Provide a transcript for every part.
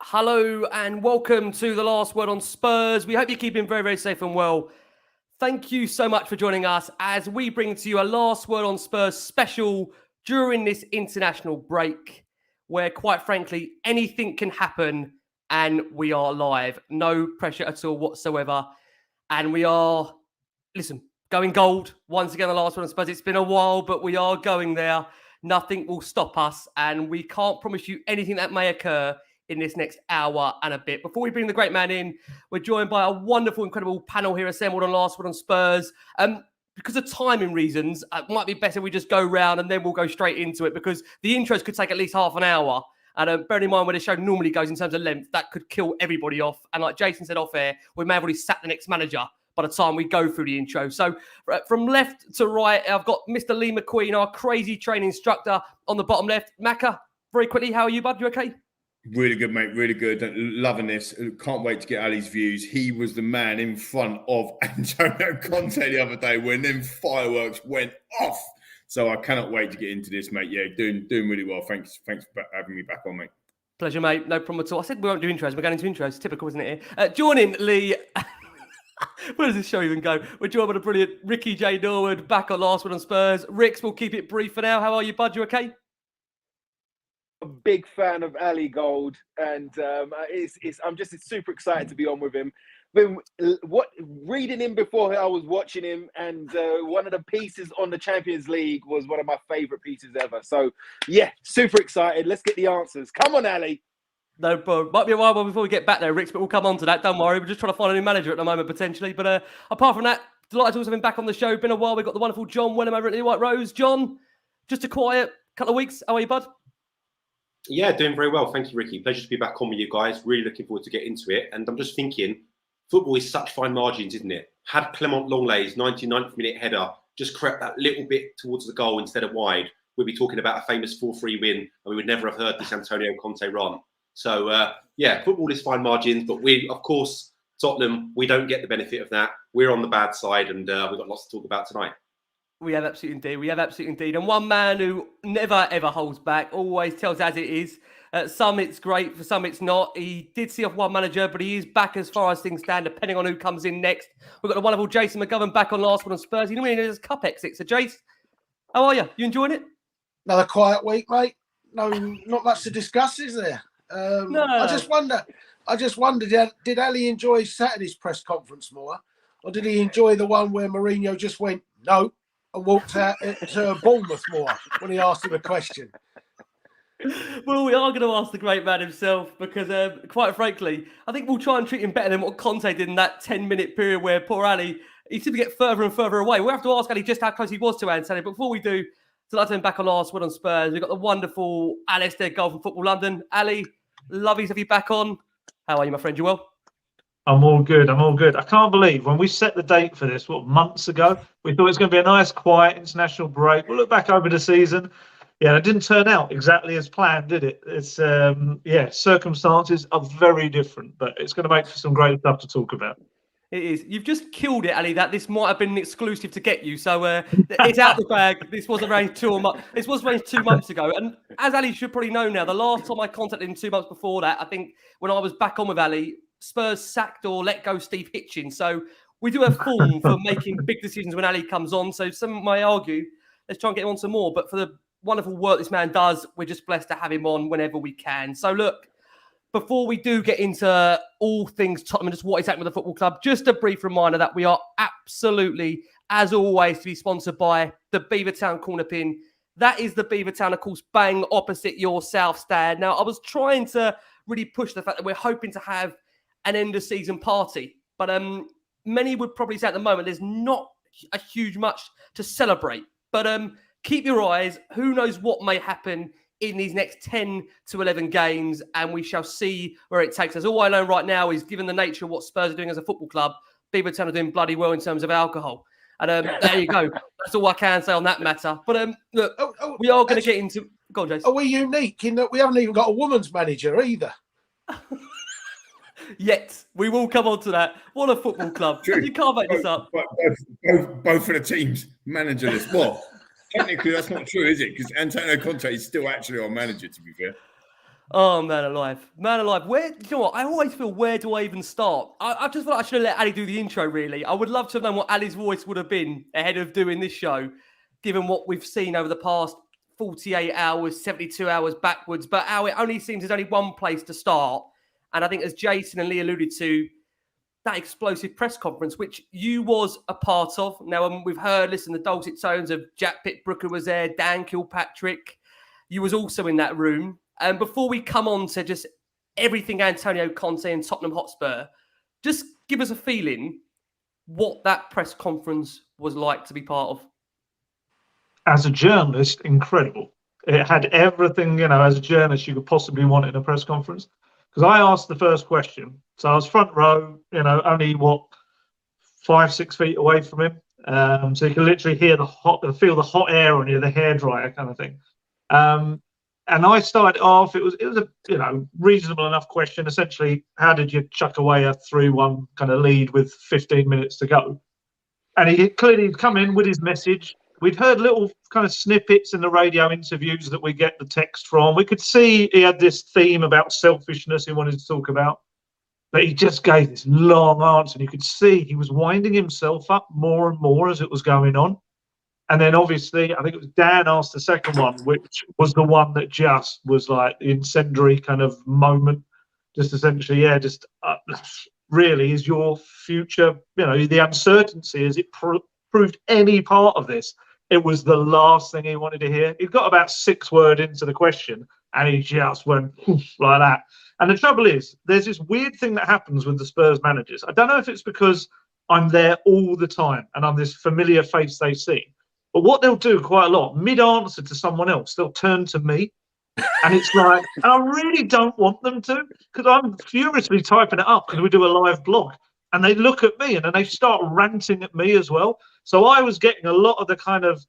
Hello and welcome to the Last Word on Spurs. We hope you're keeping very, very safe and well. Thank you so much for joining us as we bring to you a Last Word on Spurs special during this international break where, quite frankly, anything can happen and we are live. No pressure at all whatsoever. And we are, going gold. Once again, the Last Word on Spurs. It's been a while, but we are going there. Nothing will stop us and we can't promise you anything that may occur in this next hour and a bit. Before we bring the great man in, we're joined by a wonderful, incredible panel here assembled on Last Word on Spurs. Because of timing reasons, it might be better we just go round and then we'll go straight into it because the intros could take at least half an hour. And bearing in mind where the show normally goes in terms of length, that could kill everybody off. And like Jason said off air, we may have already sacked the next manager by the time we go through the intro. So from left to right, I've got Mr. Lee McQueen, our crazy training instructor on the bottom left. Macca, very quickly, how are you, bud? You okay? Really good, mate. Really good. Loving this. Can't wait to get Ali's views. He was the man in front of Antonio Conte the other day when them fireworks went off. So I cannot wait to get into this, mate. Yeah, doing really well. Thanks for having me back on, mate. Pleasure, mate. No problem at all. I said we won't do intros. We're going into intros. Typical, isn't it? Here. Joining Lee. Where does this show even go? We're joined by the brilliant Ricky J. Norwood back on Last Word on Spurs. Ricks, we'll keep it brief for now. How are you, bud? You okay? A big fan of Ali Gold, and I'm just super excited to be on with him. Reading him before I was watching him, and one of the pieces on the Champions League was one of my favourite pieces ever. So, yeah, super excited. Let's get the answers. Come on, Ali. No problem. Might be a while before we get back there, Ricks, but we'll come on to that. Don't worry. We're just trying to find a new manager at the moment, potentially. But apart from that, delighted to also have him back on the show. Been a while. We've got the wonderful John Wenham over at Lilywhite Rose. John, just a quiet couple of weeks. How are you, bud? Yeah, doing very well. Thank you, Ricky. Pleasure to be back on with you guys. Really looking forward to get into it. And I'm just thinking, football is such fine margins, isn't it? Had Clement Longlay's 99th minute header just crept that little bit towards the goal instead of wide, we'd be talking about a famous 4-3 win, and we would never have heard this Antonio Conte run. So, yeah, football is fine margins, but we, of course, Tottenham, we don't get the benefit of that. We're on the bad side, and we've got lots to talk about tonight. We have absolutely indeed. We have absolutely indeed. And one man who never, ever holds back, always tells as it is. Some it's great, for some it's not. He did see off one manager, but he is back as far as things stand, depending on who comes in next. We've got the wonderful Jason McGovern back on Last Word on Spurs. He normally does cup exit. So, Jace, how are you? You enjoying it? Another quiet week, mate. No, not much to discuss, is there? No. I just wondered, did Ali enjoy Saturday's press conference more? Or did he enjoy the one where Mourinho just went, no, and walked out to Bournemouth more when he asked him a question? Well, we are going to ask the great man himself because, quite frankly, I think we'll try and treat him better than what Conte did in that 10-minute period where poor Ali, he seemed to get further and further away. We'll have to ask Ali just how close he was to Antonio. But before we do, so I'd like to have him back on Last Word on Spurs. We've got the wonderful Alasdair Gold from Football.London. Ali, lovely to have you back on. How are you, my friend? You well? I'm all good. I can't believe when we set the date for this, months ago, we thought it was going to be a nice, quiet international break. We'll look back over the season. Yeah, it didn't turn out exactly as planned, did it? It's, circumstances are very different, but it's going to make for some great stuff to talk about. It is. You've just killed it, Ali, that this might have been an exclusive to get you. So it's out the bag. This was around 2 months ago. And as Ali should probably know now, the last time I contacted him 2 months before that, I think when I was back on with Ali, Spurs sacked or let go Steve Hitchens. So we do have form for making big decisions when Ali comes on. So some may argue, let's try and get him on some more. But for the wonderful work this man does, we're just blessed to have him on whenever we can. So look, before we do get into all things Tottenham and just what is happening with the football club, just a brief reminder that we are absolutely, as always, to be sponsored by the Beavertown Corner Pin. That is the Beavertown, of course, bang opposite your South Stand. Now, I was trying to really push the fact that we're hoping to have an end-of-season party. But many would probably say at the moment there's not a huge much to celebrate. But keep your eyes. Who knows what may happen in these next 10 to 11 games, and we shall see where it takes us. All I know right now is, given the nature of what Spurs are doing as a football club, Beavertown are doing bloody well in terms of alcohol. And there you go. That's all I can say on that matter. But look, we are going to get into... Go on, Jason. Are we unique in that we haven't even got a woman's manager either? Yet. We will come on to that. What a football club. True. You can't make this up. Both of the teams managerless. Well, technically, that's not true, is it? Because Antonio Conte is still actually our manager, to be fair. Oh, man alive. Man alive. Where, you know what? I always feel, where do I even start? I just feel like I should have let Ali do the intro, really. I would love to have known what Ali's voice would have been ahead of doing this show, given what we've seen over the past 48 hours, 72 hours backwards. But how it only seems there's only one place to start. And I think, as Jason and Lee alluded to, that explosive press conference, which you was a part of. Now, we've heard, listen, the dulcet tones of Jack Pitt-Brooker was there, Dan Kilpatrick. You was also in that room. And before we come on to just everything Antonio Conte and Tottenham Hotspur, just give us a feeling what that press conference was like to be part of. As a journalist, incredible. It had everything, as a journalist you could possibly want in a press conference. Because I asked the first question. So I was front row, only 5-6 feet away from him. So you can literally feel the hot air on you, the hairdryer kind of thing. And I started off, it was a reasonable enough question. Essentially, how did you chuck away a 3-1 kind of lead with 15 minutes to go? And he clearly come in with his message. We'd heard little kind of snippets in the radio interviews that we get the text from. We could see he had this theme about selfishness he wanted to talk about. But he just gave this long answer. And you could see he was winding himself up more and more as it was going on. And then obviously, I think it was Dan asked the second one, which was the one that just was like the incendiary kind of moment. Just essentially, really, is your future, the uncertainty, has it proved any part of this? It was the last thing he wanted to hear. He got about 6 words into the question and he just went like that. And the trouble is, there's this weird thing that happens with the Spurs managers. I don't know if it's because I'm there all the time and I'm this familiar face they see. But what they'll do quite a lot, mid-answer to someone else, they'll turn to me. And it's like, I really don't want them to, because I'm furiously typing it up because we do a live blog. And they look at me and then they start ranting at me as well. So I was getting a lot of the kind of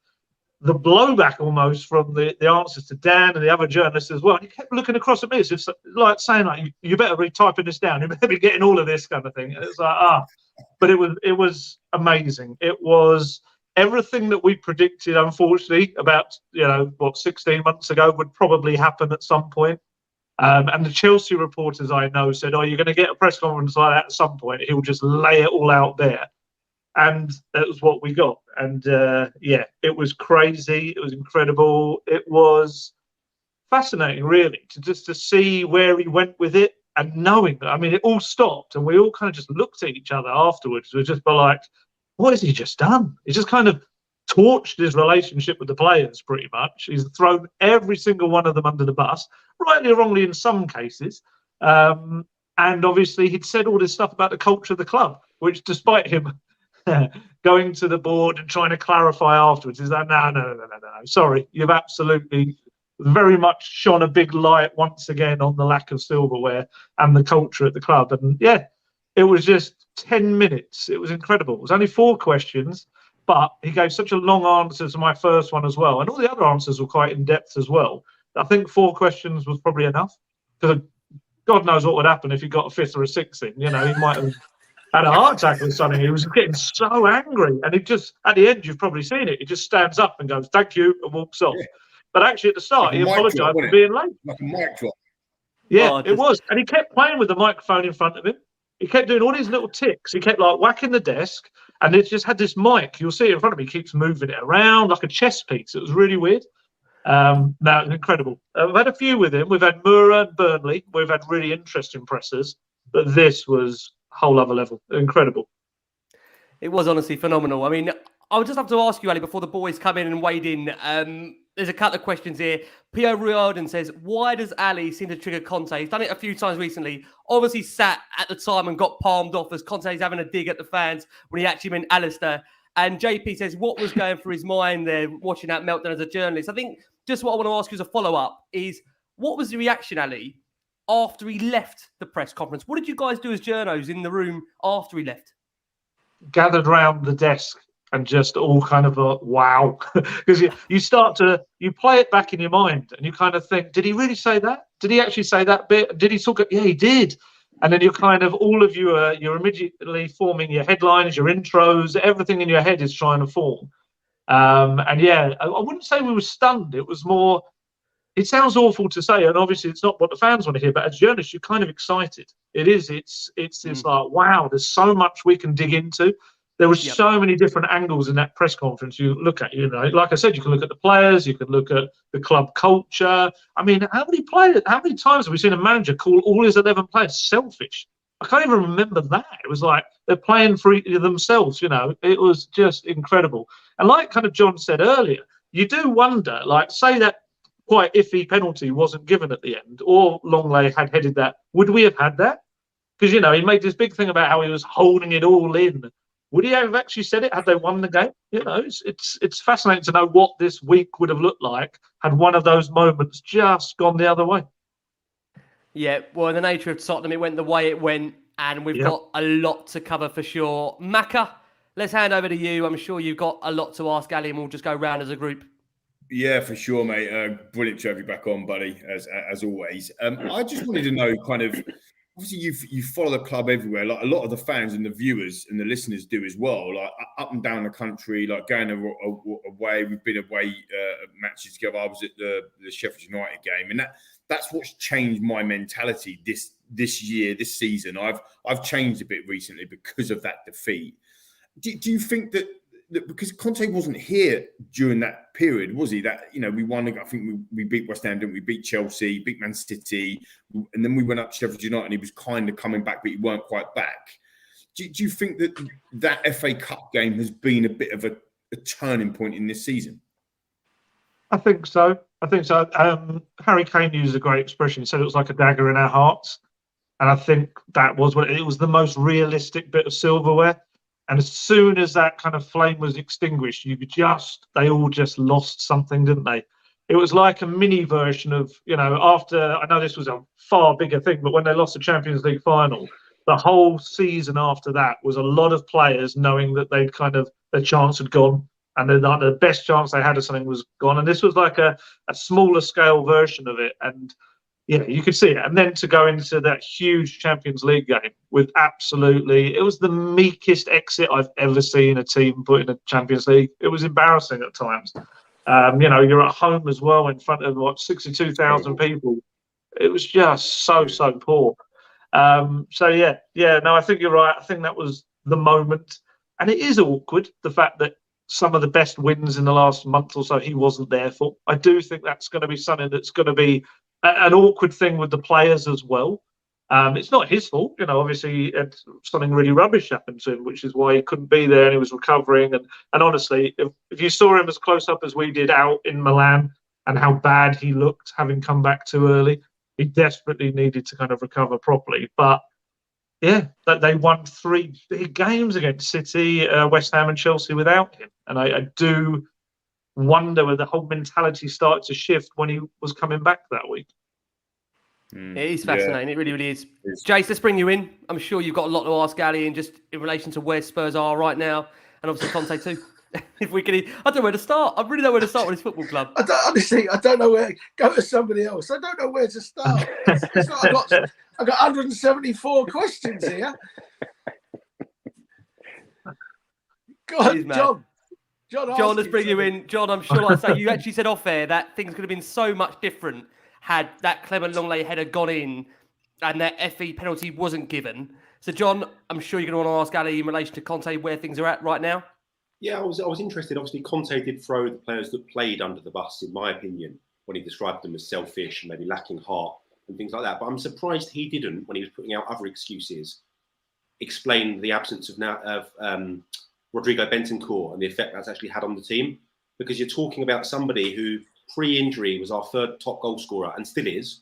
the blowback almost from the answers to Dan and the other journalists as well. And he kept looking across at me as if like saying, like, you better be typing this down. You better be getting all of this kind of thing. And it's like, But it was amazing. It was everything that we predicted, unfortunately, about 16 months ago would probably happen at some point. And the Chelsea reporters I know said, "Oh, you're going to get a press conference like that at some point. He'll just lay it all out there." And that was what we got. And it was crazy. It was incredible. It was fascinating, really, to see where he went with it and knowing that. I mean, it all stopped and we all kind of just looked at each other afterwards. We just were like, what has he just done? He just kind of torched his relationship with the players, pretty much. He's thrown every single one of them under the bus, rightly or wrongly in some cases. And obviously, he'd said all this stuff about the culture of the club, which, despite him going to the board and trying to clarify afterwards, he's like, no. Sorry, you've absolutely very much shone a big light once again on the lack of silverware and the culture at the club. And it was just 10 minutes. It was incredible. It was only 4 questions, but he gave such a long answer to my first one as well. And all the other answers were quite in-depth as well. I think 4 questions was probably enough, because God knows what would happen if he got a 5th or a 6th in. He might have had a heart attack or something. He was getting so angry. And he just, at the end, you've probably seen it, he just stands up and goes, "Thank you," and walks off. Yeah. But actually, at the start, he apologised for being late. Like a mic drop. Yeah, it was. And he kept playing with the microphone in front of him. He kept doing all these little ticks. He kept like whacking the desk, and it just had this mic. You'll see it in front of me. He keeps moving it around like a chess piece. It was really weird. No, it was incredible. We've had a few with him. We've had Mura and Burnley. We've had really interesting pressers, but this was a whole other level. Incredible. It was honestly phenomenal. I mean, I would just have to ask you, Ali, before the boys come in and wade in. There's a couple of questions here. Pio Riordan says, why does Ali seem to trigger Conte? He's done it a few times recently. Obviously sat at the time and got palmed off as Conte's having a dig at the fans when he actually meant Alasdair. And JP says, what was going through his mind there watching that meltdown as a journalist? I think just what I want to ask you as a follow-up is, what was the reaction, Ali, after he left the press conference? What did you guys do as journos in the room after he left? Gathered round the desk and just all kind of wow. Because you play it back in your mind and you kind of think, did he really say that? Did he actually say that bit? Did he talk? Yeah, he did. And then you're kind of, all of you are, you're immediately forming your headlines, your intros, everything in your head is trying to form. And yeah, I wouldn't say we were stunned. It was more, it sounds awful to say, and obviously it's not what the fans want to hear, but as journalists, you're kind of excited. It is. It's like, wow, there's so much we can dig into. There were so many different angles in that press conference you look at. Like I said, you can look at the players, you can look at the club culture. I mean, how many times have we seen a manager call all his 11 players selfish? I can't even remember that. It was like they're playing for themselves, It was just incredible. And like kind of John said earlier, you do wonder, like, say that quite iffy penalty wasn't given at the end, or Longley had headed that, would we have had that? Because, he made this big thing about how he was holding it all in. Would he have actually said it had they won the game? It's fascinating to know what this week would have looked like had one of those moments just gone the other way. Yeah, well, in the nature of Tottenham, it went the way it went, and we've got a lot to cover for sure. Macca, let's hand over to you. I'm sure you've got a lot to ask Ali, and we'll just go round as a group. Yeah, for sure, mate. Brilliant to have you back on, buddy, as always. I just wanted to know, kind of, obviously you follow the club everywhere, like a lot of the fans and the viewers and the listeners do as well, like up and down the country, like going away. We've been away matches together. I was at the Sheffield United game, and that's what's changed my mentality this year, this season. I've changed a bit recently because of that defeat. Do you think that because Conte wasn't here during that period, was he? That we won. I think we beat West Ham, didn't we? Beat Chelsea, beat Man City, and then we went up to Sheffield United, and he was kind of coming back, but he weren't quite back. Do you think that FA Cup game has been a bit of a turning point in this season? I think so. Harry Kane used a great expression. He said it was like a dagger in our hearts. And I think that was it was the most realistic bit of silverware. And as soon as that kind of flame was extinguished, they all just lost something, didn't they? It was like a mini version of, after, I know this was a far bigger thing, but when they lost the Champions League final, the whole season after that was a lot of players knowing that they'd their chance had gone. And the best chance they had of something was gone. And this was like a smaller scale version of it. And you could see it. And then to go into that huge Champions League game with it was the meekest exit I've ever seen a team put in a Champions League. It was embarrassing at times. You're at home as well in front of 62,000 people. It was just so poor. I think you're right. I think that was the moment. And it is awkward, the fact that some of the best wins in the last month or so he wasn't there for. I do think that's going to be something that's going to be an awkward thing with the players as well. It's not his fault, obviously something really rubbish happened to him, which is why he couldn't be there and he was recovering. And honestly, if you saw him as close up as we did out in Milan and how bad he looked having come back too early, he desperately needed to kind of recover properly. But that they won 3 big games against City, West Ham and Chelsea without him. And I do wonder whether the whole mentality started to shift when he was coming back that week. It is fascinating. It really, really is. Jace, let's bring you in. I'm sure you've got a lot to ask Ali, and just in relation to where Spurs are right now, and obviously Conte too. If we can, I don't know where to start. I really don't know where to start with this football club. I don't know where. Go to somebody else. I don't know where to start. I've got 174 questions here. God, John, let's bring you in. John, I'm sure, like I say, you actually said off air that things could have been so much different had that Clement Longley header gone in and that FE penalty wasn't given. So, John, I'm sure you're going to want to ask Ali in relation to Conte where things are at right now. Yeah, I was interested. Obviously, Conte did throw the players that played under the bus, in my opinion, when he described them as selfish and maybe lacking heart and things like that. But I'm surprised he didn't, when he was putting out other excuses, explain the absence of Rodrigo Bentancur and the effect that's actually had on the team. Because you're talking about somebody who, pre-injury, was our 3rd top goal scorer and still is.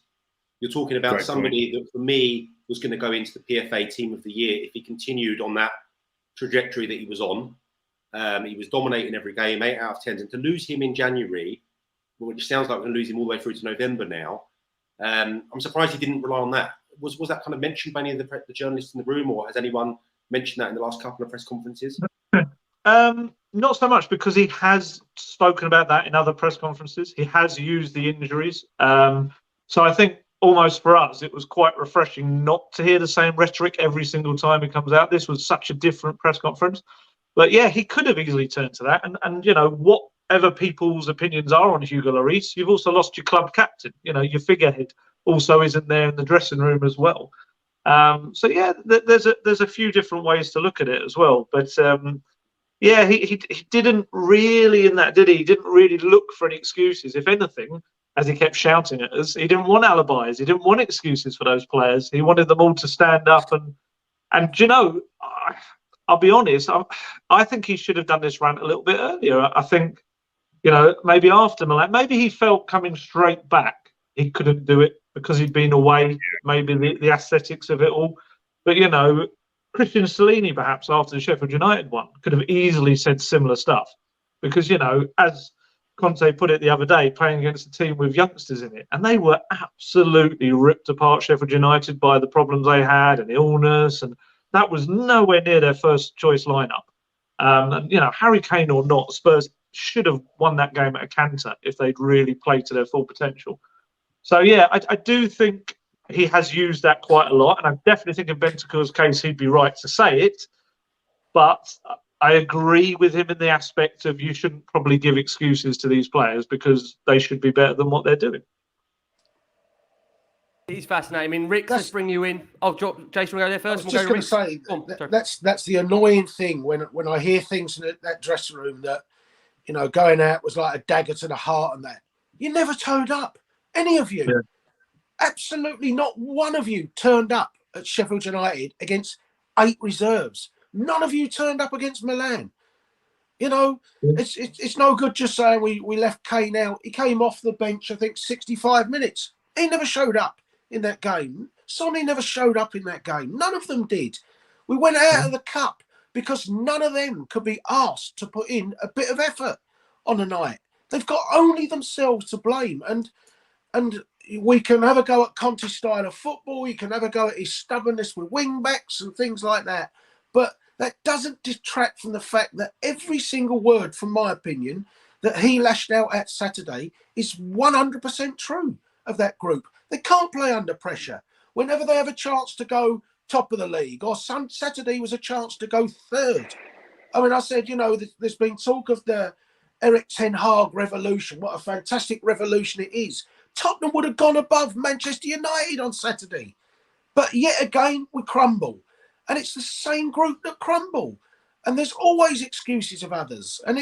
You're talking about somebody that, for me, was going to go into the PFA Team of the Year if he continued on that trajectory that he was on. He was dominating every game, 8 out of 10. And to lose him in January, which sounds like we're going to lose him all the way through to November now, I'm surprised he didn't rely on that. Was that kind of mentioned by any of the journalists in the room, or has anyone mentioned that in the last couple of press conferences? Not so much, because he has spoken about that in other press conferences. He has used the injuries. So I think almost for us, it was quite refreshing not to hear the same rhetoric every single time he comes out. This was such a different press conference. But yeah, he could have easily turned to that. And what whatever people's opinions are on Hugo Lloris, you've also lost your club captain. You know, your figurehead also isn't there in the dressing room as well. So yeah, there's a few different ways to look at it as well. But yeah, he didn't really in that, did he? He didn't really look for any excuses. If anything, as he kept shouting at us, he didn't want alibis. He didn't want excuses for those players. He wanted them all to stand up. And you know, I'll be honest, I think he should have done this rant a little bit earlier. I think, you know, maybe after Milan, maybe he felt coming straight back, he couldn't do it because he'd been away, maybe the aesthetics of it all. But, you know, Christian Stellini, perhaps after the Sheffield United one, could have easily said similar stuff. Because, you know, as Conte put it the other day, playing against a team with youngsters in it, and they were absolutely ripped apart, Sheffield United, by the problems they had and illness, and that was nowhere near their first choice lineup. And, you know, Harry Kane or not, Spurs should have won that game at a canter if they'd really played to their full potential. So, yeah, I do think he has used that quite a lot, and I definitely think in Bentancur's case he'd be right to say it. But I agree with him in the aspect of you shouldn't probably give excuses to these players because they should be better than what they're doing. He's fascinating. I mean, Rick, let's bring you in. Oh, Jason, we'll go there first. I was just going to say, that's the annoying thing when I hear things in that dressing room that, you know, going out was like a dagger to the heart and that. You never turned up. Any of you. Yeah. Absolutely not one of you turned up at Sheffield United against 8 reserves. None of you turned up against Milan. You know, it's no good just saying we left Kane out. He came off the bench, I think, 65 minutes. He never showed up in that game. Sonny never showed up in that game. None of them did. We went out of the cup because none of them could be asked to put in a bit of effort on a night. They've got only themselves to blame. And we can have a go at Conte's style of football. You can have a go at his stubbornness with wing backs and things like that. But that doesn't detract from the fact that every single word, from my opinion, that he lashed out at Saturday is 100% true of that group. They can't play under pressure. Whenever they have a chance to go top of the league, or Saturday was a chance to go third. I mean, I said, you know, there's been talk of the Eric Ten Hag revolution. What a fantastic revolution it is. Tottenham would have gone above Manchester United on Saturday. But yet again, we crumble. And it's the same group that crumble. And there's always excuses of others. And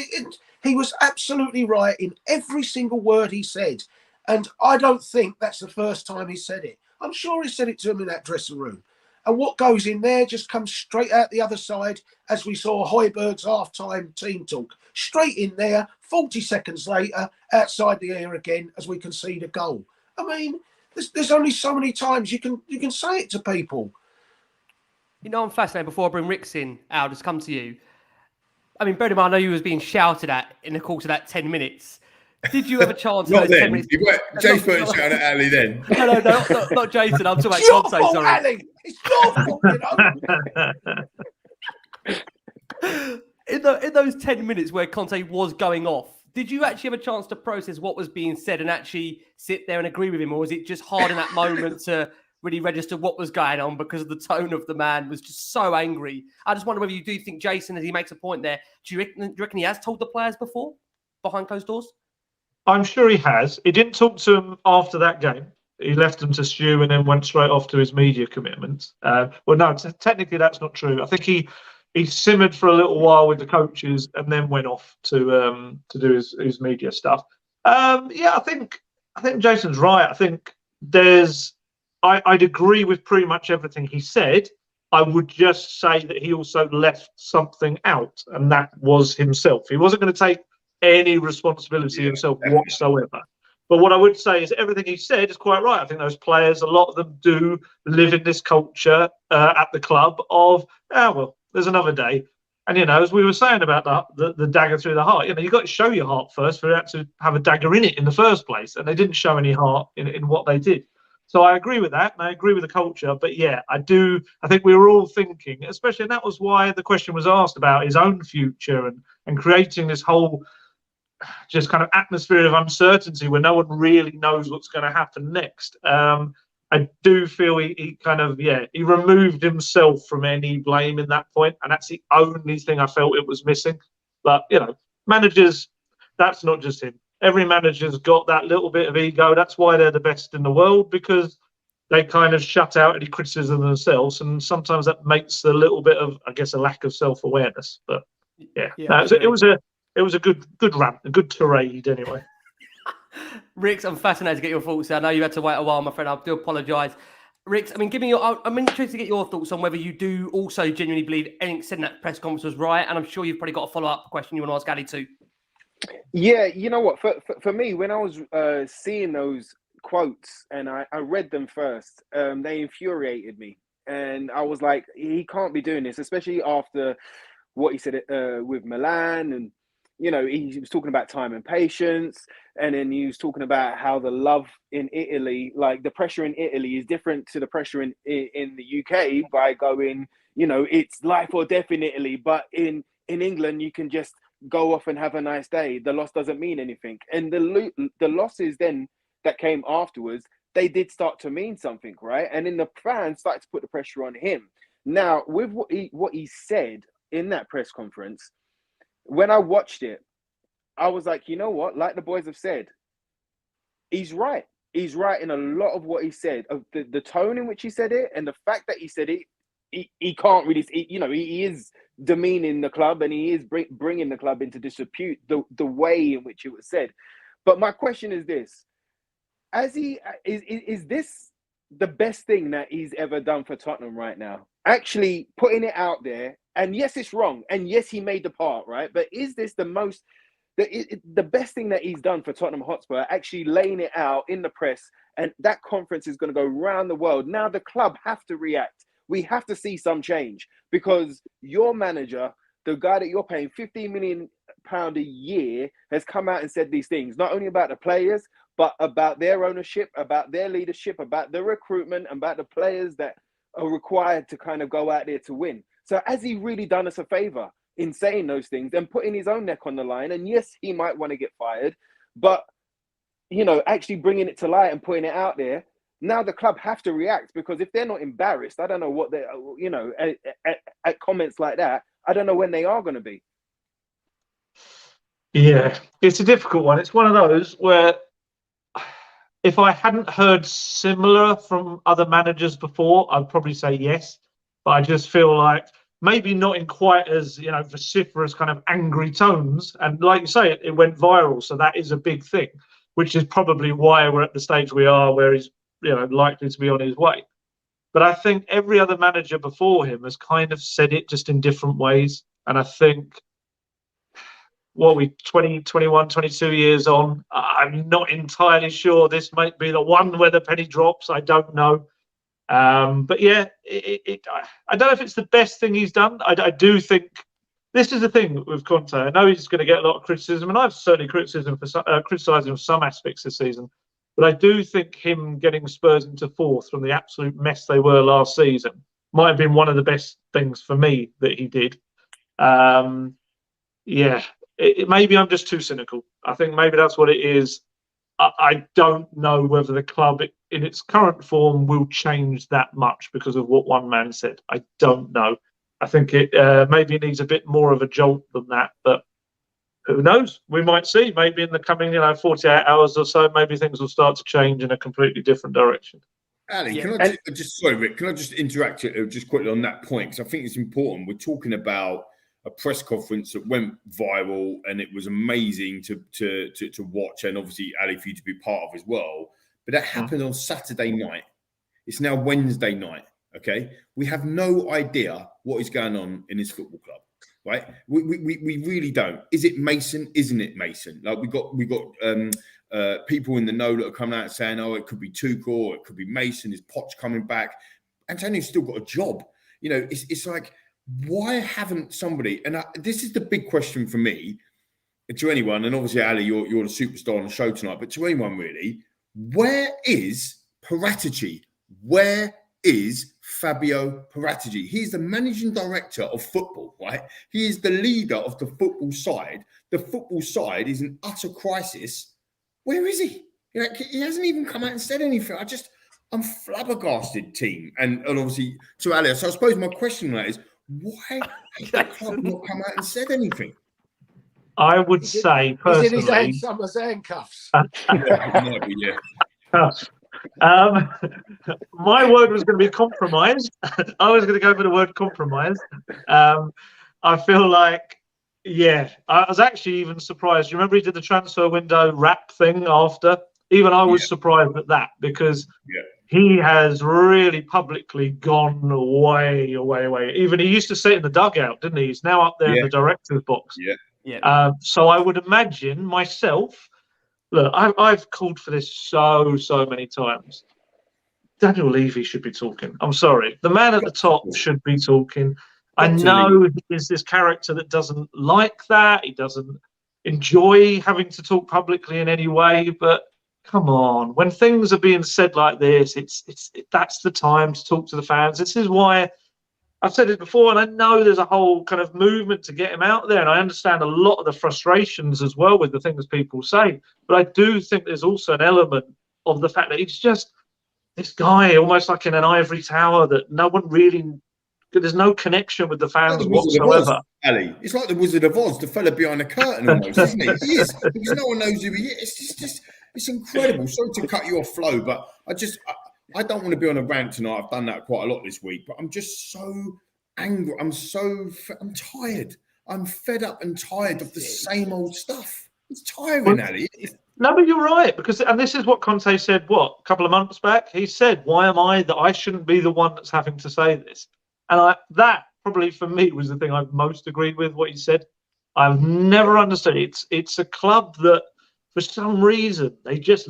he was absolutely right in every single word he said. And I don't think that's the first time he said it. I'm sure he said it to him in that dressing room. And what goes in there just comes straight out the other side, as we saw Højbjerg's half-time team talk. Straight in there, 40 seconds later, outside the area again, as we concede a goal. I mean, there's only so many times you can say it to people. You know, I'm fascinated. Before I bring Rick's in, I'll just come to you. I mean, bear in mind, I know you was being shouted at in the course of that 10 minutes. Did you have a chance? Not then. 10 minutes? Jason weren't shouting at Ali then. No, not Jason. I'm talking It's about your Conte, fault, sorry. Ali. It's your fault, you know. In those 10 minutes where Conte was going off, did you actually have a chance to process what was being said and actually sit there and agree with him? Or was it just hard in that moment to really register what was going on because of the tone of the man was just so angry? I just wonder whether you do think Jason, as he makes a point there, do you reckon he has told the players before, behind closed doors? I'm sure he has. He didn't talk to them after that game. He left them to stew and then went straight off to his media commitments. Well, no, technically that's not true. I think he simmered for a little while with the coaches and then went off to do his media stuff. Yeah, I think Jason's right. I think I'd agree with pretty much everything he said. I would just say that he also left something out, and that was himself. He wasn't going to take any responsibility himself whatsoever. But what I would say is everything he said is quite right. I think those players, a lot of them do live in this culture at the club of, well, there's another day. And, you know, as we were saying about the dagger through the heart, you know, you've got to show your heart first for it to have a dagger in it in the first place. And they didn't show any heart in what they did. So I agree with that, and I agree with the culture. But yeah, I think we were all thinking, especially, and that was why the question was asked about his own future and creating this whole just kind of atmosphere of uncertainty where no one really knows what's going to happen next. I do feel he kind of, he removed himself from any blame in that point, and that's the only thing I felt it was missing. But, you know, managers that's not just him. Every manager's got that little bit of ego. That's why they're the best in the world, because they kind of shut out any criticism of themselves, and sometimes that makes a little bit of, I guess, a lack of self-awareness. But yeah, no, it was a good rant, a good tirade anyway. Rix, I'm fascinated to get your thoughts. I know you had to wait a while, my friend. I do apologise. Rix, I mean, I'm interested to get your thoughts on whether you do also genuinely believe anything said in that press conference was right, and I'm sure you've probably got a follow-up question you want to ask Ali too. Yeah, you know what? For me, when I was seeing those quotes and I read them first, they infuriated me, and I was like, he can't be doing this, especially after what he said with Milan, and he was talking about time and patience, and then he was talking about how the love in Italy, like the pressure in Italy, is different to the pressure in the UK by going, it's life or death in Italy, but in England you can just go off and have a nice day. The loss doesn't mean anything, and the losses then that came afterwards, they did start to mean something, right? And then the fans started to put the pressure on him. Now, with what he said in that press conference, when I watched it, I was like, you know what? Like the boys have said, he's right. He's right in a lot of what he said. Of the tone in which he said it, and the fact that he said it, he can't really, he is demeaning the club, and he is bringing the club into disrepute, the way in which it was said. But my question is this: is this the best thing that he's ever done for Tottenham right now? Actually putting it out there, and yes, it's wrong, and yes, he made the part, right? But is this the best thing that he's done for Tottenham Hotspur, actually laying it out in the press, and that conference is going to go around the world? Now the club have to react. We have to see some change, because your manager, the guy that you're paying £15 million a year, has come out and said these things, not only about the players, but about their ownership, about their leadership, about the recruitment, about the players that are required to kind of go out there to win. So has he really done us a favour in saying those things and putting his own neck on the line? And yes, he might want to get fired, but, actually bringing it to light and putting it out there, now the club have to react, because if they're not embarrassed, I don't know what they're, at comments like that, I don't know when they are going to be. Yeah, it's a difficult one. It's one of those where, if I hadn't heard similar from other managers before, I'd probably say yes. But I just feel like maybe not in quite as, vociferous kind of angry tones. And like you say, it went viral. So that is a big thing, which is probably why we're at the stage we are, where he's, likely to be on his way. But I think every other manager before him has kind of said it just in different ways. And I think, 20, 21, 22 years on, I'm not entirely sure this might be the one where the penny drops. I don't know. But yeah, I don't know if it's the best thing he's done. I do think this is the thing with Conte. I know he's going to get a lot of criticism, and I've certainly criticised him for some aspects this season. But I do think him getting Spurs into fourth from the absolute mess they were last season might have been one of the best things for me that he did. Maybe I'm just too cynical. I think maybe that's what it is. I don't know whether the club in its current form will change that much because of what one man said. I don't know. I think it maybe needs a bit more of a jolt than that, but who knows? We might see. Maybe in the coming 48 hours or so, maybe things will start to change in a completely different direction. Ali, can I sorry, Rick, can I just interact just quickly on that point? Because I think it's important. We're talking about a press conference that went viral, and it was amazing to watch, and obviously, Ali, for you to be part of as well. But that happened on Saturday night. It's now Wednesday night. Okay, we have no idea what is going on in this football club, right? We really don't. Is it Mason? Isn't it Mason? Like we got people in the know that are coming out saying, "Oh, it could be Tuchel, or it could be Mason. Is Poch coming back?" Antonio's still got a job. It's like, why haven't somebody? And this is the big question for me, to anyone. And obviously, Ali, you're the superstar on the show tonight. But to anyone really, where is Paratici? Where is Fabio Paratici? He's the managing director of football, right? He is the leader of the football side. The football side is in utter crisis. Where is he? He hasn't even come out and said anything. I'm flabbergasted, team. And obviously, to Ali. So I suppose my question on that is, why has the club not come out and said anything? I would say He's in his personally. summer's handcuffs. My word was going to be compromised. I was going to go for the word compromise. I feel like, yeah, I was actually even surprised. You remember he did the transfer window rap thing after? Even I was surprised at that because he has really publicly gone way. Even he used to sit in the dugout, didn't he? He's now up there in the director's box. So I would imagine myself, look, I've called for this so many times. Daniel Levy should be talking. I'm sorry. The man at the top should be talking. I know he is this character that doesn't like that. He doesn't enjoy having to talk publicly in any way. But come on, when things are being said like this, that's the time to talk to the fans. This is why I've said it before, and I know there's a whole kind of movement to get him out there, and I understand a lot of the frustrations as well with the things people say. But I do think there's also an element of the fact that he's just this guy, almost like in an ivory tower, that no one really. There's no connection with the fans whatsoever. Ali, it's like the Wizard of Oz, the fella behind the curtain, almost, isn't he? He is, because no one knows who he is. It's just it's incredible. Sorry to cut you off, Flo, but I don't want to be on a rant tonight. I've done that quite a lot this week, but I'm just so angry. I'm tired. I'm fed up and tired of the same old stuff. It's tiring, Ali. No, but you're right, and this is what Conte said, a couple of months back? He said, why am I that I shouldn't be the one that's having to say this? And that probably for me was the thing I most agreed with what he said. I've never understood. It's a club that for some reason they just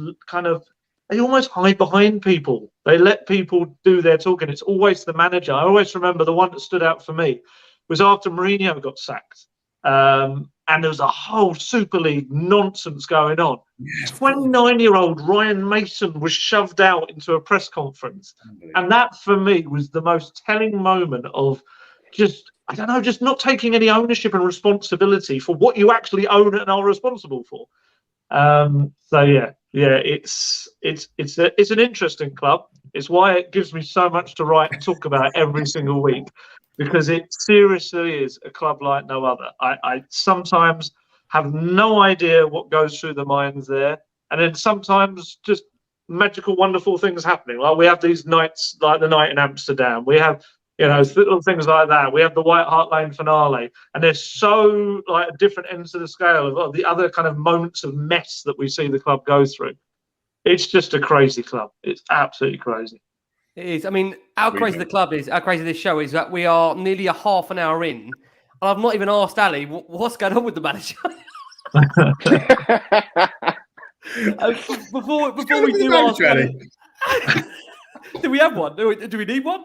they almost hide behind people. They let people do their talking. It's always the manager. I always remember the one that stood out for me was after Mourinho got sacked. And there was a whole Super League nonsense going on. 29-year-old Ryan Mason was shoved out into a press conference. And that, for me, was the most telling moment of just not taking any ownership and responsibility for what you actually own and are responsible for. It's an interesting club. It's why it gives me so much to write and talk about every single week. Because it seriously is a club like no other. I sometimes have no idea what goes through the minds there. And then sometimes just magical, wonderful things happening. Like we have these nights, like the night in Amsterdam. We have, little things like that. We have the White Hart Lane finale. And there's so different ends of the scale of the other kind of moments of mess that we see the club go through. It's just a crazy club. It's absolutely crazy. It is. I mean, how crazy the club is, how crazy this show is that we are nearly a half an hour in. And I've not even asked Ali what's going on with the manager. Before we do ask Ali, do we have one? Do we need one?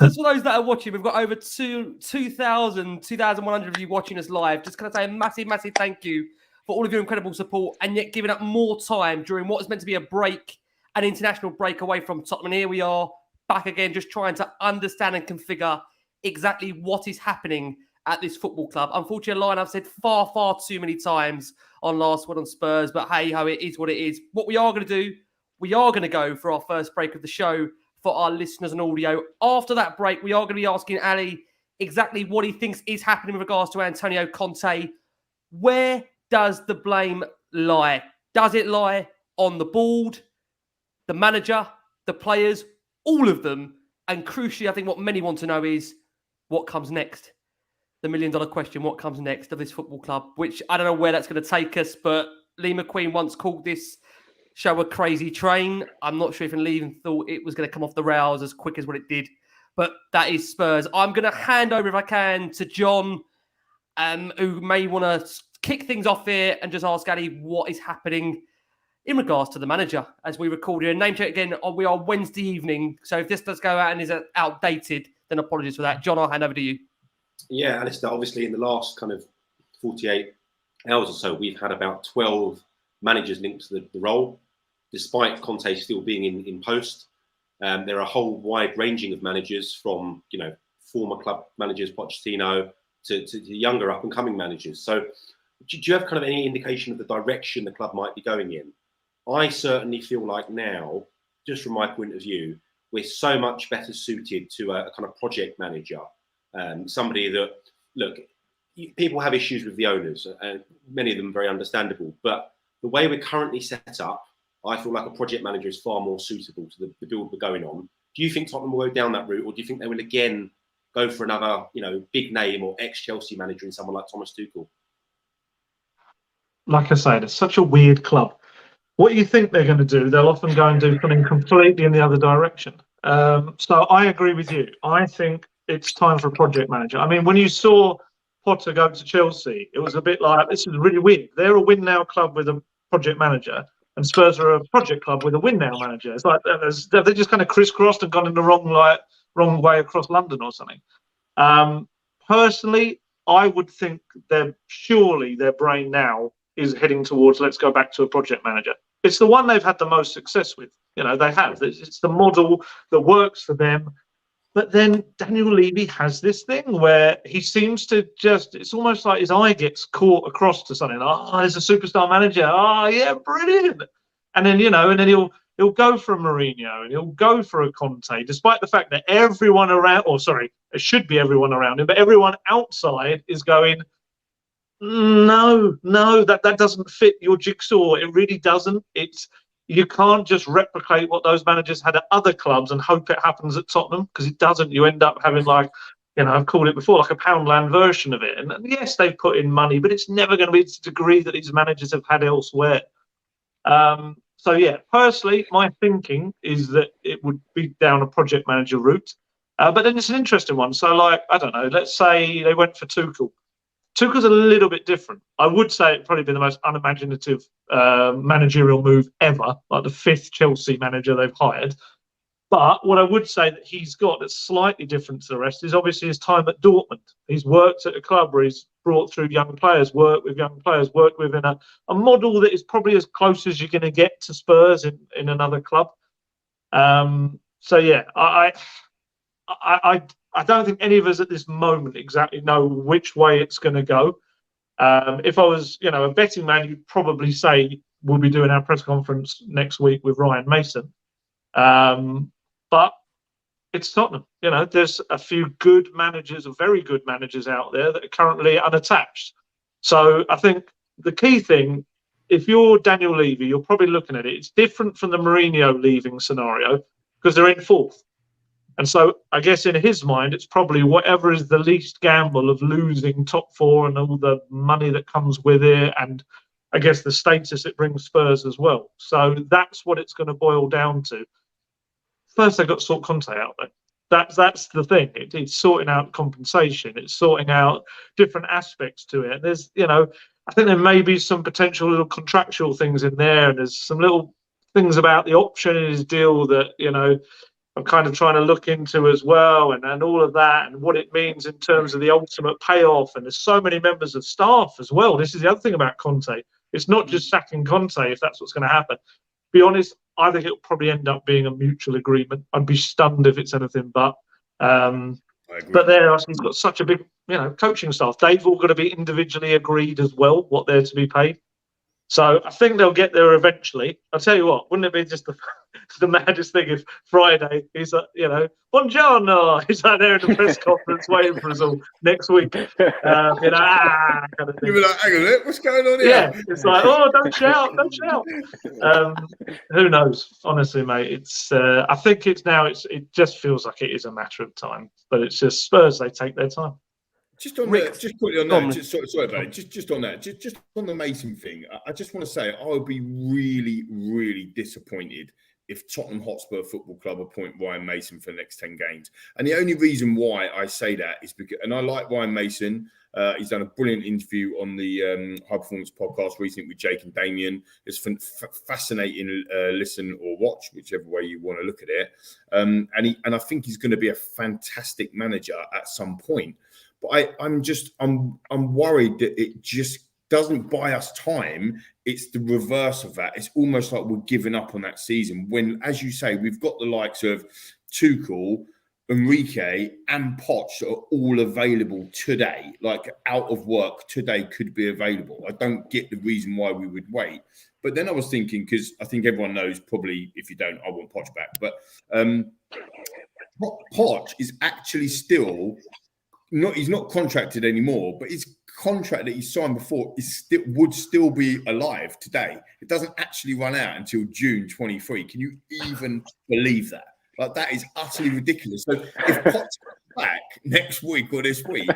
Just for those that are watching, we've got over 2,100 of you watching us live. Just going to say a massive, massive thank you for all of your incredible support and yet giving up more time during what is meant to be a break. An international break away from Tottenham. And here we are back again, just trying to understand and configure exactly what is happening at this football club. Unfortunately, a line I've said far, far too many times on Last Word on Spurs, but hey ho, it is what it is. What we are going to do, we are going to go for our first break of the show for our listeners and audio. After that break, we are going to be asking Ali exactly what he thinks is happening with regards to Antonio Conte. Where does the blame lie? Does it lie on the board, the manager, the players, all of them? And crucially, I think what many want to know is what comes next. The $1 million question, what comes next of this football club, which I don't know where that's going to take us, but Lee McQueen once called this show a crazy train. I'm not sure if Lee even thought it was going to come off the rails as quick as what it did, but that is Spurs. I'm going to hand over, if I can, to John, who may want to kick things off here and just ask Ali what is happening in regards to the manager as we record here. Name check again, we are Wednesday evening. So if this does go out and is outdated, then apologies for that. John, I'll hand over to you. Yeah, Alasdair, obviously in the last kind of 48 hours or so, we've had about 12 managers linked to the role, despite Conte still being in post. There are a whole wide ranging of managers from, former club managers, Pochettino, to younger up and coming managers. So do you have kind of any indication of the direction the club might be going in? I certainly feel like now, just from my point of view, we're so much better suited to a kind of project manager. Somebody that, look, people have issues with the owners, and many of them very understandable. But the way we're currently set up, I feel like a project manager is far more suitable to the build we're going on. Do you think Tottenham will go down that route, or do you think they will again go for another, big name or ex-Chelsea manager in someone like Thomas Tuchel? Like I said, it's such a weird club. What you think they're going to do, they'll often go and do something completely in the other direction. So I agree with you. I think it's time for a project manager. I mean, when you saw Potter go to Chelsea, it was a bit like, this is really weird. They're a win now club with a project manager, and Spurs are a project club with a win now manager. It's like they just kind of crisscrossed and gone in the wrong way across London or something. Personally, I would think surely their brain now is heading towards, let's go back to a project manager. It's the one they've had the most success with. They have. It's the model that works for them. But then Daniel Levy has this thing where he seems to it's almost like his eye gets caught across to something. Oh, there's a superstar manager. Oh, yeah, brilliant. And then, and then he'll go for a Mourinho and he'll go for a Conte, despite the fact that everyone around, it should be everyone around him, but everyone outside is going, no, that doesn't fit your jigsaw. It really doesn't. You can't just replicate what those managers had at other clubs and hope it happens at Tottenham, because it doesn't. You end up having I've called it before, like a Poundland version of it. And yes, they've put in money, but it's never going to be to the degree that these managers have had elsewhere. So yeah, personally, my thinking is that it would be down a project manager route. But then it's an interesting one. So I don't know, let's say they went for Tuchel. Tuchel's a little bit different. I would say it'd probably be the most unimaginative managerial move ever, like the 5th Chelsea manager they've hired. But what I would say that he's got that's slightly different to the rest is obviously his time at Dortmund. He's worked at a club where he's brought through young players, worked with young players, worked within a model that is probably as close as you're going to get to Spurs in another club. So yeah, I don't think any of us at this moment exactly know which way it's going to go. If I was, a betting man, you'd probably say we'll be doing our press conference next week with Ryan Mason. But it's Tottenham. There's a few good managers, or very good managers out there that are currently unattached. So I think the key thing, if you're Daniel Levy, you're probably looking at it. It's different from the Mourinho leaving scenario because they're in 4th. And so I guess in his mind, it's probably whatever is the least gamble of losing top 4 and all the money that comes with it, and I guess the status it brings Spurs as well. So that's what it's going to boil down to. First, they've got to sort Conte out there. That's the thing. It's sorting out compensation. It's sorting out different aspects to it. There's, I think there may be some potential little contractual things in there, and there's some little things about the option in his deal that, I'm kind of trying to look into as well, and all of that, and what it means in terms of the ultimate payoff. And there's so many members of staff as well. This is the other thing about Conte. It's not just sacking Conte if that's what's going to happen. Be honest, I think it'll probably end up being a mutual agreement. I'd be stunned if it's anything but. But he's got such a big, coaching staff. They've all got to be individually agreed as well what they're to be paid. So I think they'll get there eventually. I'll tell you what, wouldn't it be just the maddest thing if Friday he's like, buongiorno, he's out there in the press conference waiting for us all next week. Kind of thing. You'll be like, hang on a minute, what's going on here? Yeah, it's like, don't shout. Who knows? Honestly, mate, it's. I think it's now. It just feels like it is a matter of time, but it's just Spurs. They take their time. Just on that, just quickly on that. Sorry about it. Just on that. Just on the Mason thing. I just want to say I would be really, really disappointed if Tottenham Hotspur Football Club appoint Ryan Mason for the next 10 games. And the only reason why I say that is because, and I like Ryan Mason. He's done a brilliant interview on the High Performance podcast recently with Jake and Damien. It's fascinating listen or watch, whichever way you want to look at it. And I think he's going to be a fantastic manager at some point. But I'm worried that it just doesn't buy us time. It's the reverse of that. It's almost like we're giving up on that season when, as you say, we've got the likes of Tuchel, Enrique and Poch that are all available today, like out of work today could be available. I don't get the reason why we would wait. But then I was thinking, because I think everyone knows probably, if you don't, I want Poch back. But Poch is actually still... he's not contracted anymore, but he's contract that he signed before would still be alive today. It doesn't actually run out until June 23. Can you even believe that? Like, that is utterly ridiculous. So if Potts back next week or this week,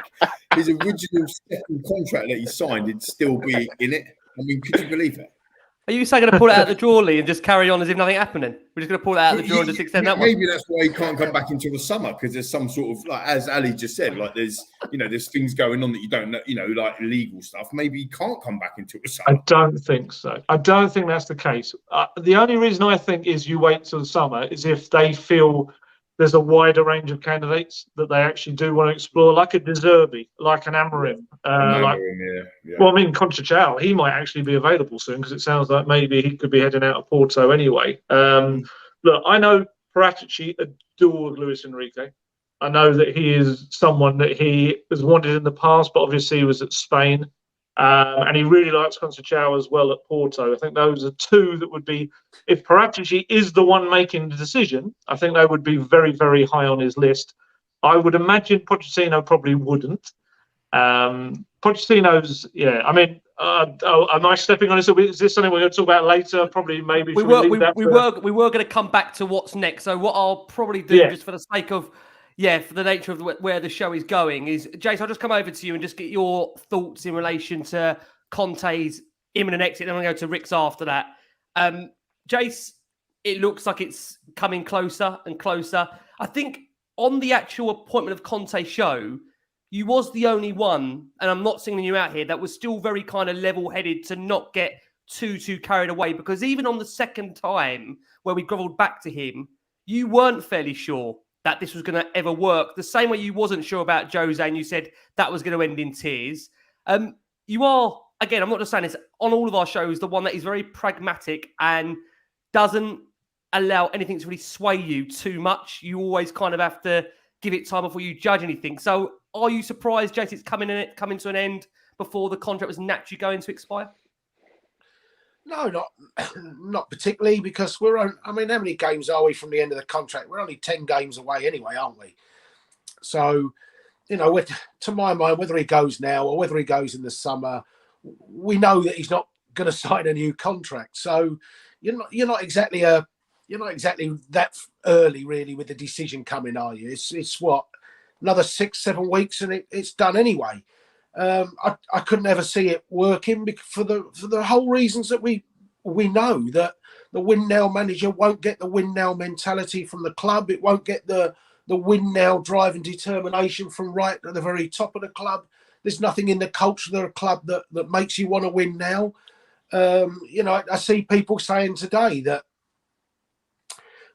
his original second contract that he signed would still be in it. I mean, could you believe that? Are you saying going to pull it out of the drawer, Lee, and just carry on as if nothing happening? We're just going to pull it out of the drawer and just extend that one? Maybe that's why he can't come back until the summer, because there's some sort of, like, as Ali just said, like there's things going on that you don't know, like legal stuff. Maybe he can't come back until the summer. I don't think so. I don't think that's the case. The only reason I think is you wait till the summer is if they feel there's a wider range of candidates that they actually do want to explore, like a De Zerbi, like an Amorim. Well, I mean, Conte, he might actually be available soon, because it sounds like maybe he could be heading out of Porto anyway. Look, I know Paratici adored Luis Enrique. I know that he is someone that he has wanted in the past, but obviously he was at Spain. And he really likes Conceição as well at Porto. I think those are two that would be, if Paratici is the one making the decision, I think they would be very, very high on his list. I would imagine Pochettino probably wouldn't. Pochettino's, I mean, am I stepping on this a bit? Is this something we're going to talk about later? Probably, maybe. We were going to come back to what's next. So what I'll probably do, just for the sake of, for the nature of where the show is going, is, Jace, I'll just come over to you and just get your thoughts in relation to Conte's imminent exit. Then I'll go to Rick's after that. Jace, it looks like it's coming closer and closer. I think on the actual appointment of Conte show, you was the only one, and I'm not singling you out here, that was still very kind of level-headed to not get too carried away, because even on the second time where we grovelled back to him, you weren't fairly sure that this was going to ever work. The same way you wasn't sure about Jose, and you said that was going to end in tears. You are, again, I'm not just saying this, on all of our shows, the one that is very pragmatic and doesn't allow anything to really sway you too much. You always kind of have to give it time before you judge anything. So are you surprised, Jace, it's coming to an end before the contract was naturally going to expire? No, not particularly, because we're on. I mean, how many games are we from the end of the contract? We're only 10 games away anyway, aren't we? So, to my mind, whether he goes now or whether he goes in the summer, we know that he's not going to sign a new contract. So, you're not exactly that early, really, with the decision coming, are you? It's what, another 6-7 weeks, and it's done anyway. I couldn't ever see it working for the whole reasons that we know that the win now manager won't get the win now mentality from the club. It won't get the win now drive and determination from right at the very top of the club. There's nothing in the culture of the club that makes you want to win now. I see people saying today that,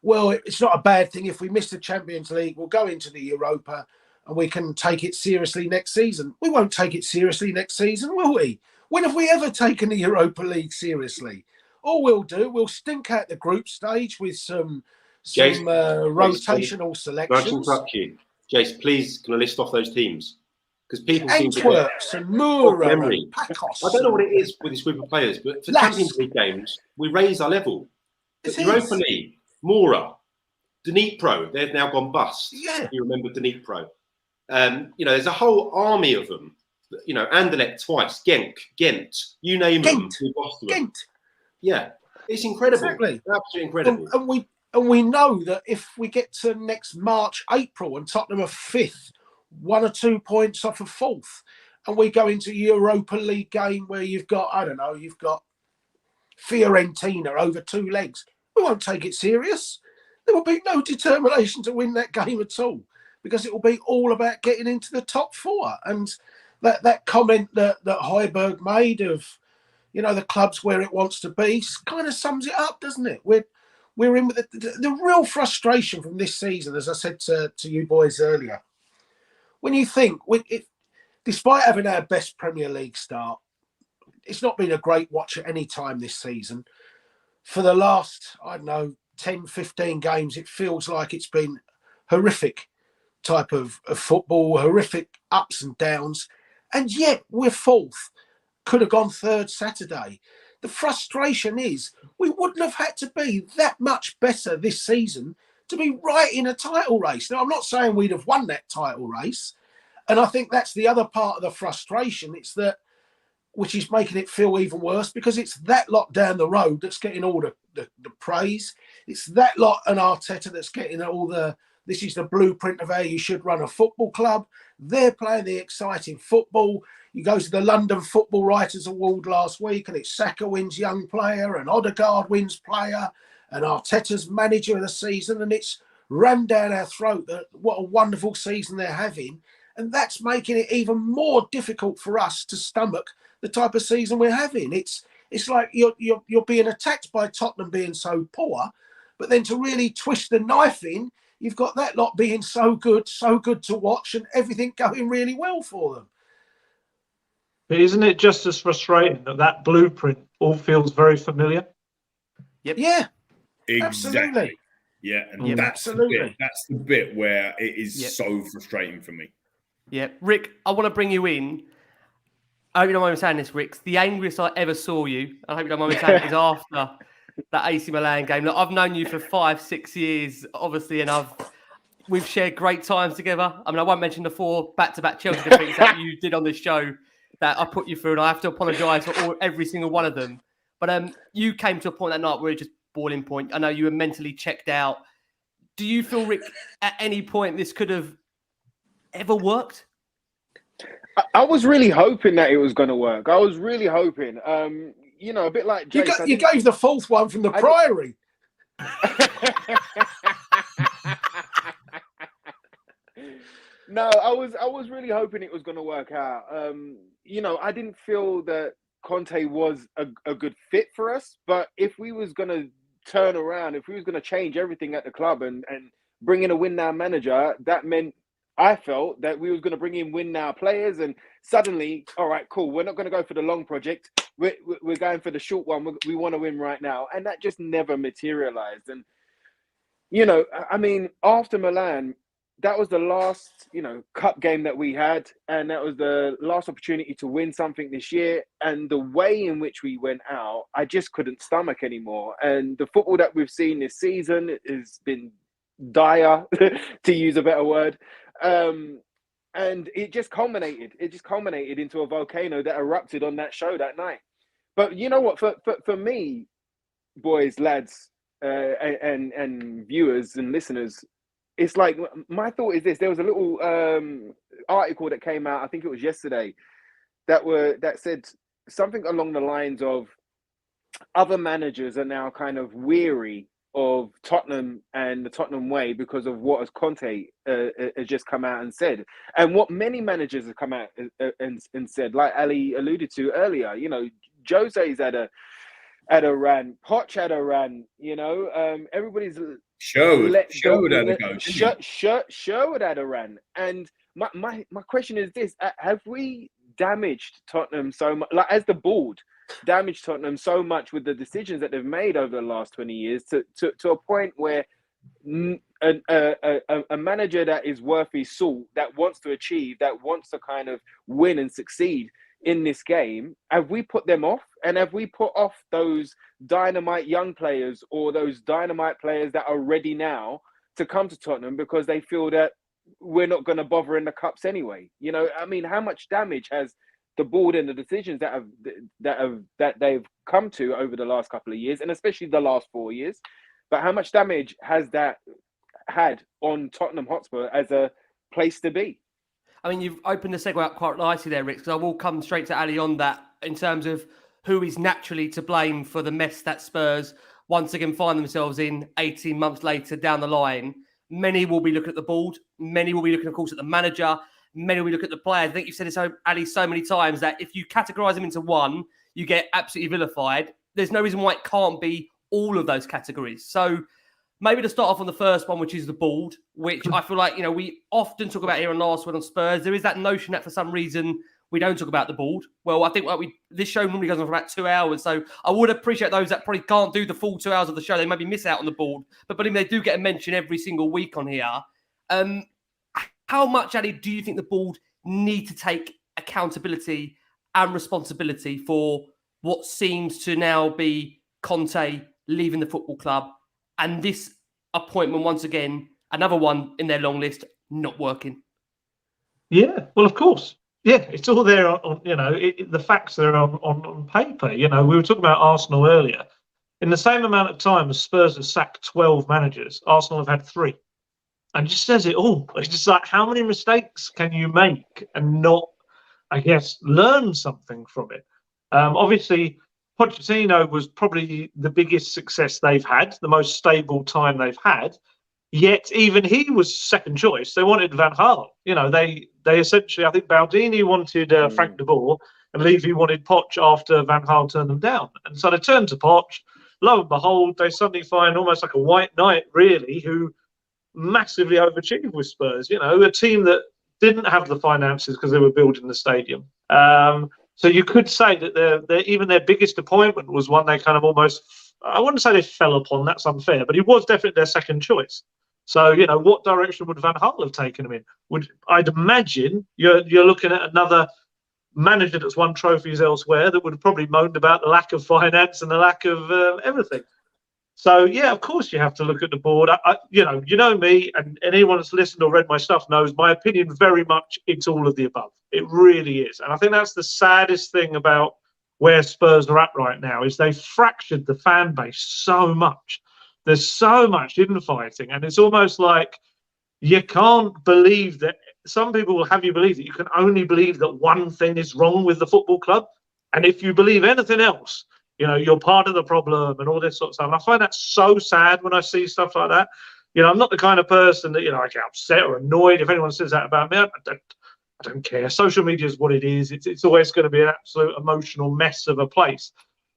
well, it's not a bad thing if we miss the Champions League, we'll go into the Europa and we can take it seriously next season. We won't take it seriously next season, will we? When have we ever taken the Europa League seriously? All we'll do, we'll stink out the group stage with some rotational selections. Jace, please, can I list off those teams? Because people Antwerps and Mura and Pacos. I don't know what it is with this group of players, but for Champions League games, we raise our level. Europa League, Mura, Dnipro, they've now gone bust. Yeah. You remember Dnipro. There's a whole army of them. Anderlecht twice, Ghent, you name them. Ghent. Yeah, it's incredible. Exactly. Absolutely incredible. And we know that if we get to next March, April, and Tottenham are 5th, 1 or 2 points off of 4th, and we go into Europa League game where you've got Fiorentina over 2 legs, we won't take it serious. There will be no determination to win that game at all, because it will be all about getting into the top 4. And that comment that Højbjerg made of, the club's where it wants to be, kind of sums it up, doesn't it? We're in with the real frustration from this season, as I said to you boys earlier. When you think, despite having our best Premier League start, it's not been a great watch at any time this season. For the last, 10, 15 games, it feels like it's been horrific type of football, horrific ups and downs. And yet we're 4th. Could have gone 3rd Saturday. The frustration is we wouldn't have had to be that much better this season to be right in a title race. Now, I'm not saying we'd have won that title race. And I think that's the other part of the frustration. It's that, which is making it feel even worse, because it's that lot down the road that's getting all the praise. It's that lot and Arteta that's getting all this is the blueprint of how you should run a football club. They're playing the exciting football. You go to the London Football Writers Award last week, and it's Saka wins young player, and Odegaard wins player, and Arteta's manager of the season, and it's rammed down our throat that what a wonderful season they're having. And that's making it even more difficult for us to stomach the type of season we're having. It's like you're being attacked by Tottenham being so poor, but then to really twist the knife in, you've got that lot being so good to watch, and everything going really well for them. But isn't it just as frustrating that blueprint all feels very familiar? Yep. Yeah, Exactly. absolutely. Yeah, and Yep. that's Absolutely. the bit where it is Yep. so frustrating for me. Yeah, Rick, I want to bring you in. I hope you don't mind me saying this, Rick. The angriest I ever saw you, I hope you don't mind me saying it, is after that AC Milan game. Look, I've known you for 5-6 years, obviously, and we've shared great times together. I mean, I won't mention the 4 back-to-back Chelsea defeats that you did on this show that I put you through, and I have to apologise for every single one of them. But you came to a point that night where it just boiling point. I know you were mentally checked out. Do you feel, Rick, at any point this could have ever worked? I was really hoping that it was going to work. I was really hoping. A bit like Jace, You gave the 4th one from the Priory. No, I was really hoping it was going to work out. I didn't feel that Conte was a good fit for us, but if we was going to turn around, if we was going to change everything at the club and bring in a win-now manager, that meant I felt that we was going to bring in win-now players, and suddenly, all right, cool, we're not going to go for the long project. We're going for the short one. We want to win right now. And that just never materialized. And, after Milan, that was the last, cup game that we had. And that was the last opportunity to win something this year. And the way in which we went out, I just couldn't stomach anymore. And the football that we've seen this season has been dire, to use a better word. And it just culminated. It just culminated into a volcano that erupted on that show that night. But you know what? For me, boys, lads, and viewers and listeners, it's like, my thought is this. There was a little article that came out, I think it was yesterday, that said something along the lines of other managers are now kind of weary of Tottenham and the Tottenham way because of what Conte has just come out and said, and what many managers have come out and said, like Ali alluded to earlier. Jose's had a rant, Poch had a rant. Everybody's Sherwood had a go. Sherwood had a rant, and my question is this: have we damaged Tottenham so much, like as the board? Damaged Tottenham so much with the decisions that they've made over the last 20 years to a point where a manager that is worth his salt, that wants to achieve, that wants to kind of win and succeed in this game, have we put them off? And have we put off those dynamite young players or those dynamite players that are ready now to come to Tottenham because they feel that we're not going to bother in the cups anyway? How much damage has the board and the decisions that they've come to over the last couple of years, and especially the last 4 years, but how much damage has that had on Tottenham Hotspur as a place to be? I mean, you've opened the segue up quite nicely there, Rick, because I will come straight to Ali on that in terms of who is naturally to blame for the mess that Spurs once again find themselves in 18 months later down the line. Many will be looking at the board. Many will be looking, of course, at the manager. Many will look at the players. I think you've said this, Ali, so many times that if you categorise them into one, you get absolutely vilified. There's no reason why it can't be all of those categories. So maybe to start off on the first one, which is the board, which I feel like, we often talk about here on Last Word on Spurs. There is that notion that for some reason we don't talk about the board. Well, I think this show normally goes on for about 2 hours. So I would appreciate those that probably can't do the full 2 hours of the show. They maybe miss out on the board. But believe me, they do get a mention every single week on here. How much, Ali, do you think the board need to take accountability and responsibility for what seems to now be Conte leaving the football club and this appointment, once again, another one in their long list, not working? Yeah, well, of course. Yeah, it's all there on the facts are on paper. You know, we were talking about Arsenal earlier. In the same amount of time as Spurs have sacked 12 managers, Arsenal have had 3. And just says it all. It's just like, how many mistakes can you make and not, I guess, learn something from it? Obviously, Pochettino was probably the biggest success they've had, the most stable time they've had. Yet even he was second choice. They wanted Van Gaal. You know, they essentially, I think Baldini wanted Frank de Boer, and Levy wanted Poch after Van Gaal turned them down. And so they turned to Poch. Lo and behold, they suddenly find almost like a white knight, really, who massively overachieved with Spurs. You know, a team that didn't have the finances because they were building the stadium. So you could say that even their biggest appointment was one they kind of almost, I wouldn't say they fell upon, that's unfair, but he was definitely their second choice. So, you know, what direction would Van Gaal have taken him in? I'd imagine you're looking at another manager that's won trophies elsewhere that would have probably moaned about the lack of finance and the lack of everything. So, yeah, of course you have to look at the board. You know me, and anyone that's listened or read my stuff knows my opinion very much, it's all of the above. It really is. And I think that's the saddest thing about where Spurs are at right now, is they've fractured the fan base so much. There's so much infighting, and it's almost like you can't believe that. Some people will have you believe that you can only believe that one thing is wrong with the football club. And if you believe anything else, you know, you're part of the problem and all this sort of stuff. And I find that so sad when I see stuff like that. You know, I'm not the kind of person that, you know, I get upset or annoyed if anyone says that about me. I don't care. Social media is what it is. It's always going to be an absolute emotional mess of a place.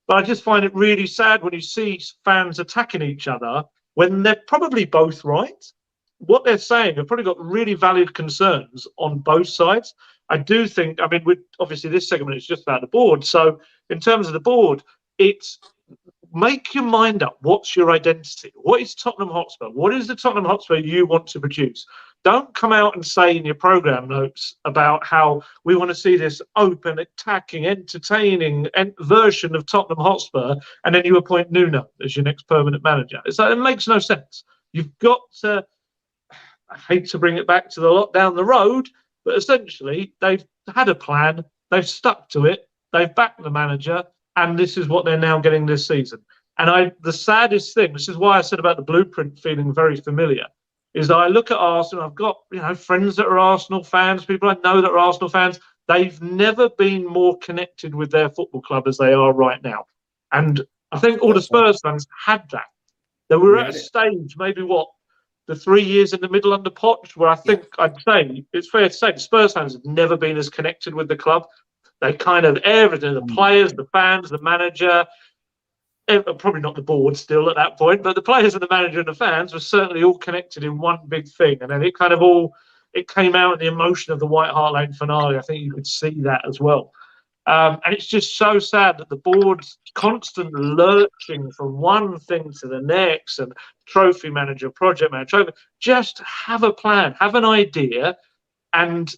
But I just find it really sad when you see fans attacking each other when they're probably both right. What they're saying, they've probably got really valid concerns on both sides. I do think, I mean, obviously this segment is just about the board. So in terms of the board, it's make your mind up. What's your identity? What is Tottenham Hotspur? What is the Tottenham Hotspur you want to produce? Don't come out and say in your programme notes about how we want to see this open, attacking, entertaining version of Tottenham Hotspur, and then you appoint Nuno as your next permanent manager. It makes no sense. You've got to, I hate to bring it back to the lot down the road, but essentially they've had a plan, they've stuck to it, they've backed the manager, and this is what they're now getting this season. And the saddest thing, this is why I said about the blueprint feeling very familiar, is that I look at Arsenal, I've got, you know, friends that are Arsenal fans, people I know that are Arsenal fans. They've never been more connected with their football club as they are right now. And I think all the Spurs fans had that. They were at a stage, maybe the 3 years in the middle under Poch, where I think I'd say, it's fair to say, the Spurs fans have never been as connected with the club. They kind of, everything, the players, the fans, the manager, probably not the board still at that point, but the players and the manager and the fans were certainly all connected in one big thing. And then it kind of it came out in the emotion of the White Hart Lane finale. I think you could see that as well. And it's just so sad that the board's constant lurching from one thing to the next, and trophy manager, project manager, just have a plan, have an idea, and,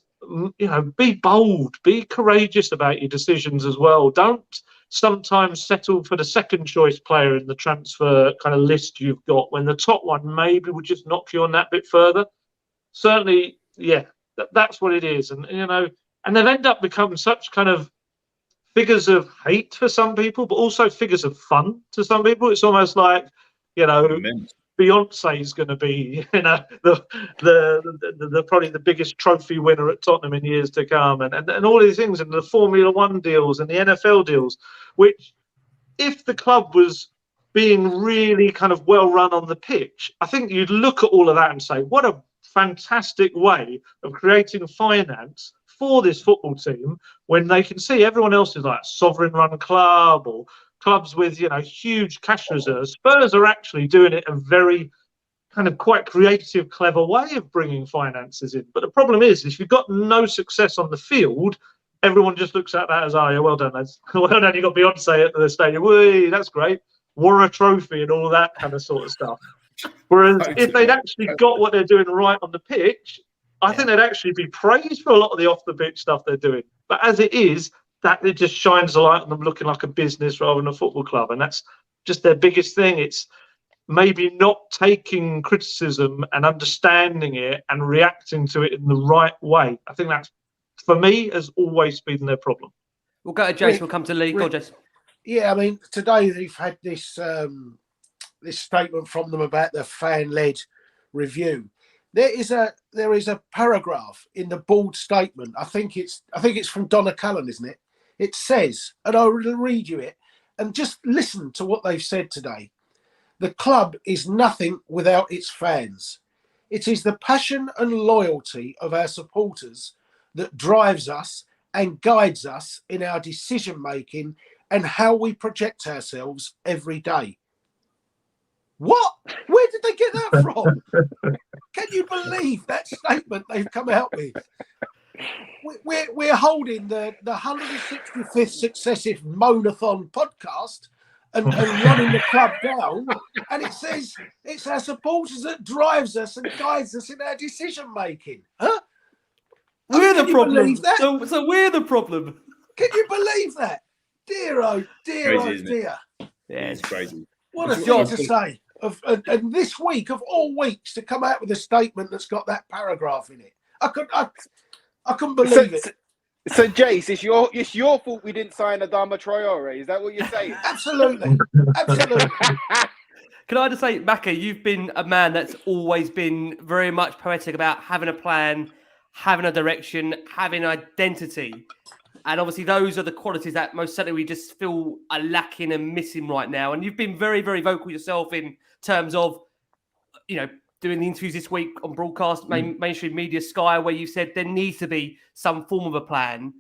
you know, be bold, be courageous about your decisions as well. Don't sometimes settle for the second choice player in the transfer kind of list you've got when the top one maybe would just knock you on that bit further. Certainly, yeah, that's what it is. And, you know, and they've ended up becoming such kind of figures of hate for some people, but also figures of fun to some people. It's almost like, you know, Beyonce is going to be, you know, the probably the biggest trophy winner at Tottenham in years to come, and all these things, and the Formula One deals and the NFL deals, which, if the club was being really kind of well run on the pitch, I think you'd look at all of that and say, what a fantastic way of creating finance for this football team, when they can see everyone else is like sovereign run club or clubs with, you know, huge cash reserves. Spurs are actually doing it a very kind of quite creative, clever way of bringing finances in. But the problem is, if you've got no success on the field, everyone just looks at that as, oh, yeah, well done, lads. Well done, you got Beyonce at the stadium. Whee, that's great. Wore a trophy and all that kind of sort of stuff. Whereas if they'd actually got what they're doing right on the pitch, I think they'd actually be praised for a lot of the off-the-pitch stuff they're doing. But as it is, that it just shines a light on them looking like a business rather than a football club. And that's just their biggest thing. It's maybe not taking criticism and understanding it and reacting to it in the right way. I think that's, for me, has always been their problem. We'll go to Jason. We'll come to Lee. Go on, Jason. Yeah, I mean, today they've had this this statement from them about the fan-led review. There is a paragraph in the board statement. I think it's from Donna Cullen, isn't it? It says, and I'll read you it, and just listen to what they've said today. The club is nothing without its fans. It is the passion and loyalty of our supporters that drives us and guides us in our decision-making and how we project ourselves every day. What? Where did they get that from? Can you believe that statement they've come out with? We're holding the 165th successive Moanathon podcast and running the club down, and it says it's our supporters that drives us and guides us in our decision making. Huh? We're the problem. So we're the problem. Can you believe that? Dear oh dear, Crazy, oh dear. Yeah, It's crazy. What a thing to say. And this week of all weeks to come out with a statement that's got that paragraph in it. I couldn't believe it. So, Jace, it's your fault we didn't sign Adama Traore. Is that what you're saying? Absolutely. Absolutely. Can I just say, Macca, you've been a man that's always been very much poetic about having a plan, having a direction, having identity. And obviously those are the qualities that most certainly we just feel are lacking and missing right now. And you've been very, very vocal yourself in terms of, doing the interviews this week on broadcast, mainstream media, Sky, where you said there needs to be some form of a plan.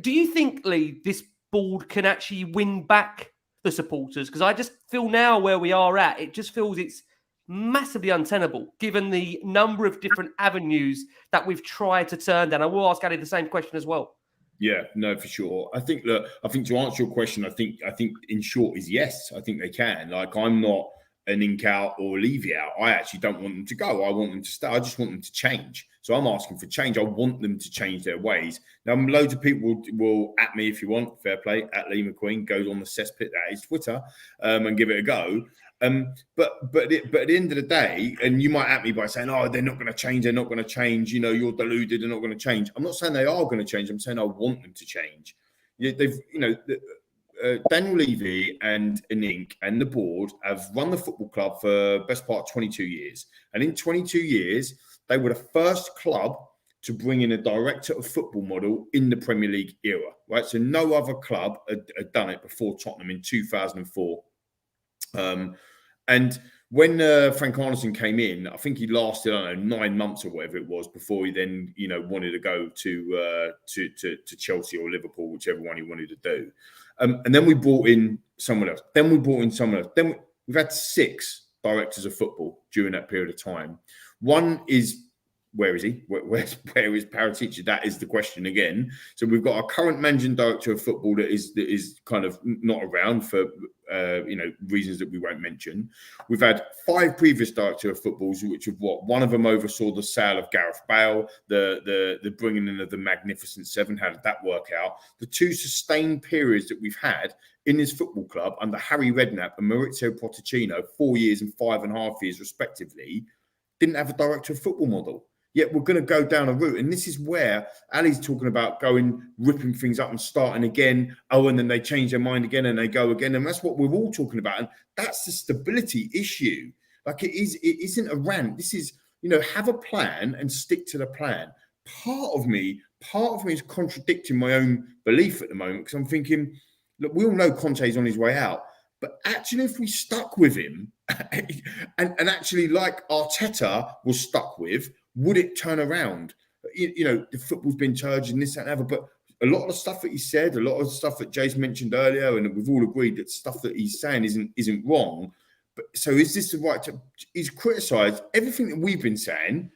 Do you think, Lee, this board can actually win back the supporters? Because I just feel now where we are at, it just feels it's massively untenable, given the number of different avenues that we've tried to turn down. I will ask Ali the same question as well. Yeah, no, for sure. I think to answer your question, I think in short is yes. I think they can. Like, I'm not an ink out or leave you out. I actually don't want them to go. I want them to stay. I just want them to change. So I'm asking for change. I want them to change their ways. Now, loads of people will at me if you want. Fair play. At Lee McQueen goes on the cesspit, that is Twitter, and give it a go. But at the end of the day, and you might at me by saying, "Oh, they're not going to change. They're not going to change. You're deluded. They're not going to change." I'm not saying they are going to change. I'm saying I want them to change. Daniel Levy and Inink and the board have run the football club for the best part of 22 years. And in 22 years, they were the first club to bring in a director of football model in the Premier League era, right? So no other club had done it before Tottenham in 2004. And when Frank Arneson came in, I think he lasted, 9 months or whatever it was before he then, wanted to go to Chelsea or Liverpool, whichever one he wanted to do. And then we brought in someone else. Then we've had 6 directors of football during that period of time. One is, where is he? Where is Paratici? That is the question again. So we've got our current managing director of football that is kind of not around for reasons that we won't mention. We've had 5 previous director of footballs, which of one of them oversaw the sale of Gareth Bale, the bringing in of the Magnificent Seven. How did that work out? The 2 sustained periods that we've had in this football club under Harry Redknapp and Maurizio Pochettino, 4 years and 5.5 years respectively, didn't have a director of football model. Yet we're going to go down a route. And this is where Ali's talking about ripping things up and starting again. Oh, and then they change their mind again and they go again. And that's what we're all talking about. And that's the stability issue. Like, it isn't a rant. This is, have a plan and stick to the plan. Part of me is contradicting my own belief at the moment, because I'm thinking, look, we all know Conte's on his way out. But actually, if we stuck with him and actually like Arteta was stuck with, would it turn around? The football's been charged and this, that, and other. But a lot of the stuff that he said, a lot of the stuff that Jason mentioned earlier, and we've all agreed that stuff that he's saying isn't wrong. But so is this the right time? He's criticised everything that we've been saying.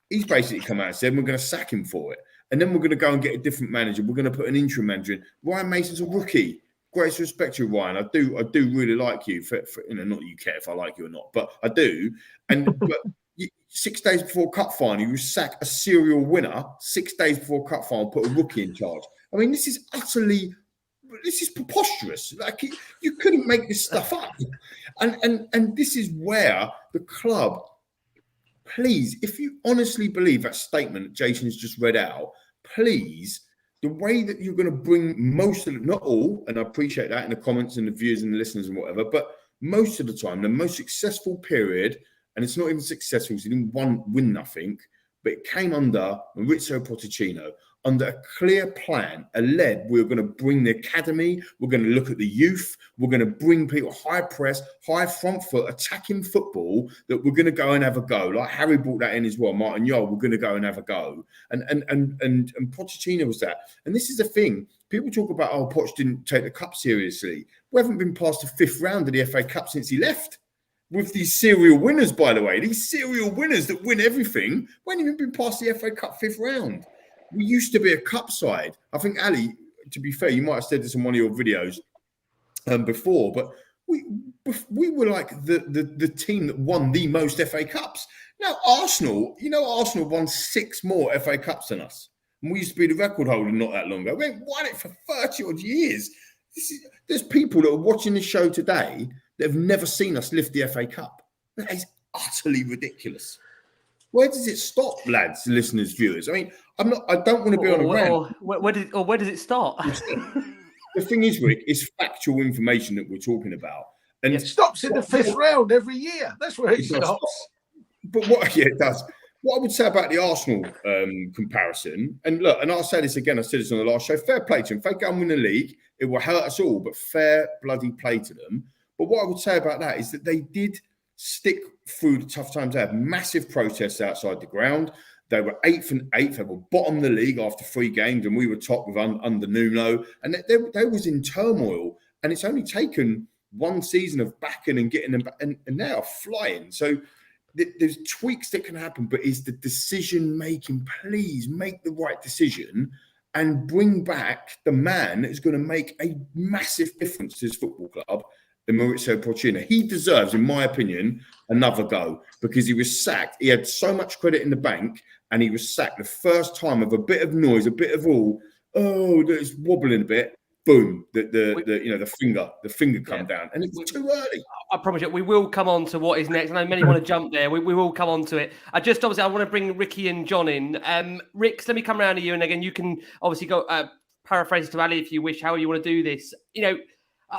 He's basically come out and said, we're going to sack him for it. And then we're going to go and get a different manager. We're going to put an interim manager in. Ryan Mason's a rookie. Greatest respect to you, Ryan. I do really like you. For not that you care if I like you or not, but I do. But 6 days before cup final, you sack a serial winner. 6 days before cup final, put a rookie in charge. I mean, this is utterly this is preposterous. Like you couldn't make this stuff up. And this is where the club, please, if you honestly believe that statement that Jason has just read out, please, the way that you're going to bring most of it, not all, and I appreciate that in the comments and the viewers and the listeners and whatever, but most of the time, the most successful period, and it's not even successful because he didn't win nothing, but it came under Maurizio Pochettino, under a clear plan, we're going to bring the academy, we're going to look at the youth, we're going to bring people high press, high front foot, attacking football, that we're going to go and have a go. Like Harry brought that in as well, Martin Yole, we're going to go and have a go. And Pochettino was that. And this is the thing, people talk about, oh, Poch didn't take the cup seriously. We haven't been past the 5th round of the FA Cup since he left. With these serial winners, by the way, these serial winners that win everything, we haven't even been past the FA Cup 5th round. We used to be a cup side. I think, Ali, to be fair, you might have said this in one of your videos before, but we were like the team that won the most FA Cups. Now, Arsenal won 6 more FA Cups than us. And we used to be the record holder not that long ago. We won it for 30 odd years. There's people that are watching this show today that have never seen us lift the FA Cup. That is utterly ridiculous. Where does it stop, lads, listeners, viewers? I mean, I don't want to be on a rant. Where does it start? The thing is, Rick, it's factual information that we're talking about. And it stops in the 5th round every year. That's where it stops. But it does. What I would say about the Arsenal comparison, and look, and I'll say this again, I said this on the last show, fair play to them. If they go and win the league, it will hurt us all, but fair bloody play to them. But what I would say about that is that they did stick through the tough times. They had massive protests outside the ground. They were 8th and 8th. They were bottom of the league after 3 games, and we were top with under Nuno. And they was in turmoil. And it's only taken 1 season of backing and getting them, and they are flying. So there's tweaks that can happen, but is the decision making? Please make the right decision and bring back the man that's going to make a massive difference to this football club. The Maurizio Pochettino. He deserves, in my opinion, another go because he was sacked. He had so much credit in the bank and he was sacked the first time of a bit of noise, a bit of it's wobbling a bit. Boom, the finger come down, and it's too early. I promise you, we will come on to what is next. I know many want to jump there. We will come on to it. I want to bring Ricky and John in. Rick, let me come around to you, and again, you can obviously go paraphrase to Ali if you wish. How you want to do this?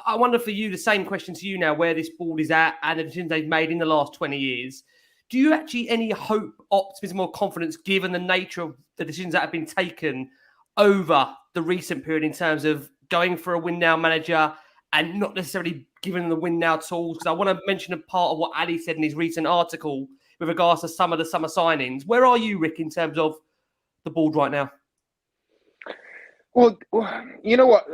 I wonder for you, the same question to you now, where this board is at and the decisions they've made in the last 20 years. Do you actually any hope, optimism or confidence given the nature of the decisions that have been taken over the recent period in terms of going for a win now manager and not necessarily giving them the win now tools? Because I want to mention a part of what Ali said in his recent article with regards to some of the summer signings. Where are you, Rick, in terms of the board right now? Well, you know what?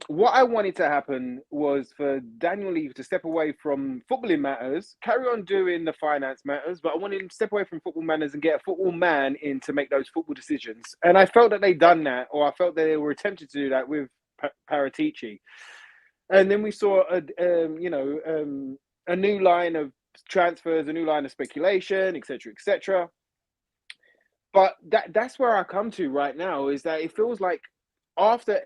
What I wanted to happen was for Daniel Levy to step away from footballing matters, carry on doing the finance matters, but I wanted him to step away from football matters and get a football man in to make those football decisions. And I felt that they'd done that, or I felt that they were attempting to do that with Paratici. And then we saw a new line of transfers, a new line of speculation, etc., etc. But that's where I come to right now, is that it feels like after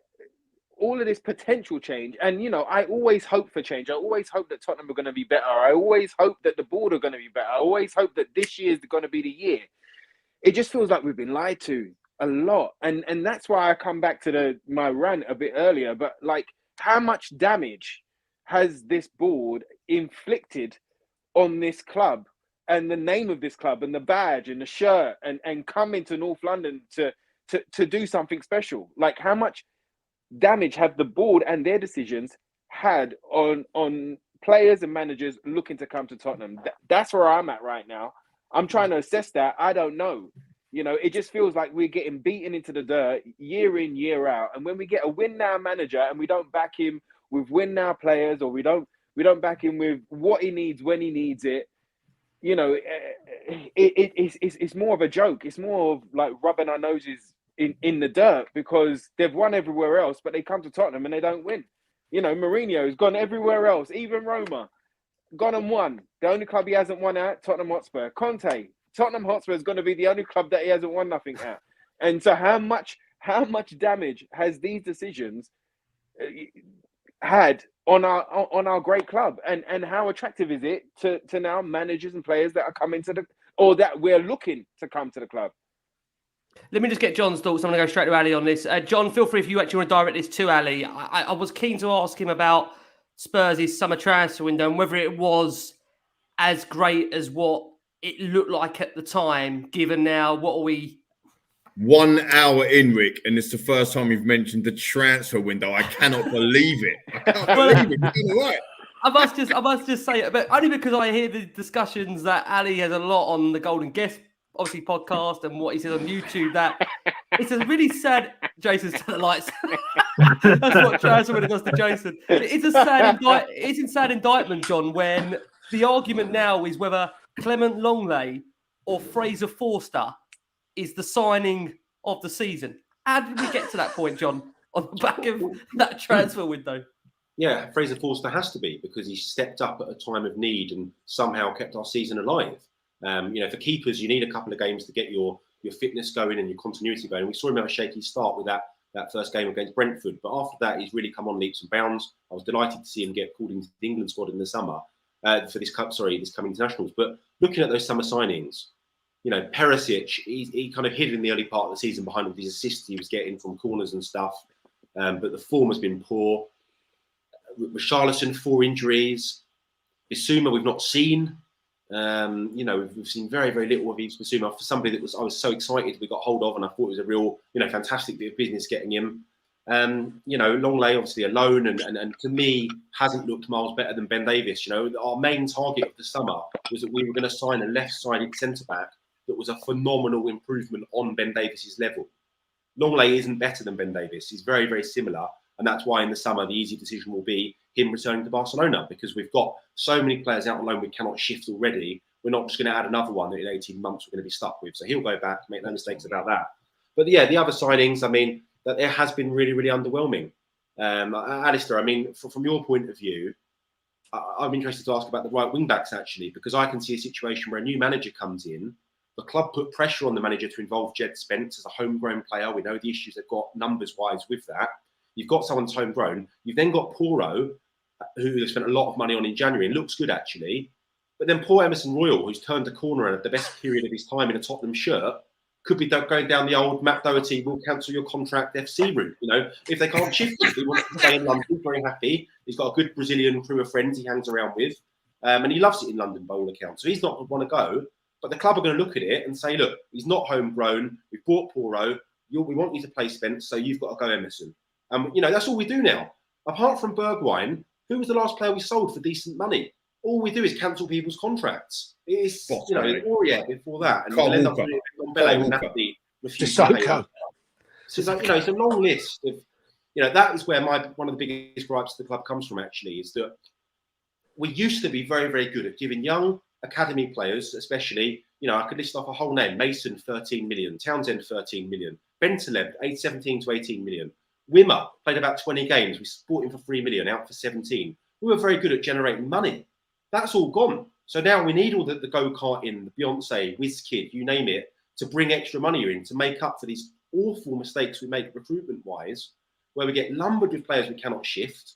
all of this potential change, and I always hope for change. I always hope that Tottenham are going to be better. I always hope that the board are going to be better. I always hope that this year is going to be the year. It just feels like we've been lied to a lot, and that's why I come back to my rant a bit earlier. But like, how much damage has this board inflicted on this club and the name of this club and the badge and the shirt and coming to North London to do something special? Like, how much damage have the board and their decisions had on players and managers looking to come to Tottenham? That's where I'm at right now. I'm trying to assess that. I don't know. It just feels like we're getting beaten into the dirt year in, year out. And when we get a win now manager and we don't back him with win now players, or we don't back him with what he needs when he needs it, it's more of a joke. It's more of like rubbing our noses in the dirt, because they've won everywhere else, but they come to Tottenham and they don't win. Mourinho's gone everywhere else, even Roma, gone and won. The only club he hasn't won at, Tottenham Hotspur. Conte, Tottenham Hotspur is going to be the only club that he hasn't won nothing at. And so how much damage has these decisions had on our great club, and how attractive is it to now managers and players that are coming to that we're looking to come to the club. Let me just get John's thoughts. I'm going to go straight to Ali on this. John, feel free if you actually want to direct this to Ali. I was keen to ask him about Spurs' summer transfer window and whether it was as great as what it looked like at the time, given now, what are we... 1 hour in, Rick, and it's the first time you've mentioned the transfer window. I cannot believe it. I can't believe it. You're right. I must just say it, but only because I hear the discussions that Ali has a lot on the Golden Guest, obviously, podcast and what he says on YouTube, that it's a really sad... Jason's to the lights. That's what transfer window does to Jason. It's a sad indictment, John, when the argument now is whether Clement Longley or Fraser Forster is the signing of the season. How did we get to that point, John, on the back of that transfer window? Yeah, Fraser Forster has to be, because he stepped up at a time of need and somehow kept our season alive. For keepers, you need a couple of games to get your fitness going and your continuity going. We saw him have a shaky start with that first game against Brentford, but after that, he's really come on leaps and bounds. I was delighted to see him get called into the England squad in the summer for this coming internationals. But looking at those summer signings, Perisic, he kind of hid in the early part of the season behind all these assists he was getting from corners and stuff. But the form has been poor. Richarlison, 4 injuries. Bissouma, we've not seen. We've seen very, very little of Yves Bissouma. For somebody I was so excited we got hold of, and I thought it was a real, fantastic bit of business getting him. Longley obviously alone, and to me hasn't looked miles better than Ben Davies. Our main target of the summer was that we were going to sign a left-sided centre-back that was a phenomenal improvement on Ben Davies's level. Longley isn't better than Ben Davies. He's very, very similar. And that's why in the summer, the easy decision will be him returning to Barcelona, because we've got so many players out on loan we cannot shift already. We're not just going to add another one that in 18 months we're going to be stuck with. So he'll go back, make no mistakes about that. But yeah, the other signings, that it has been really, really underwhelming. Alasdair, from your point of view, I'm interested to ask about the right wing backs actually, because I can see a situation where a new manager comes in. The club put pressure on the manager to involve Jed Spence as a homegrown player. We know the issues they've got numbers-wise with that. You've got someone that's homegrown. You've then got Porro, who they've spent a lot of money on in January and looks good actually. But then poor Emerson Royal, who's turned a corner at the best period of his time in a Tottenham shirt, could be going down the old Matt Doherty will cancel your contract FC route. If they can't shift him, he wants to stay in London, very happy. He's got a good Brazilian crew of friends he hangs around with. And he loves it in London by all accounts. So he's not going to want to go. But the club are going to look at it and say, look, he's not homegrown. We've bought Porro. We want you to play Spence, so you've got to go Emerson. That's all we do now. Apart from Bergwijn, who was the last player we sold for decent money? All we do is cancel people's contracts. It's, Aurier before that. And we'll end up with Dombele with Napoli. So it's a long list of, that is where one of the biggest gripes of the club comes from actually, is that we used to be very, very good at giving young academy players, especially, I could list off a whole name. Mason, 13 million. Townsend, 13 million. Bentaleb, 17 to 18 million. Wimmer played about 20 games. We bought him for 3 million, out for 17. We were very good at generating money. That's all gone. So now we need all the go-karting, the Beyonce, WizKid, you name it, to bring extra money in to make up for these awful mistakes we make recruitment-wise, where we get lumbered with players we cannot shift.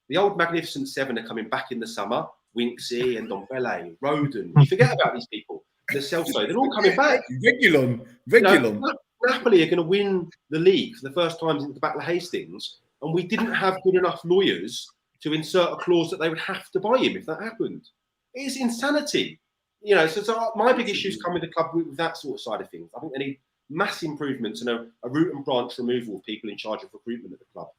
The old Magnificent Seven are coming back in the summer. Winksy and Dombele, Roden. You forget about these people. The Celso, they're all coming back. Regulon. Napoli are going to win the league for the first time since the Battle of Hastings, and we didn't have good enough lawyers to insert a clause that they would have to buy him if that happened. It is insanity. So my big issues come with the club with that sort of side of things. I think they need mass improvements and a root and branch removal of people in charge of recruitment at the club.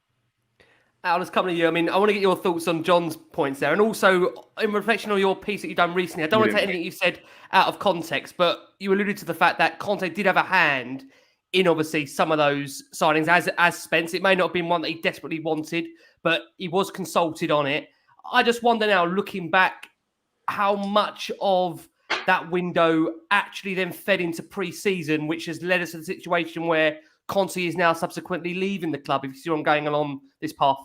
Al, let's come to you. I want to get your thoughts on John's points there, and also in reflection on your piece that you've done recently. I don't want to take anything you said out of context, but you alluded to the fact that Conte did have a hand in obviously some of those signings as Spence. It may not have been one that he desperately wanted, but he was consulted on it. I just wonder now, looking back, how much of that window actually then fed into pre-season, which has led us to the situation where Conte is now subsequently leaving the club, if you see what I'm going along this path.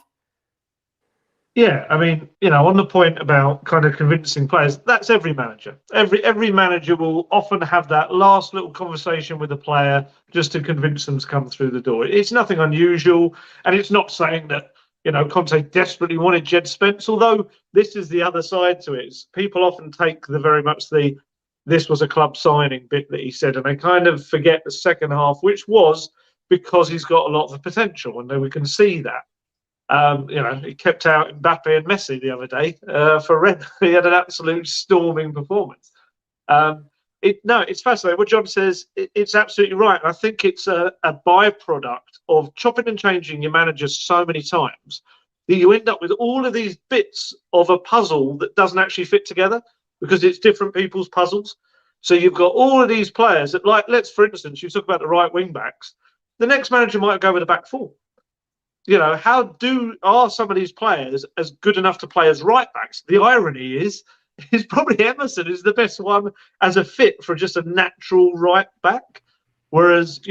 Yeah, on the point about kind of convincing players, that's every manager. Every manager will often have that last little conversation with a player just to convince them to come through the door. It's nothing unusual, and it's not saying that Conte desperately wanted Jed Spence, although this is the other side to it. People often take this was a club signing bit that he said, and they kind of forget the second half, which was because he's got a lot of potential, and then we can see that. He kept out Mbappe and Messi the other day for Red. He had an absolute storming performance. It's fascinating. What John says, it's absolutely right. I think it's a byproduct of chopping and changing your manager so many times that you end up with all of these bits of a puzzle that doesn't actually fit together because it's different people's puzzles. So you've got all of these players that, for instance, you talk about the right wing backs. The next manager might go with a back four. Are some of these players as good enough to play as right backs? The irony is probably Emerson is the best one as a fit for just a natural right back. Whereas,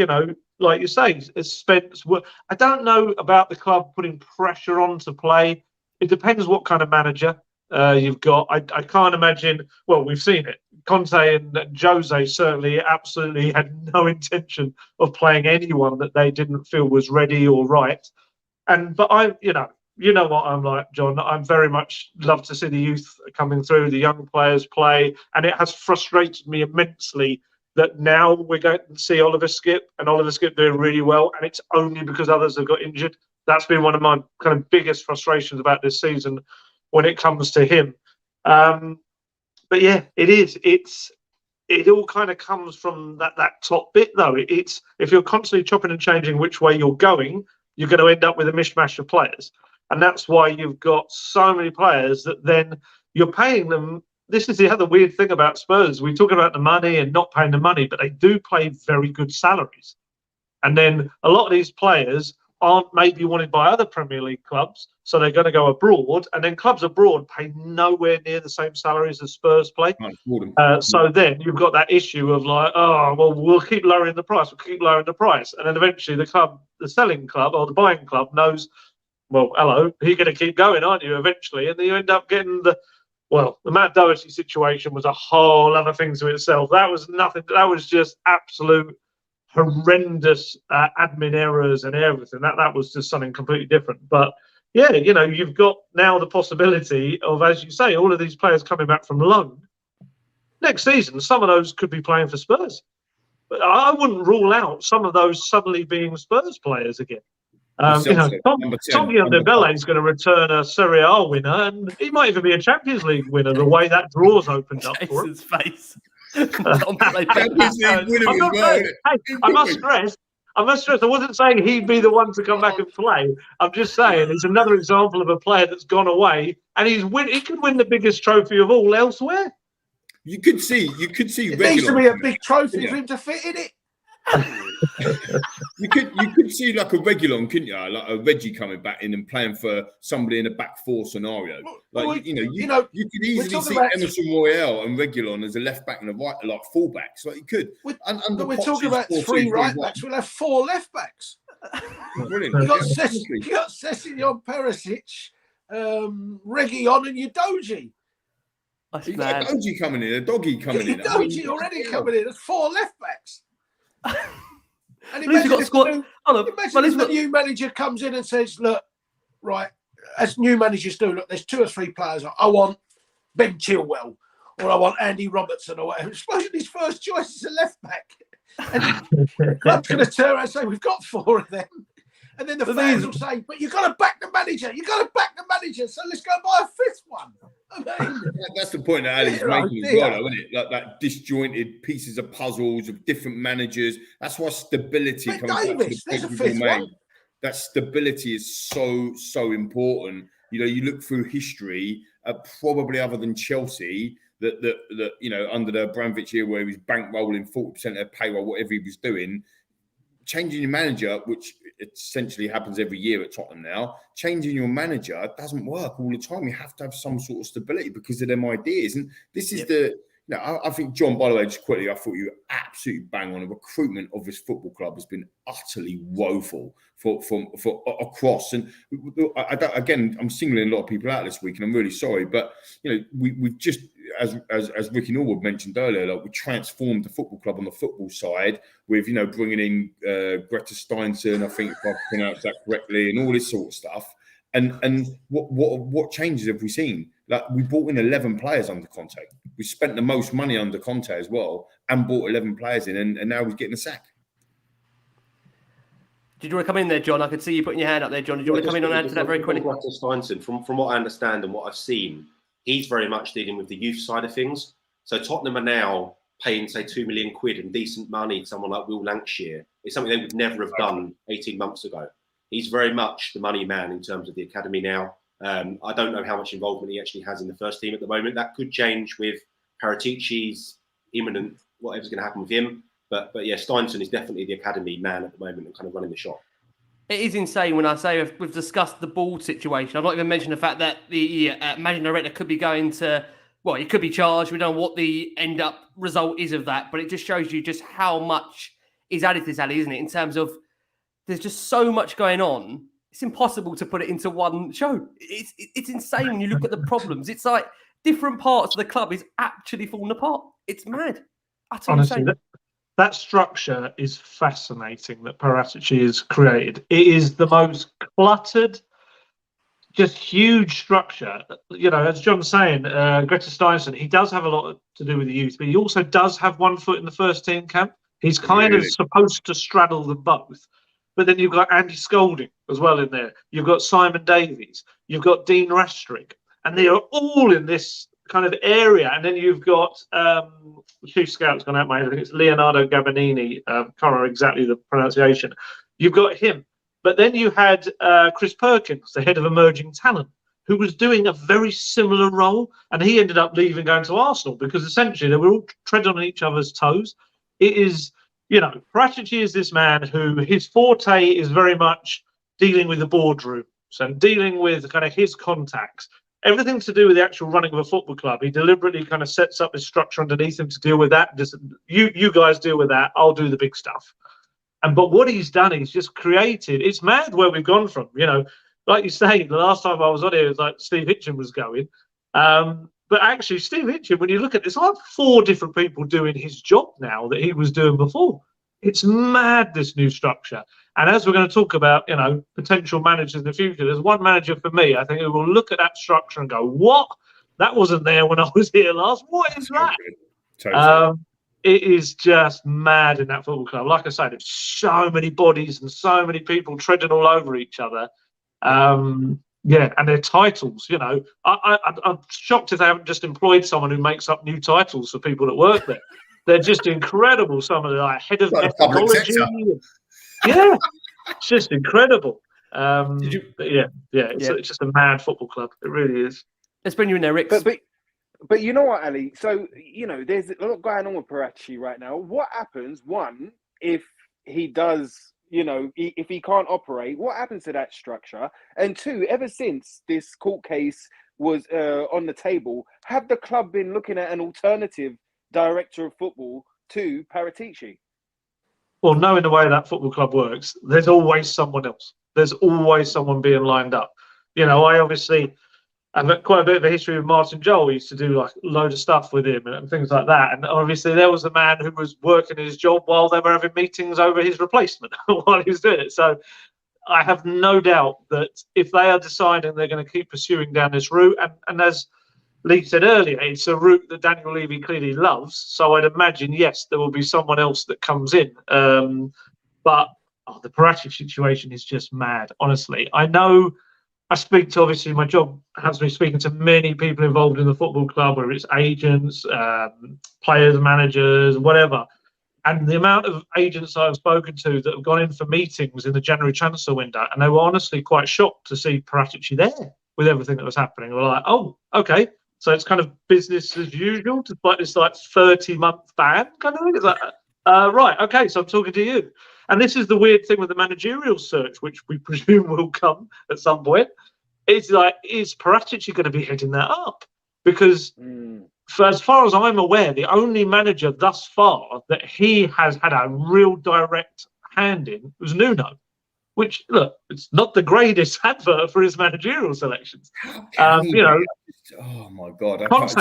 like you say, Spence, I don't know about the club putting pressure on to play. It depends what kind of manager you've got. I can't imagine. Well, we've seen it. Conte and Jose certainly absolutely had no intention of playing anyone that they didn't feel was ready or right. But what I'm like, John. I'm very much love to see the youth coming through, the young players play, and it has frustrated me immensely that now we're going to see Oliver Skipp doing really well, and it's only because others have got injured. That's been one of my kind of biggest frustrations about this season when it comes to him. But yeah, it is. It all kind of comes from that top bit, though. It's if you're constantly chopping and changing which way you're going, you're going to end up with a mishmash of players. And that's why you've got so many players that then you're paying them. This is the other weird thing about Spurs. We talk about the money and not paying the money, but they do pay very good salaries. And then a lot of these players aren't maybe wanted by other Premier League clubs, so they're going to go abroad. And then clubs abroad pay nowhere near the same salaries as Spurs play. So then you've got that issue of we'll keep lowering the price. And then eventually the selling club or the buying club knows, well, hello, you're going to keep going, aren't you, eventually? And then you end up getting the Matt Doherty situation was a whole other thing to itself. That was nothing. That was just absolute horrendous admin errors and everything. That was just something completely different. But yeah, you've got now the possibility of, as you say, all of these players coming back from loan. Next season, some of those could be playing for Spurs. But I wouldn't rule out some of those suddenly being Spurs players again. Tom Yandebele is going to return a Serie A winner, and he might even be a Champions League winner. The way that draw's opened up for him. Face. Champions League winner as well. I must stress. I wasn't saying he'd be the one to come back and play. I'm just saying it's another example of a player that's gone away, and he could win the biggest trophy of all elsewhere. You could see. It needs to be a big trophy for him to fit in it. You could see like a Reguilon, couldn't you? Like a Reggie coming back in and playing for somebody in a back four scenario. You could easily see Emerson Royale and Reguilon as a left back and a right, like full backs. Like you could. We're talking about 3 right backs. We'll have 4 left backs. Brilliant. You got Sessegnon, Perisic, Reguilon, and Udogie. You got a Dogie coming in, a doggy coming in. Udogie already coming in. There's 4 left backs. And imagine if the new manager comes in and says, look, right, as new managers do, look, there's 2 or 3 players. I want Ben Chilwell or I want Andy Robertson or whatever. Suppose his first choice is a left back. And the club's going to turn around and say, we've got 4 of them. And then the fans will say, but you've got to back the manager. So let's go buy a 5th one. I mean, that's the point that Ali's making as well, isn't it? Like that disjointed pieces of puzzles of different managers. That's why stability comes back to the point you made. That stability is so important. You look through history, probably other than Chelsea, that under the Abramovich era where he was bankrolling 40% of their payroll, whatever he was doing. Changing your manager, which essentially happens every year at Tottenham now, changing your manager doesn't work all the time. You have to have some sort of stability because of them ideas. And this is I think, John, by the way, just quickly, I thought you were absolutely bang on. The recruitment of this football club has been utterly woeful for across. And I'm singling a lot of people out this week, and I'm really sorry. But, we've just, as Ricky Norwood mentioned earlier, we transformed the football club on the football side with, bringing in Greta Steinson, I think if I pronounced that correctly, and all this sort of stuff. And what changes have we seen? Like, we brought in 11 players under Conte. We spent the most money under Conte as well, and brought 11 players in, and now he's getting a sack. Did you want to come in there, John? I could see you putting your hand up there, John. Did you want to come in and answer that very quickly? From what I understand and what I've seen, he's very much dealing with the youth side of things. So Tottenham are now paying, say, £2 million and decent money to someone like Will Lancashire. It's something they would never have done 18 months ago. He's very much the money man in terms of the academy now. I don't know how much involvement he actually has in the first team at the moment. That could change with Paratici's imminent, whatever's going to happen with him. But yeah, Steinson is definitely the academy man at the moment and kind of running the shop. It is insane when I say we've discussed the ball situation. I've not even mentioned the fact that the managing director could be going to, well, he could be charged. We don't know what the end up result is of that, but it just shows you just how much is added to this, Ali, isn't it? In terms of there's just so much going on. It's impossible to put it into one show. It's insane when you look at the problems. It's like different parts of the club is actually falling apart. It's mad. Honestly, that structure is fascinating that Paratici has created. It is the most cluttered, just huge structure. You know, as John's saying, Greta Steinson, he does have a lot to do with the youth, but he also does have one foot in the first team camp. He's kind of supposed to straddle them both. But then you've got Andy Scolding as well in there. You've got Simon Davies. You've got Dean Rastrick. And they are all in this kind of area. And then you've got Chief Scout's gone out my head. I think it's Leonardo Gabbanini. Can't remember exactly the pronunciation. You've got him. But then you had Chris Perkins, the head of emerging talent, who was doing a very similar role. And he ended up leaving, going to Arsenal, because essentially they were all treading on each other's toes. It is, you know, Paratici is this man who his forte is very much dealing with the boardroom. So dealing with kind of his contacts. Everything to do with the actual running of a football club, he deliberately kind of sets up his structure underneath him to deal with that. Just you guys deal with that. I'll do the big stuff. But what he's done, he's just created. It's mad where we've gone from. You know, like you say, the last time I was on here, it was like Steve Hitchen was going. But actually, Steve Hitchen, when you look at this, like 4 different people doing his job now that he was doing before. It's mad, this new structure. And as we're going to talk about, you know, potential managers in the future, there's one manager for me, I think, who will look at that structure and go, what? That wasn't there when I was here last. What is that? Totally. It is just mad in that football club. Like I say, there's so many bodies and so many people treading all over each other. Yeah, and their titles, you know. I'm shocked if they haven't just employed someone who makes up new titles for people that work there. They're just incredible. Some of the head of methodology. Yeah, it's just incredible. It's just a mad football club. It really is. Let's bring you in there, Rick. But you know what, Ali? So, you know, there's a lot going on with Paratici right now. What happens, one, if he does, you know, if he can't operate, what happens to that structure? And 2, ever since this court case was on the table, have the club been looking at an alternative director of football to Paratici? Well, knowing the way that football club works, there's always someone else. There's always someone being lined up. You know, I obviously have quite a bit of a history with Martin Joel. We used to do like a load of stuff with him and things like that. And obviously there was a man who was working his job while they were having meetings over his replacement while he was doing it. So I have no doubt that if they are deciding they're going to keep pursuing down this route, and as Lee said earlier, it's a route that Daniel Levy clearly loves. So I'd imagine, yes, there will be someone else that comes in. But the Paratici situation is just mad, honestly. I know I speak to, obviously, my job has me speaking to many people involved in the football club, whether it's agents, players, managers, whatever. And the amount of agents I've spoken to that have gone in for meetings in the January transfer window, and they were honestly quite shocked to see Paratici there with everything that was happening. They were like, oh, okay. So it's kind of business as usual, despite this like 30-month ban kind of thing. It's like, right, okay, so I'm talking to you. And this is the weird thing with the managerial search, which we presume will come at some point. It's like, is Paratici going to be heading that up? Because for as far as I'm aware, the only manager thus far that he has had a real direct hand in was Nuno. Which, look, it's not the greatest advert for his managerial selections. You know, oh my God! I can't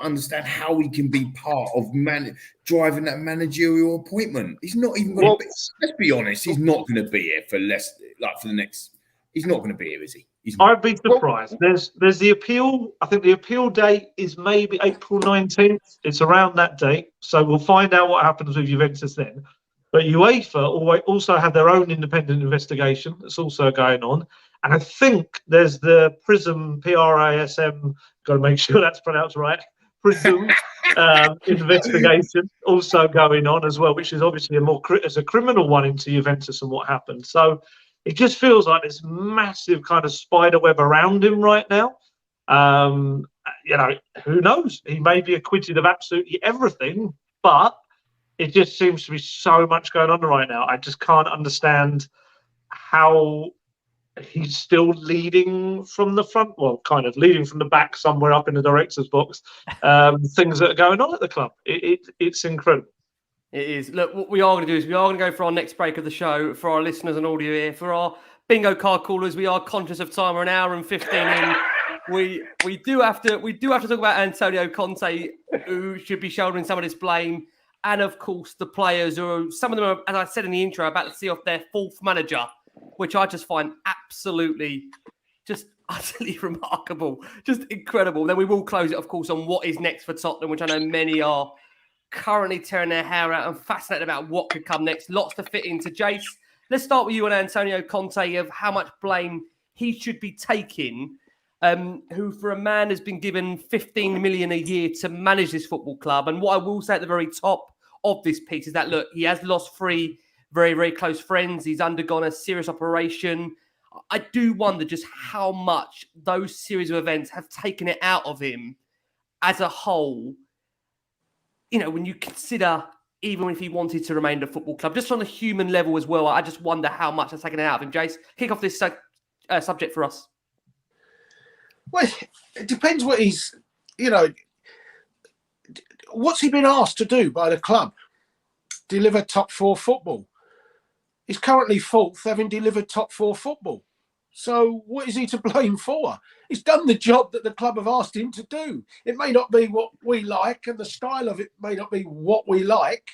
understand how he can be part of driving that managerial appointment. He's not even going to. Let's be honest, he's not going to be here for the next He's not going to be here, is he? He's not. I'd be surprised. There's the appeal. I think the appeal date is maybe April 19th. It's around that date. So we'll find out what happens with Juventus then. But UEFA also have their own independent investigation that's also going on. And I think there's the PRISM, PRISM, got to make sure that's pronounced right, PRISM investigation also going on as well, which is obviously as a criminal one into Juventus and what happened. So it just feels like this massive kind of spider web around him right now. Who knows? He may be acquitted of absolutely everything, but it just seems to be so much going on right now. I just can't understand how he's still leading from the front, well, kind of leading from the back somewhere up in the director's box. Things that are going on at the club. It's incredible. It is. Look, what we are going to do is we are going to go for our next break of the show for our listeners and audio here. For our bingo card callers, we are conscious of time. We're an hour and 15 in. We do have to talk about Antonio Conte, who should be shouldering some of this blame, and of course the players who some of them are, as I said in the intro, about to see off their fourth manager, which I just find absolutely just utterly remarkable, just incredible. Then we will close it, of course, on what is next for Tottenham, which I know many are currently tearing their hair out and fascinated about what could come next. Lots to fit into. Jace, let's start with you and Antonio Conte of how much blame he should be taking, who for a man has been given 15 million a year to manage this football club. And what I will say at the very top of this piece is that, look, he has lost 3 very, very close friends. He's undergone a serious operation. I do wonder just how much those series of events have taken it out of him as a whole. You know, when you consider, even if he wanted to remain at a football club, just on a human level as well, I just wonder how much has taken it out of him. Jace, kick off this subject for us. Well, it depends what he's, what's he been asked to do by the club? Deliver top 4 football. He's currently 4th, having delivered top 4 football. So what is he to blame for? He's done the job that the club have asked him to do. It may not be what we like, and the style of it may not be what we like,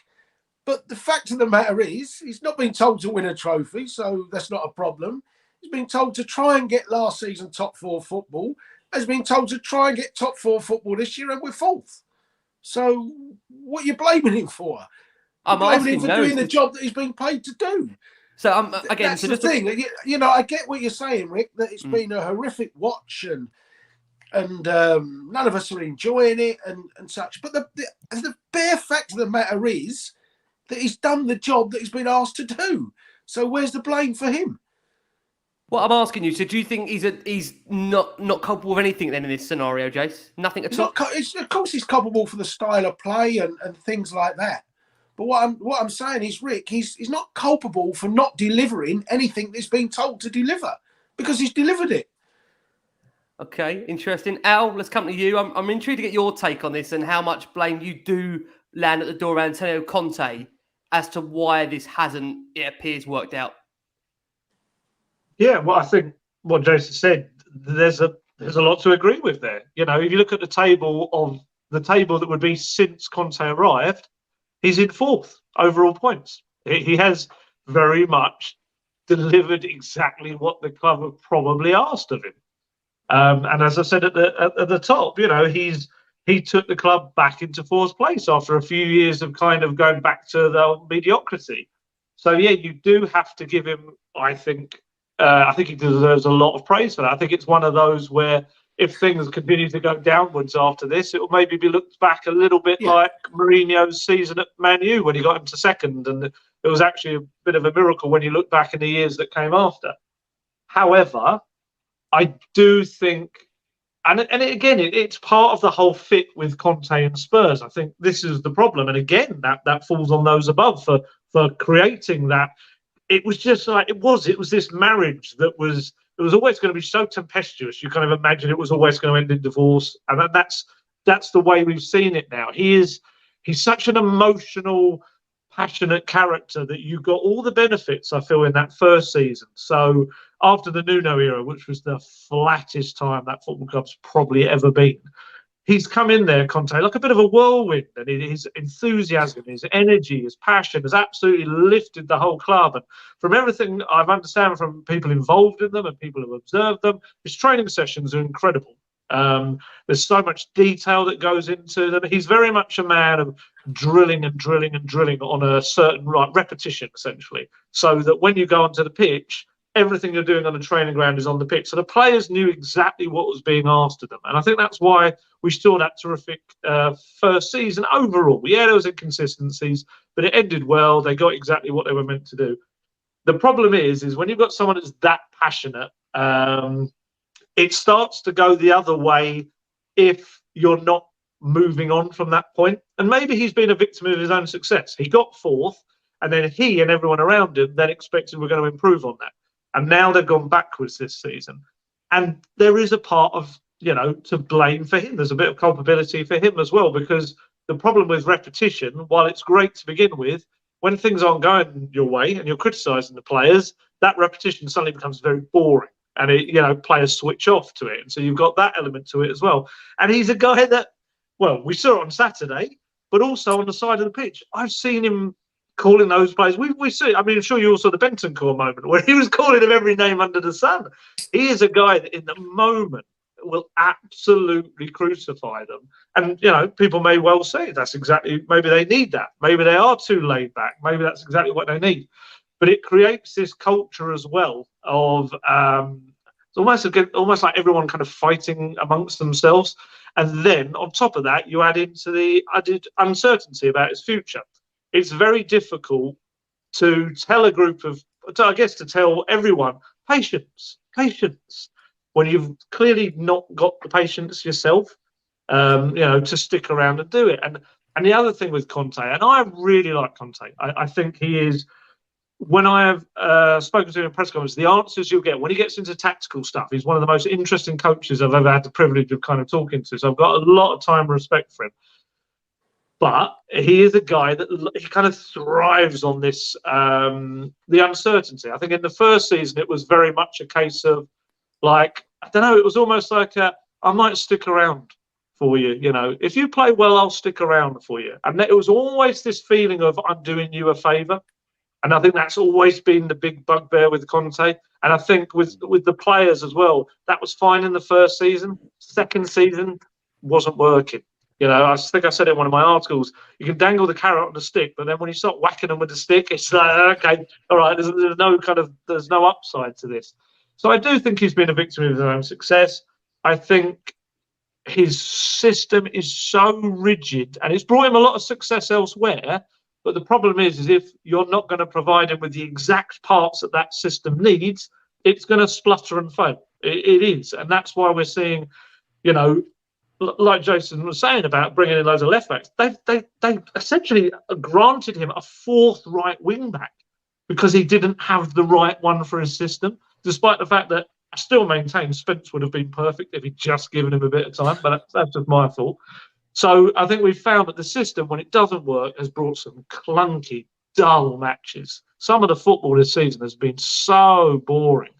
but the fact of the matter is, he's not been told to win a trophy, so that's not a problem. He's been told to try and get last season top 4 football. He's been told to try and get top 4 football this year, and we're 4th. So what are you blaming him for? I'm blaming him asking for doing the job that he's been paid to do. So again, that's so the just thing. I get what you're saying, Rick. That it's been a horrific watch, and none of us are enjoying it, and such. But the bare fact of the matter is that he's done the job that he's been asked to do. So where's the blame for him? Well, I'm asking you. So do you think he's not culpable of anything then in this scenario, Jace? Nothing at all. Of course, he's culpable for the style of play and things like that. But what I'm saying is, Rick, he's not culpable for not delivering anything that's been told to deliver, because he's delivered it. Okay, interesting. Al, let's come to you. I'm intrigued to get your take on this and how much blame you do land at the door of Antonio Conte as to why this hasn't, it appears, worked out. Yeah, well, I think what Jason said, there's a lot to agree with there. If you look at the table that would be since Conte arrived, he's in 4th overall points. He has very much delivered exactly what the club have probably asked of him. And as I said at the top, he took the club back into 4th place after a few years of kind of going back to the mediocrity. So yeah, you do have to give him, I think he deserves a lot of praise for that. I think it's one of those where if things continue to go downwards after this, it will maybe be looked back a little bit like Mourinho's season at Man U when he got him to 2nd. And it was actually a bit of a miracle when you look back in the years that came after. However, I do think, and again, it's part of the whole fit with Conte and Spurs. I think this is the problem. And again, that falls on those above for creating that. It was just like, it was this marriage that was, it was always going to be so tempestuous. You kind of imagine it was always going to end in divorce. And that's the way we've seen it now. He's such an emotional, passionate character that you got all the benefits, I feel, in that first season. So after the Nuno era, which was the flattest time that football club's probably ever been, he's come in there, Conte, like a bit of a whirlwind, and his enthusiasm, his energy, his passion has absolutely lifted the whole club. And from everything I've understand from people involved in them and people who observed them, his training sessions are incredible. There's so much detail that goes into them. He's very much a man of drilling and drilling and drilling on a certain repetition, essentially, so that when you go onto the pitch, everything you're doing on the training ground is on the pitch. So the players knew exactly what was being asked of them. And I think that's why we still had that terrific first season overall. Yeah, there was inconsistencies, but it ended well. They got exactly what they were meant to do. The problem is when you've got someone that's that passionate, it starts to go the other way if you're not moving on from that point. And maybe he's been a victim of his own success. He got fourth, and then he and everyone around him then expected we're going to improve on that. And now they've gone backwards this season. And there is a part of, to blame for him. There's a bit of culpability for him as well, because the problem with repetition, while it's great to begin with, when things aren't going your way and you're criticising the players, that repetition suddenly becomes very boring. And, players switch off to it. And so you've got that element to it as well. And he's a guy that, well, we saw it on Saturday, but also on the side of the pitch. I've seen him calling those players. We see. I mean, I'm sure you all saw the Bentancur moment where he was calling them every name under the sun. He is a guy that in the moment will absolutely crucify them. And, people may well say that's exactly, maybe they need that. Maybe they are too laid back. Maybe that's exactly what they need. But it creates this culture as well of it's almost like everyone kind of fighting amongst themselves. And then on top of that, you add into the added uncertainty about his future. It's very difficult to tell a group of, to tell everyone, patience, when you've clearly not got the patience yourself, to stick around and do it. And the other thing with Conte, and I really like Conte, I think he is, when I have spoken to him in press conference, the answers you'll get when he gets into tactical stuff, he's one of the most interesting coaches I've ever had the privilege of kind of talking to. So I've got a lot of time and respect for him. But he is a guy that he kind of thrives on this, the uncertainty. I think in the first season, it was very much a case of like, I don't know, it was almost like I might stick around for you. If you play well, I'll stick around for you. And it was always this feeling of I'm doing you a favour. And I think that's always been the big bugbear with Conte. And I think with the players as well, that was fine in the first season. Second season wasn't working. I think I said in one of my articles, you can dangle the carrot on the stick, but then when you start whacking them with the stick, it's like, okay, all right, there's no upside to this. So I do think he's been a victim of his own success. I think his system is so rigid, and it's brought him a lot of success elsewhere. But the problem is if you're not going to provide him with the exact parts that system needs, it's going to splutter and fail. It is. And that's why we're seeing, like Jason was saying about bringing in loads of left backs, they essentially granted him a fourth right wing back because he didn't have the right one for his system, despite the fact that I still maintain Spence would have been perfect if he'd just given him a bit of time, but that's just my thought. So I think we've found that the system, when it doesn't work, has brought some clunky, dull matches. Some of the football this season has been so boring.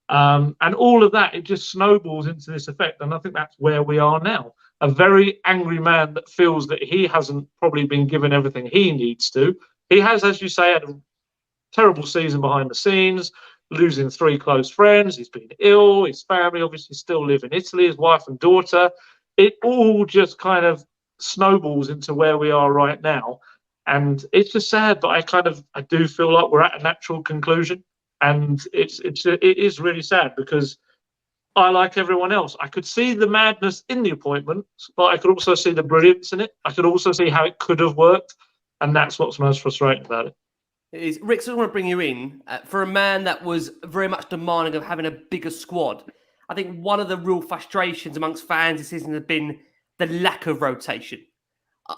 And all of that, it just snowballs into this effect. And I think that's where we are now. A very angry man that feels that he hasn't probably been given everything he needs to. He has, as you say, had a terrible season behind the scenes, losing 3 close friends. He's been ill. His family obviously still live in Italy, his wife and daughter. It all just kind of snowballs into where we are right now. And it's just sad, but I do feel like we're at a natural conclusion. And it is really sad because I, like everyone else, I could see the madness in the appointment, but I could also see the brilliance in it. I could also see how it could have worked. And that's what's most frustrating about it. It is. Rick, I want to bring you in for a man that was very much demanding of having a bigger squad. I think one of the real frustrations amongst fans this season has been the lack of rotation.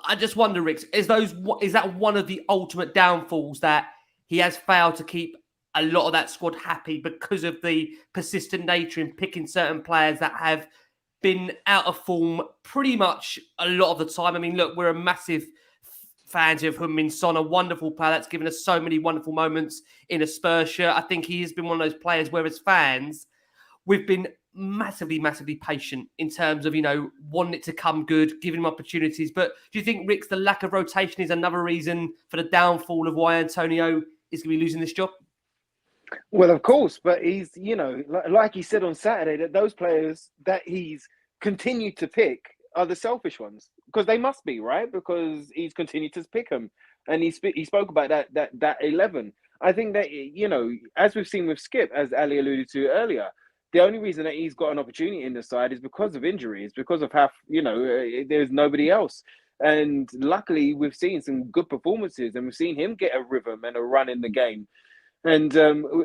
I just wonder, Rick, is that one of the ultimate downfalls, that he has failed to keep a lot of that squad happy because of the persistent nature in picking certain players that have been out of form pretty much a lot of the time? I mean, look, we're a massive fans of Heung-min Son, a wonderful player that's given us so many wonderful moments in a Spurs shirt. I think he has been one of those players where, as fans, we've been massively, massively patient in terms of, wanting it to come good, giving him opportunities. But do you think, Rick, the lack of rotation is another reason for the downfall of why Antonio is going to be losing this job? Well, of course, but he's, like he said on Saturday, that those players that he's continued to pick are the selfish ones, because they must be, right? Because he's continued to pick them, and he spoke about that 11. I think that, as we've seen with Skip, as Ali alluded to earlier, the only reason that he's got an opportunity in the side is because of injuries, because of how, there's nobody else. And luckily, we've seen some good performances, and we've seen him get a rhythm and a run in the game. And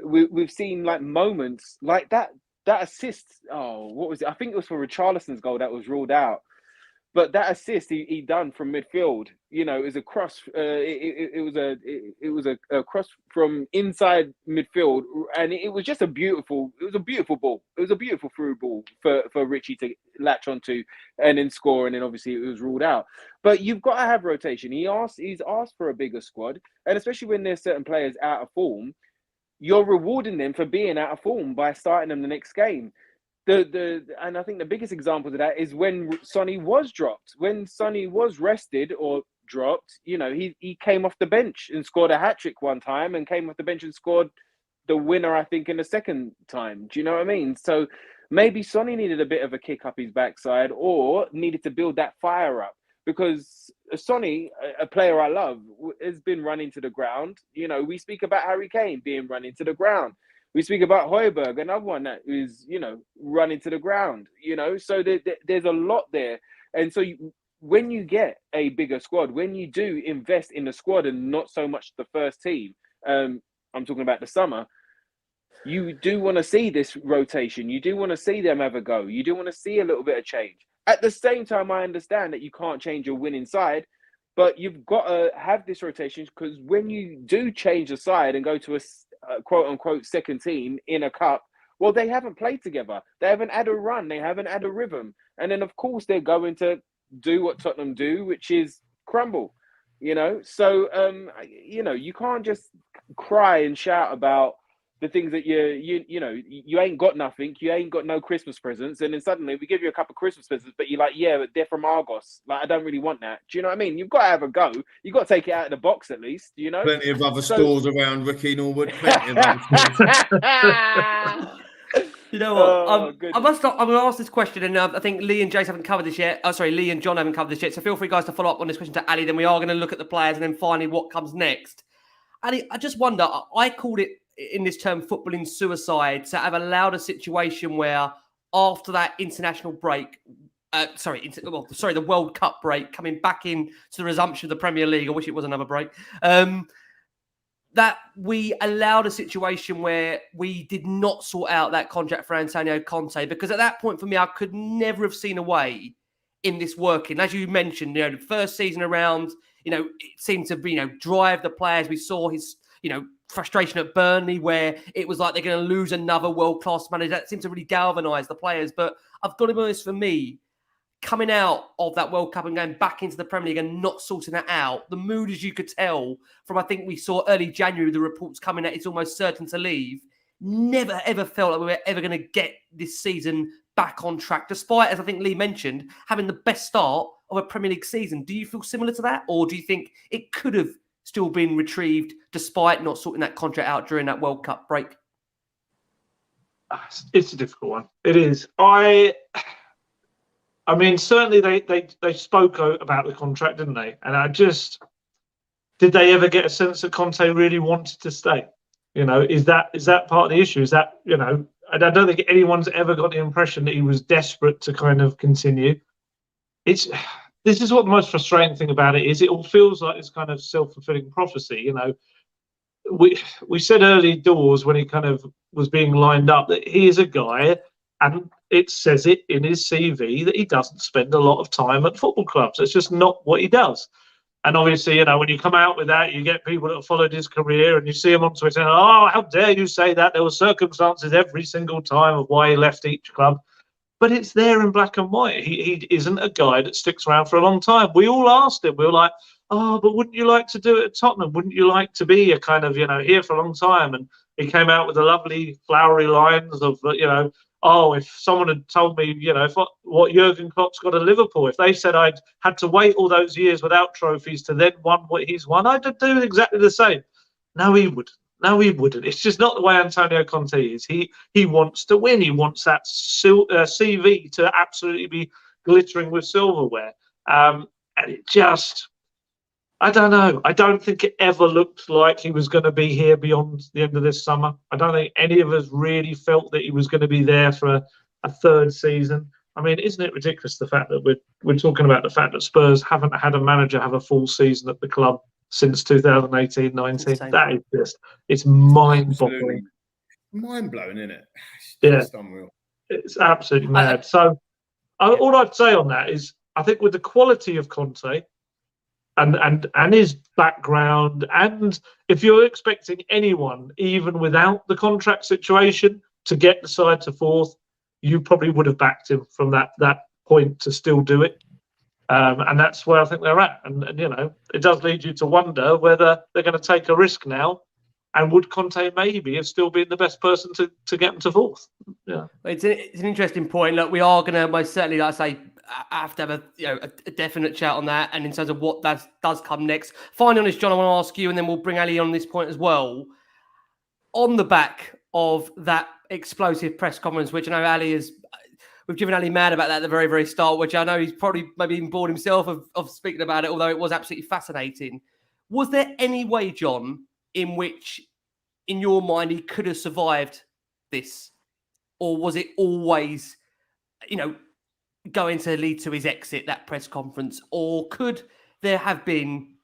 we've seen like moments like that assist. Oh, what was it? I think it was for Richarlison's goal that was ruled out. But that assist he done from midfield, it was a cross. It was a cross from inside midfield, and it was just a beautiful ball. It was a beautiful through ball for Richie to latch onto and then score. And then obviously it was ruled out. But you've got to have rotation. He's asked for a bigger squad, and especially when there's certain players out of form, you're rewarding them for being out of form by starting them the next game. And I think the biggest example of that is when Sonny was dropped. When Sonny was rested or dropped, he came off the bench and scored a hat-trick one time, and came off the bench and scored the winner, I think, in the second time. Do you know what I mean? So maybe Sonny needed a bit of a kick up his backside, or needed to build that fire up. Because Sonny, a player I love, has been running to the ground. We speak about Harry Kane being running to the ground. We speak about Højbjerg, another one that is, running to the ground. So there's a lot there. And so when you get a bigger squad, when you do invest in the squad and not so much the first team, I'm talking about the summer, you do want to see this rotation. You do want to see them have a go. You do want to see a little bit of change. At the same time, I understand that you can't change your winning side, but you've got to have this rotation, because when you do change the side and go to a quote-unquote second team in a cup, well, they haven't played together. They haven't had a run. They haven't had a rhythm. And then, of course, they're going to do what Tottenham do, which is crumble, So, you can't just cry and shout about the things that you ain't got nothing, you ain't got no Christmas presents, and then suddenly we give you a couple of Christmas presents, but you're like, yeah, but they're from Argos. Like, I don't really want that. Do you know what I mean? You've got to have a go. You've got to take it out of the box at least, Plenty of other stores around, Ricky Norwood. Plenty of other stores. You know what? I'm going to ask this question, and I think Lee and Jace haven't covered this yet. Oh, sorry, Lee and John haven't covered this yet. So feel free, guys, to follow up on this question to Ali. Then we are going to look at the players, and then finally what comes next. Ali, I just wonder, I called it in this term footballing suicide, to have allowed a situation where after that international break, the World Cup break, coming back in to the resumption of the Premier League, I wish it was another break, that we allowed a situation where we did not sort out that contract for Antonio Conte, because at that point for me, I could never have seen a way in this working. As you mentioned, the first season around, it seemed to be, drive the players. We saw his, frustration at Burnley, where it was like they're going to lose another world-class manager. That seemed to really galvanise the players. But I've got to be honest, for me, coming out of that World Cup and going back into the Premier League and not sorting that out, the mood, as you could tell from, I think we saw early January, the reports coming out, it's almost certain to leave. Never, ever felt like we were ever going to get this season back on track, despite, as I think Lee mentioned, having the best start of a Premier League season. Do you feel similar to that? Or do you think it could have still been retrieved despite not sorting that contract out during that World Cup break? It's a difficult one. It is. I mean, certainly they spoke about the contract, didn't they? And did they ever get a sense that Conte really wanted to stay? Is that part of the issue? Is that, I don't think anyone's ever got the impression that he was desperate to kind of continue. This is what the most frustrating thing about it is. It all feels like it's kind of self-fulfilling prophecy. We said early doors when he kind of was being lined up that he is a guy, and it says it in his CV, that he doesn't spend a lot of time at football clubs. It's just not what he does. And obviously, when you come out with that, you get people that have followed his career, and you see him on Twitter, oh, how dare you say that? There were circumstances every single time of why he left each club. But it's there in black and white. He isn't a guy that sticks around for a long time. We all asked him. We were like, oh, but wouldn't you like to do it at Tottenham? Wouldn't you like to be a kind of, here for a long time? And he came out with the lovely flowery lines of, oh, if someone had told me, what Jurgen Klopp's got at Liverpool, if they said I'd had to wait all those years without trophies to then won what he's won, I'd do exactly the same. No, he would. No, he wouldn't. It's just not the way Antonio Conte is. He wants to win. He wants that CV to absolutely be glittering with silverware. And it just, I don't know. I don't think it ever looked like he was going to be here beyond the end of this summer. I don't think any of us really felt that he was going to be there for a third season. I mean, isn't it ridiculous the fact that we're talking about the fact that Spurs haven't had a manager have a full season at the club since 2018-19? That is just, it's mind-boggling. Mind-blowing, isn't it? It's unreal. It's absolutely mad. So all I'd say on that is I think with the quality of Conte and his background, and if you're expecting anyone, even without the contract situation, to get the side to fourth, you probably would have backed him from that point to still do it. And that's where I think they're at. And it does lead you to wonder whether they're going to take a risk now. And would Conte maybe have still been the best person to get them to fourth? Yeah, it's an interesting point. Look, we are going to most certainly, like I say, have to have a definite chat on that. And in terms of what does come next. Finally, on this, John, I want to ask you, and then we'll bring Ali on this point as well. On the back of that explosive press conference, which I know Ali is, we've driven Ali mad about that at the very, very start, which I know he's probably maybe even bored himself of speaking about it, although it was absolutely fascinating. Was there any way, John, in which, in your mind, he could have survived this? Or was it always, going to lead to his exit, that press conference? Or could there have been,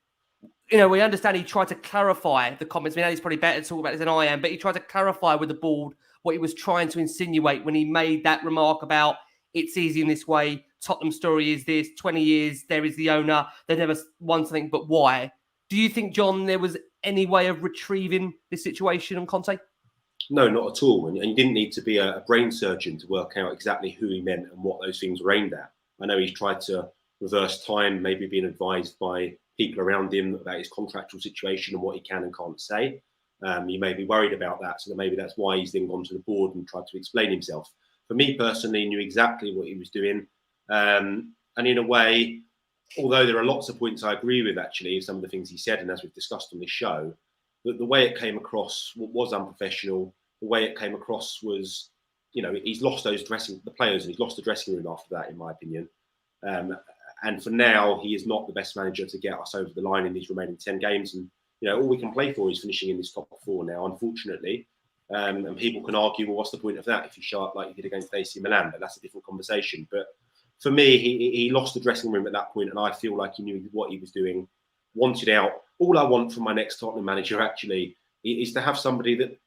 we understand he tried to clarify the comments. I mean, he's probably better to talk about this than I am, but he tried to clarify with the board what he was trying to insinuate when he made that remark about it's easy in this way. Tottenham's story is this, 20 years, there is the owner. They never won something, but why? Do you think, John, there was any way of retrieving this situation on Conte? No, not at all. And you didn't need to be a brain surgeon to work out exactly who he meant and what those things were aimed at. I know he's tried to reverse time, maybe being advised by people around him about his contractual situation and what he can and can't say. He may be worried about that, so that maybe that's why he's then gone to the board and tried to explain himself. For me personally, he knew exactly what he was doing. And in a way, although there are lots of points I agree with, actually, some of the things he said, and as we've discussed on this show, the way it came across was unprofessional. The way it came across was, he's lost the players, and he's lost the dressing room after that, in my opinion. And for now, he is not the best manager to get us over the line in these remaining 10 games. And, all we can play for is finishing in this top four now, unfortunately. And people can argue, well, what's the point of that if you show up like you did against AC Milan? But that's a different conversation. But for me, he lost the dressing room at that point, and I feel like he knew what he was doing, wanted out. All I want from my next Tottenham manager, actually, is to have somebody that,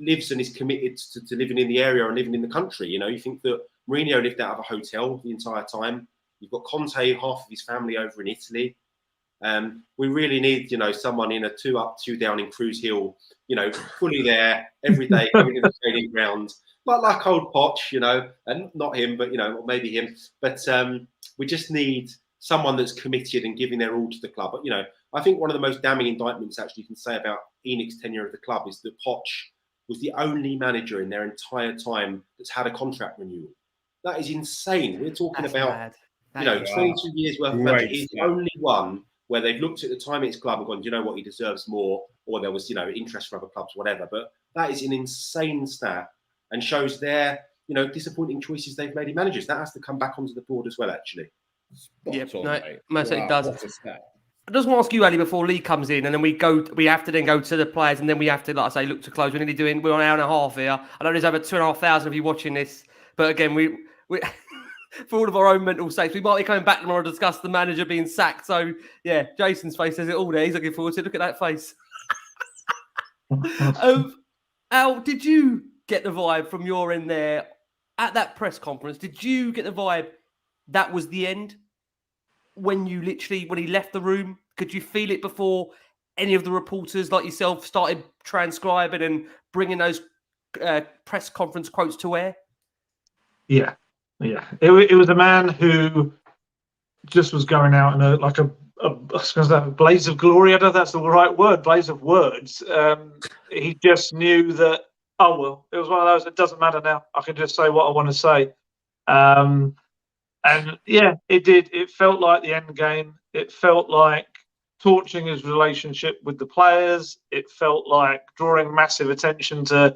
lives and is committed to living in the area and living in the country. You think that Mourinho lived out of a hotel the entire time. You've got Conte, half of his family over in Italy. We really need, someone in a 2 up, 2 down in Cruise Hill, fully there every day, coming to the training ground, but like old Poch, and not him, but, or maybe him. But we just need someone that's committed and giving their all to the club. But, I think one of the most damning indictments actually you can say about ENIC's tenure of the club is that Poch was the only manager in their entire time that's had a contract renewal. That is insane. We're talking about, 22 years worth of manager. He's the only one where they've looked at the time at his club and gone, do you know what, he deserves more, or there was, interest from other clubs, whatever. But that is an insane stat and shows their, disappointing choices they've made in managers. That has to come back onto the board as well, actually. Most it does. I just want to ask you, Ali, before Lee comes in, and then we have to then go to the players, and then we have to, like I say, look to close. We're on an hour and a half here. I know there's over 2,500 of you watching this, but again, we for all of our own mental sakes, we might be coming back tomorrow to discuss the manager being sacked. So, yeah, Jason's face says it all there. He's looking forward to it. Look at that face. Al, did you get the vibe from your end there at that press conference? Did you get the vibe that was the end? When he left the room, could you feel it before any of the reporters like yourself started transcribing and bringing those press conference quotes to air? Yeah. It was a man who just was going out in a blaze of glory. I don't know if that's the right word, blaze of words. He just knew that oh well, it was one of those. It doesn't matter now. I can just say what I want to say. And yeah, it did. It felt like the end game. It felt like torching his relationship with the players. It felt like drawing massive attention to,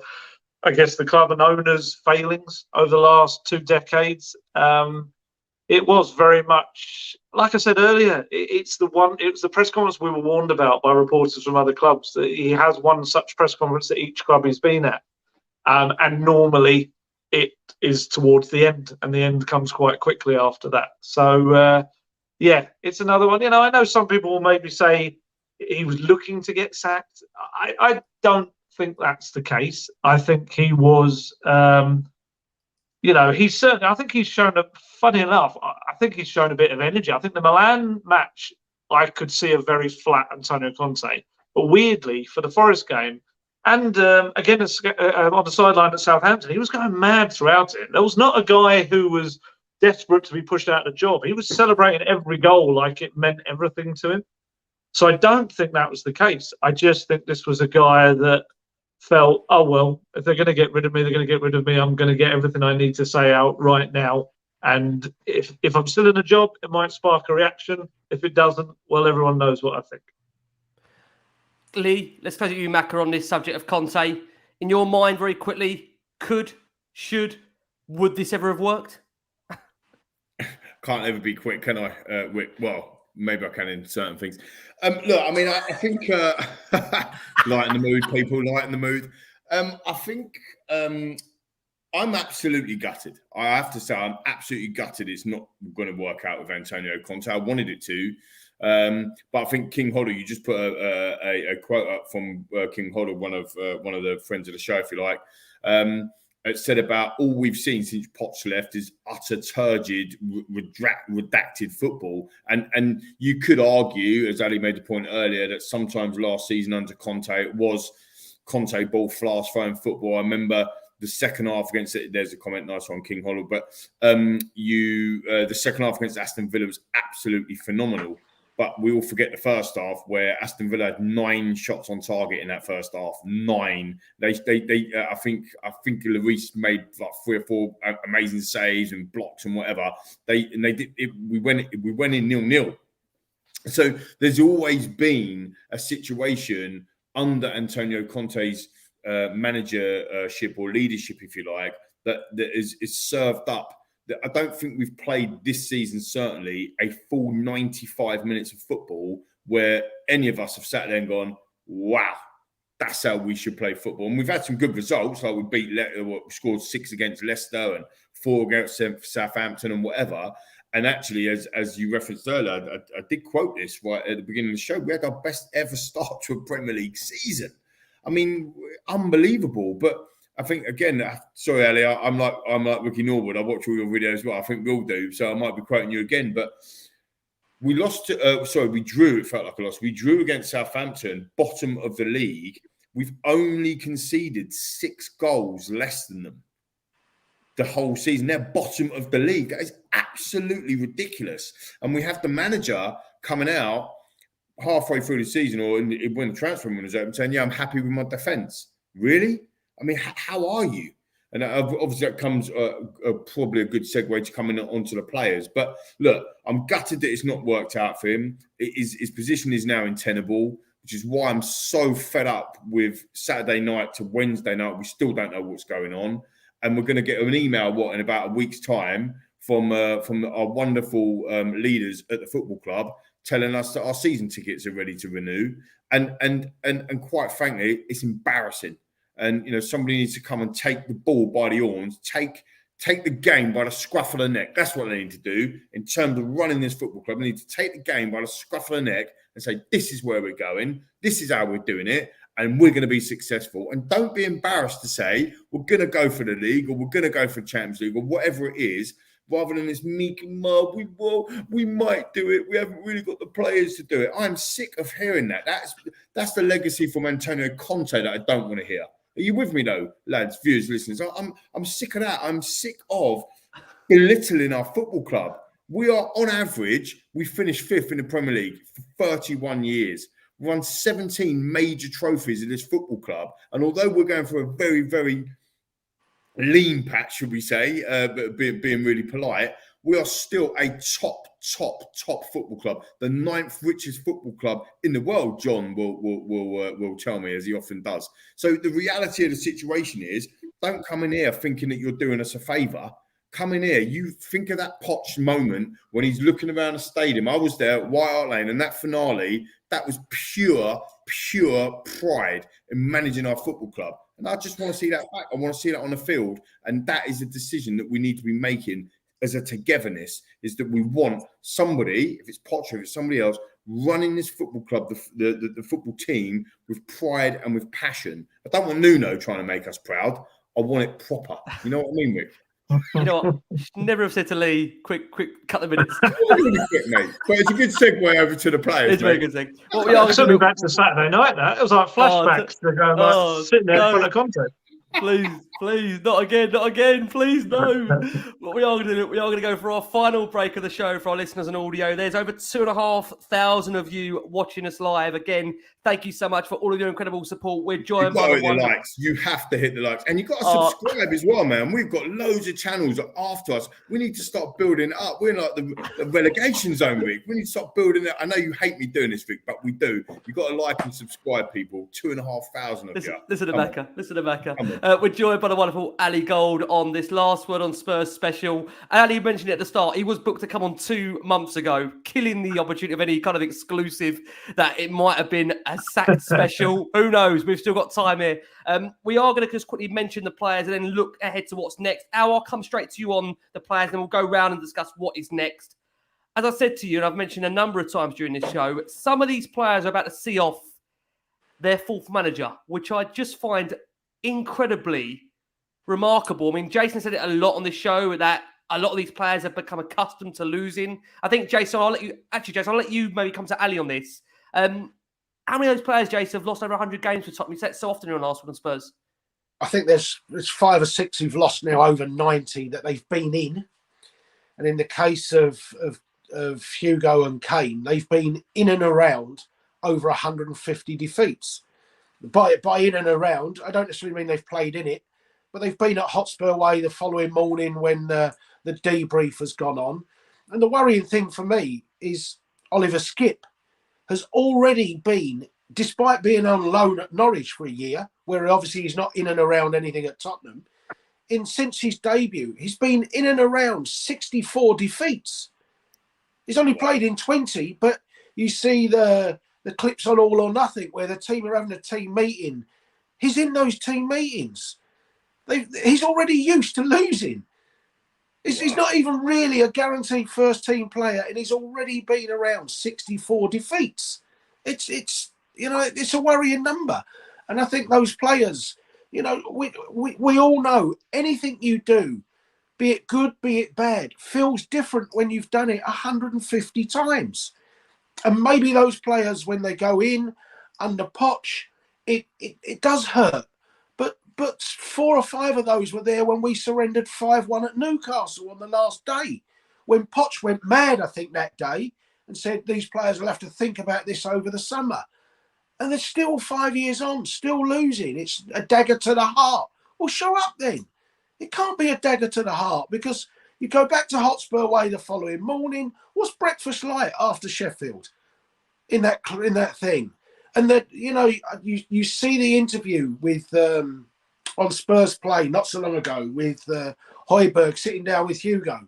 I guess, the club and owners' failings over the last 2 decades. It was very much, like I said earlier, it was the press conference we were warned about by reporters from other clubs, that he has one such press conference at each club he's been at. And normally it is towards the end, and the end comes quite quickly after that. So, yeah, it's another one. I know some people will maybe say he was looking to get sacked. I don't think that's the case. I think he was... he's certainly. I think he's shown funny enough, I think he's shown a bit of energy. I think the Milan match, I could see a very flat Antonio Conte, but weirdly for the Forest game, and again on the sideline at Southampton, he was going mad throughout it. There was not a guy who was desperate to be pushed out of the job. He was celebrating every goal like it meant everything to him. So I don't think that was the case. I just think this was a guy that felt, oh, well, if they're going to get rid of me, they're going to get rid of me. I'm going to get everything I need to say out right now. And if I'm still in a job, it might spark a reaction. If it doesn't, well, everyone knows what I think. Lee, let's go to you, Macca, on this subject of Conte. In your mind, very quickly, would this ever have worked? Can't ever be quick, can I? Well, maybe I can in certain things. Look, I mean, I think lighten the mood, people, lighten the mood. I think I'm absolutely gutted. I have to say, I'm absolutely gutted it's not going to work out with Antonio Conte. I wanted it to. But I think King Hodder, you just put a quote up from King Hodder, one of the friends of the show, if you like. It said about all we've seen since Potts left is utter turgid, redacted football. And you could argue, as Ali made the point earlier, that sometimes last season under Conte, it was Conte ball fast throwing football. I remember the second half against it. There's a comment, nice one, King Hollow. But the second half against Aston Villa was absolutely phenomenal. But we all forget the first half where Aston Villa had 9 shots on target in that first half. 9. I think Lloris made like 3 or 4 amazing saves and blocks and whatever. We went in 0-0. So there's always been a situation under Antonio Conte's managership or leadership, if you like, that is served up. I don't think we've played this season, certainly, a full 95 minutes of football where any of us have sat there and gone, wow, that's how we should play football. And we've had some good results, like we scored 6 against Leicester and 4 against Southampton and whatever. And actually, as you referenced earlier, I did quote this right at the beginning of the show. We had our best ever start to a Premier League season. I mean, unbelievable. But I think, again, sorry, Ali, I'm like Ricky Norwood. I watch all your videos as well. I think we'll do. So I might be quoting you again. But we we drew. It felt like a loss. We drew against Southampton, bottom of the league. We've only conceded 6 goals less than them the whole season. They're bottom of the league. That is absolutely ridiculous. And we have the manager coming out halfway through the season or when the transfer window was open saying, yeah, I'm happy with my defence. Really? I mean, how are you? And obviously that comes probably a good segue to coming onto the players. But look, I'm gutted that it's not worked out for him. His position is now untenable, which is why I'm so fed up with Saturday night to Wednesday night. We still don't know what's going on. And we're going to get an email, in about a week's time from our wonderful leaders at the football club telling us that our season tickets are ready to renew. And quite frankly, it's embarrassing. And, somebody needs to come and take the ball by the horns, take the game by the scruff of the neck. That's what they need to do in terms of running this football club. They need to take the game by the scruff of the neck and say, this is where we're going. This is how we're doing it. And we're going to be successful. And don't be embarrassed to say, we're going to go for the league or we're going to go for the Champions League or whatever it is, rather than this meek and mild, we might do it. We haven't really got the players to do it. I'm sick of hearing that. That's the legacy from Antonio Conte that I don't want to hear. Are you with me, though, lads, viewers, listeners? I'm sick of that. I'm sick of belittling our football club. We are, on average, we finished 5th in the Premier League for 31 years. won 17 major trophies in this football club. And although we're going for a very, very lean patch, should we say, but being really polite, we are still a top football club, the 9th richest football club in the world. John will tell me, as he often does. So the reality of the situation is, don't come in here thinking that you're doing us a favour. Come in here. You think of that Poch moment when he's looking around the stadium. I was there at White Hart Lane, and that finale, that was pure pride in managing our football club. And I just want to see that back. I want to see that on the field. And that is a decision that we need to be making as a togetherness, is that we want somebody, if it's Poch or if it's somebody else, running this football club, the football team, with pride and with passion. I don't want Nuno trying to make us proud. I want it proper. You know what I mean, Rick? You know what? Never have said to Lee, quick couple of minutes. Really quick, mate. But it's a good segue over to the players. It's a very good thing. What we are took me back to Saturday night. That it was like flashbacks to go like sitting there in front of Conte. Please, not again, please, no. What we are going to do, we are going to go for our final break of the show for our listeners and audio. There's over 2,500 of you watching us live. Again, thank you so much for all of your incredible support. We're joined by the likes. You have to hit the likes. And you've got to subscribe as well, man. We've got loads of channels after us. We need to start building it up. We're in like the relegation zone, Rick. We need to start building it. I know you hate me doing this, Rick, but we do. You've got to like and subscribe, people. 2,500 of you. Listen to Becca. We're joined by the wonderful Ali Gold on this Last Word on Spurs special. Ali mentioned it at the start. He was booked to come on 2 months ago, killing the opportunity of any kind of exclusive that it might have been a sacked special. Who knows? We've still got time here. We are going to just quickly mention the players and then look ahead to what's next. Al, I'll come straight to you on the players, and we'll go round and discuss what is next. As I said to you, and I've mentioned a number of times during this show, some of these players are about to see off their fourth manager, which I just find incredibly remarkable. I mean, Jason said it a lot on the show that a lot of these players have become accustomed to losing. I think, Jason, I'll let you maybe come to Ali on this. How many of those players, Jason, have lost over 100 games for Tottenham? You said it so often in Last Word on Spurs. I think there's 5 or 6 who've lost now over 90 that they've been in. And in the case of Hugo and Kane, they've been in and around over 150 defeats. By in and around, I don't necessarily mean they've played in it, but they've been at Hotspur Way the following morning when the debrief has gone on. And the worrying thing for me is Oliver Skipp has already been, despite being on loan at Norwich for a year, where obviously he's not in and around anything at Tottenham, since his debut, he's been in and around 64 defeats. He's only played in 20, but you see the clips on All or Nothing where the team are having a team meeting. He's in those team meetings. He's already used to losing. He's not even really a guaranteed first team player, and he's already been around 64 defeats. It's a worrying number. And I think those players, we all know anything you do, be it good, be it bad, feels different when you've done it 150 times. And maybe those players, when they go in under Poch, it does hurt. But 4 or 5 of those were there when we surrendered 5-1 at Newcastle on the last day. When Poch went mad, I think, that day and said these players will have to think about this over the summer. And they're still 5 years on, still losing. It's a dagger to the heart. Well, show up then. It can't be a dagger to the heart because you go back to Hotspur Way the following morning. What's breakfast like after Sheffield in that thing? And that, you see the interview with on Spurs Play not so long ago with Højbjerg sitting down with Hugo.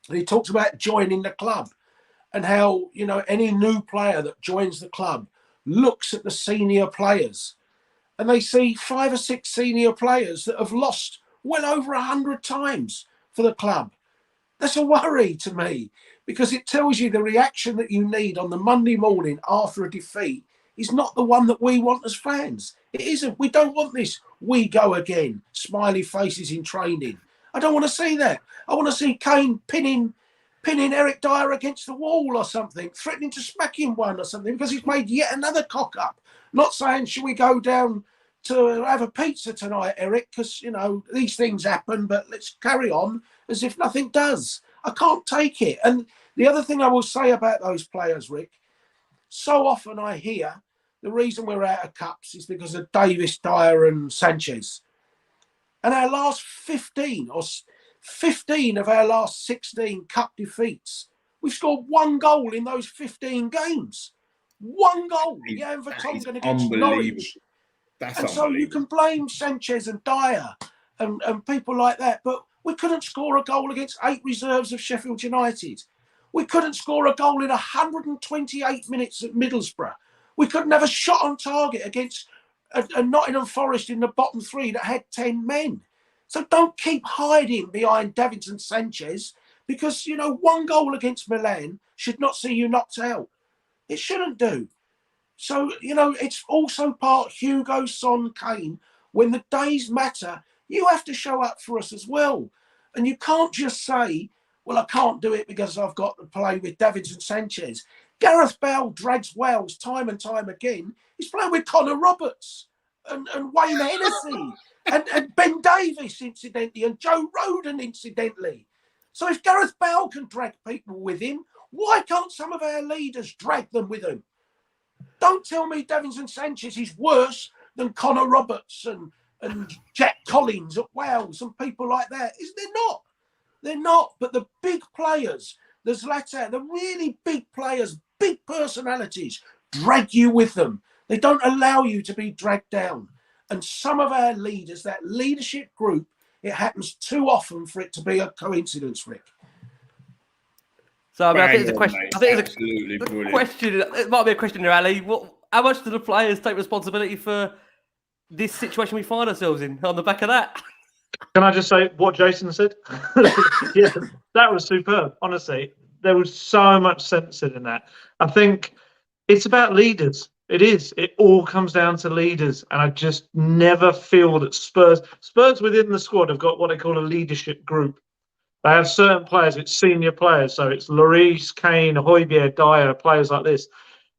And he talks about joining the club and how, any new player that joins the club looks at the senior players and they see 5 or 6 senior players that have lost well over 100 times for the club. That's a worry to me because it tells you the reaction that you need on the Monday morning after a defeat is not the one that we want as fans. It isn't. We don't want this. We go again. Smiley faces in training. I don't want to see that. I want to see Kane pinning Eric Dyer against the wall or something, threatening to smack him one or something because he's made yet another cock up. Not saying, should we go down to have a pizza tonight, Eric? Because, these things happen, but let's carry on as if nothing does. I can't take it. And the other thing I will say about those players, Rick, So often I hear the reason we're out of cups is because of Davis, Dyer and Sanchez. And our last 15 of our last 16 cup defeats, we've scored 1 goal in those 15 games. 1 goal. Yeah, and Vertonghen against Norwich. That's and so you can blame Sanchez and Dyer and people like that. But we couldn't score a goal against 8 reserves of Sheffield United. We couldn't score a goal in 128 minutes at Middlesbrough. We couldn't have a shot on target against a Nottingham Forest in the bottom 3 that had 10 men. So don't keep hiding behind Davinson Sanchez because, 1 goal against Milan should not see you knocked out. It shouldn't do. So, it's also part Hugo, Son, Kane. When the days matter, you have to show up for us as well. And you can't just say, well, I can't do it because I've got to play with Davinson Sanchez. Gareth Bale drags Wales time and time again. He's playing with Connor Roberts and Wayne Hennessy and Ben Davies, incidentally, and Joe Roden, incidentally. So if Gareth Bale can drag people with him, why can't some of our leaders drag them with them? Don't tell me Davinson Sanchez is worse than Connor Roberts and Jack Collins at Wales and people like that. They're not. They're not. But the big players, the Zlatan, the really big players, big personalities, drag you with them. They don't allow you to be dragged down. And some of our leaders, that leadership group, it happens too often for it to be a coincidence, Rick. So I think it's a question. Mate. I think it's Absolutely a brilliant. question. It might be a question there, Ali. How much do the players take responsibility for this situation we find ourselves in on the back of that? Can I just say what Jason said? Yeah, that was superb. Honestly, there was so much sense in that. I think it's about leaders. It is. It all comes down to leaders, and I just never feel that Spurs within the squad have got what they call a leadership group. They have certain players, it's senior players, so it's Lloris, Kane, Højbjerg, Dyer, players like this.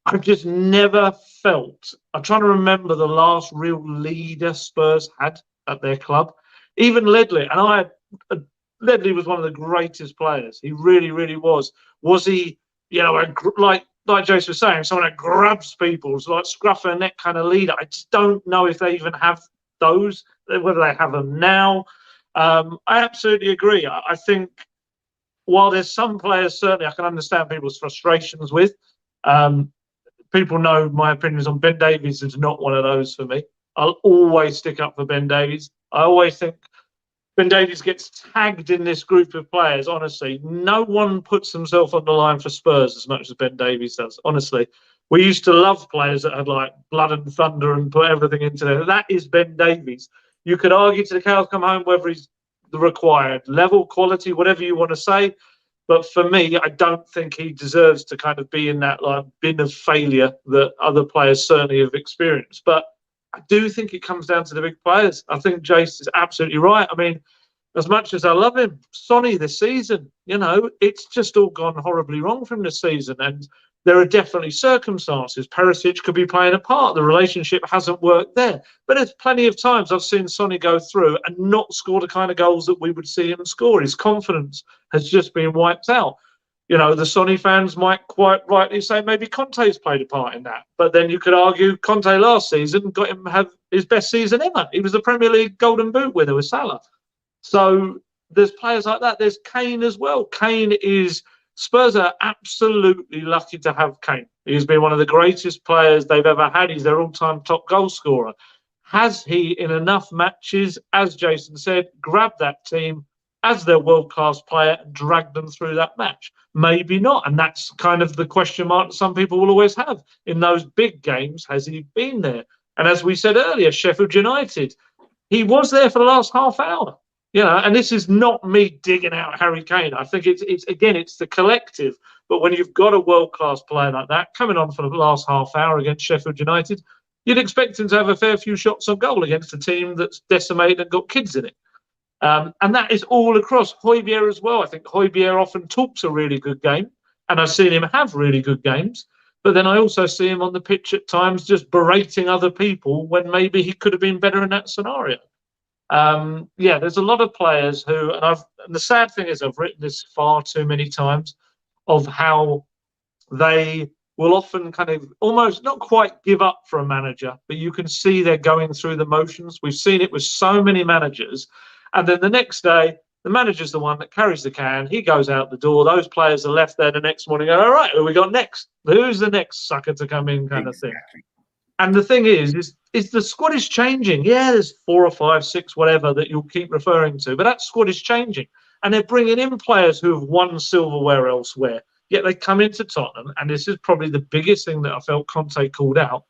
I've just never felt. I'm trying to remember the last real leader Spurs had at their club. Even Ledley, and Ledley was one of the greatest players. He really, really was. Was he, like Jason was saying, someone that grabs people, like scruff their neck kind of leader? I just don't know if they even have those, whether they have them now. I absolutely agree. I think while there's some players, certainly I can understand people's frustrations with. People know my opinions on Ben Davies is not one of those for me. I'll always stick up for Ben Davies. I always think Ben Davies gets tagged in this group of players. Honestly, no one puts himself on the line for Spurs as much as Ben Davies does. Honestly, we used to love players that had like blood and thunder and put everything into there. That is Ben Davies. You could argue to the cows come home whether he's the required level, quality, whatever you want to say. But for me, I don't think he deserves to kind of be in that like bin of failure that other players certainly have experienced. But I do think it comes down to the big players. I think Jace is absolutely right. I mean, as much as I love him, Sonny this season, it's just all gone horribly wrong from this season. And there are definitely circumstances. Perisic could be playing a part. The relationship hasn't worked there. But there's plenty of times I've seen Sonny go through and not score the kind of goals that we would see him score. His confidence has just been wiped out. The Sonny fans might quite rightly say maybe Conte's played a part in that. But then you could argue Conte last season got him have his best season ever. He was the Premier League Golden Boot winner with Salah. So there's players like that. There's Kane as well. Kane is... Spurs are absolutely lucky to have Kane. He's been one of the greatest players they've ever had. He's their all-time top goal scorer. Has he, in enough matches, as Jason said, grabbed that team as their world-class player and dragged them through that match? Maybe not. And that's kind of the question mark that some people will always have. In those big games, has he been there? And as we said earlier, Sheffield United, he was there for the last half hour. And this is not me digging out Harry Kane. I think it's the collective. But when you've got a world-class player like that coming on for the last half hour against Sheffield United, you'd expect him to have a fair few shots on goal against a team that's decimated and got kids in it. And that is all across. Højbjerg as well. I think Højbjerg often talks a really good game, and I've seen him have really good games. But then I also see him on the pitch at times just berating other people when maybe he could have been better in that scenario. There's a lot of players who, and the sad thing is I've written this far too many times, of how they will often kind of almost not quite give up for a manager, but you can see they're going through the motions. We've seen it with so many managers. And then the next day, the manager's the one that carries the can. He goes out the door. Those players are left there the next morning. All right, who we got next? Who's the next sucker to come in kind of thing? And the thing is the squad is changing. Yeah, there's 4 or 5, 6, whatever that you'll keep referring to, but that squad is changing. And they're bringing in players who have won silverware elsewhere. Yet they come into Tottenham, and this is probably the biggest thing that I felt Conte called out.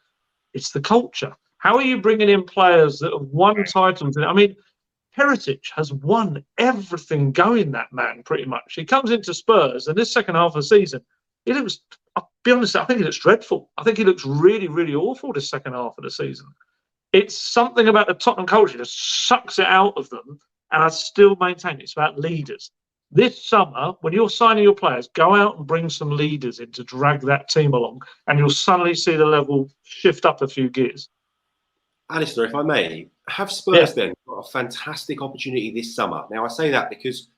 It's the culture. How are you bringing in players that have won titles? I mean, Heritage has won everything going, that man, pretty much. He comes into Spurs, and this second half of the season, he looks, I'll be honest, I think he looks dreadful. I think he looks really, really awful this second half of the season. It's something about the Tottenham culture that sucks it out of them, and I still maintain it's about leaders. This summer, when you're signing your players, go out and bring some leaders in to drag that team along, and you'll suddenly see the level shift up a few gears. Alasdair, if I may, have Spurs then got a fantastic opportunity this summer? Now, I say that because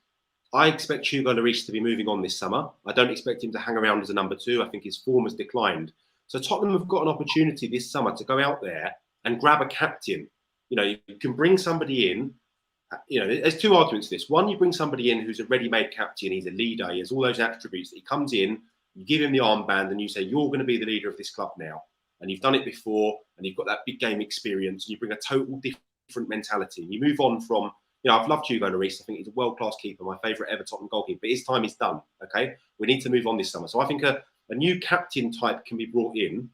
I expect Hugo Lloris to be moving on this summer. I don't expect him to hang around as a number 2. I think his form has declined. So Tottenham have got an opportunity this summer to go out there and grab a captain. You know, you can bring somebody in. You know, there's 2 arguments to this. One, you bring somebody in who's a ready-made captain. He's a leader. He has all those attributes. He comes in, you give him the armband, and you say, you're going to be the leader of this club now. And you've done it before, and you've got that big game experience, and you bring a total different mentality. You move on from, you know, I've loved Hugo Lloris. I think he's a world-class keeper, my favourite ever Tottenham goalkeeper. But his time is done, okay? We need to move on this summer. So I think a new captain type can be brought in.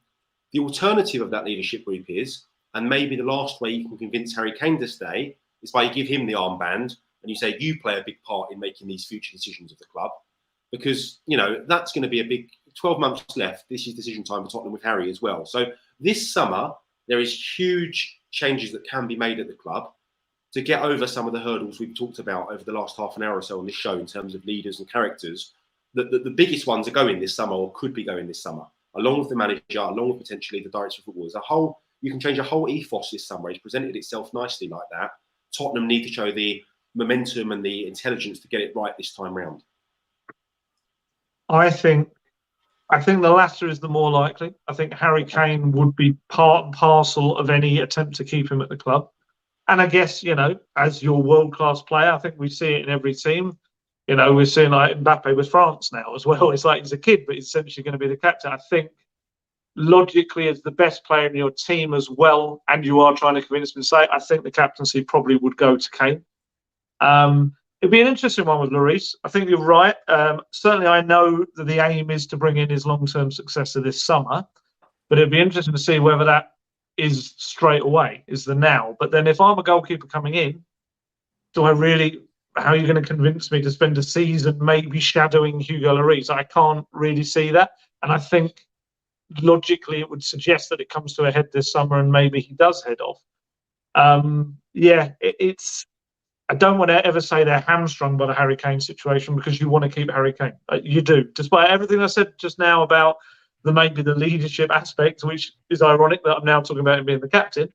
The alternative of that leadership group is, and maybe the last way you can convince Harry Kane to stay, is by you give him the armband and you say, you play a big part in making these future decisions of the club. Because, you know, that's going to be a big 12 months left. This is decision time for Tottenham with Harry as well. So this summer, there is huge changes that can be made at the club to get over some of the hurdles we've talked about over the last half an hour or so on this show in terms of leaders and characters. The biggest ones are going this summer or could be going this summer, along with the manager, along with potentially the director of football. As a whole, you can change a whole ethos this summer. It's presented itself nicely like that. Tottenham need to show the momentum and the intelligence to get it right this time round. I think the latter is the more likely. I think Harry Kane would be part and parcel of any attempt to keep him at the club. And I guess, you know, as your world-class player, I think we see it in every team. You know, we're seeing like Mbappe with France now as well. It's like he's a kid, but he's essentially going to be the captain. I think logically, as the best player in your team as well, and you are trying to convince him to say, I think the captaincy probably would go to Kane. It'd be an interesting one with Lloris. I think you're right. Certainly, I know that the aim is to bring in his long-term successor this summer, but it'd be interesting to see whether that is straight away, is the now. But then if I'm a goalkeeper coming in, how are you going to convince me to spend a season maybe shadowing Hugo Lloris? I can't really see that. And I think logically it would suggest that it comes to a head this summer and maybe he does head off. I don't want to ever say they're hamstrung by the Harry Kane situation because you want to keep Harry Kane. You do. Despite everything I said just now about maybe the leadership aspect, which is ironic that I'm now talking about him being the captain.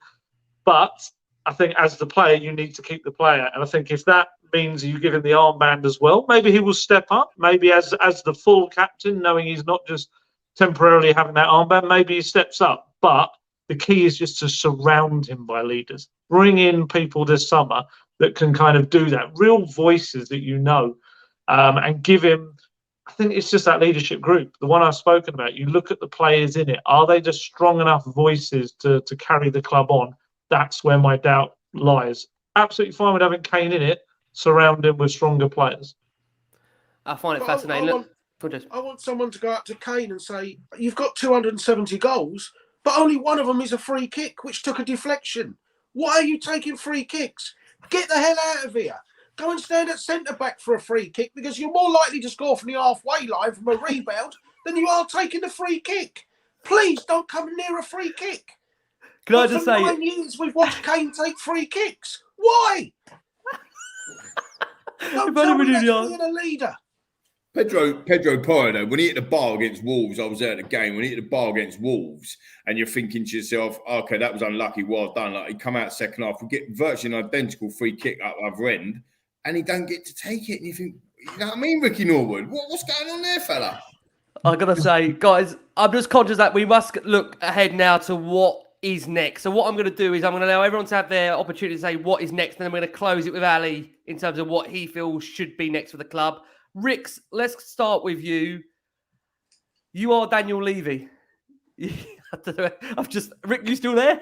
But I think as the player, you need to keep the player. And I think if that means you give him the armband as well, maybe he will step up. Maybe as the full captain, knowing he's not just temporarily having that armband, maybe he steps up. But the key is just to surround him by leaders. Bring in people this summer that can kind of do that, real voices that you know, and give him, I think it's just that leadership group, the one I've spoken about. You look at the players in it. Are they just strong enough voices to carry the club on? That's where my doubt lies. Absolutely fine with having Kane in it, surround him with stronger players. I find it fascinating. I want someone to go out to Kane and say, you've got 270 goals, but only one of them is a free kick, which took a deflection. Why are you taking free kicks? Get the hell out of here. Go and stand at centre-back for a free kick because you're more likely to score from the halfway line from a rebound than you are taking the free kick. Please don't come near a free kick. Can I just say... For 9 years we've watched Kane take free kicks. Why? Don't tell me that's being a leader. Pedro Porro, though, when he hit the bar against Wolves, I was there at the game, when he hit the bar against Wolves, and you're thinking to yourself, okay, that was unlucky, well done. Like, he come out second half, we get virtually an identical free kick up other end, and he don't get to take it. And you think, you know what I mean, Ricky Norwood? What's going on there, fella? I got to say, guys, I'm just conscious that we must look ahead now to what is next. So what I'm going to do is I'm going to allow everyone to have their opportunity to say what is next, and then I'm going to close it with Ali in terms of what he feels should be next for the club. Ricks, let's start with you. You are Daniel Levy. I don't know. Rick, you still there?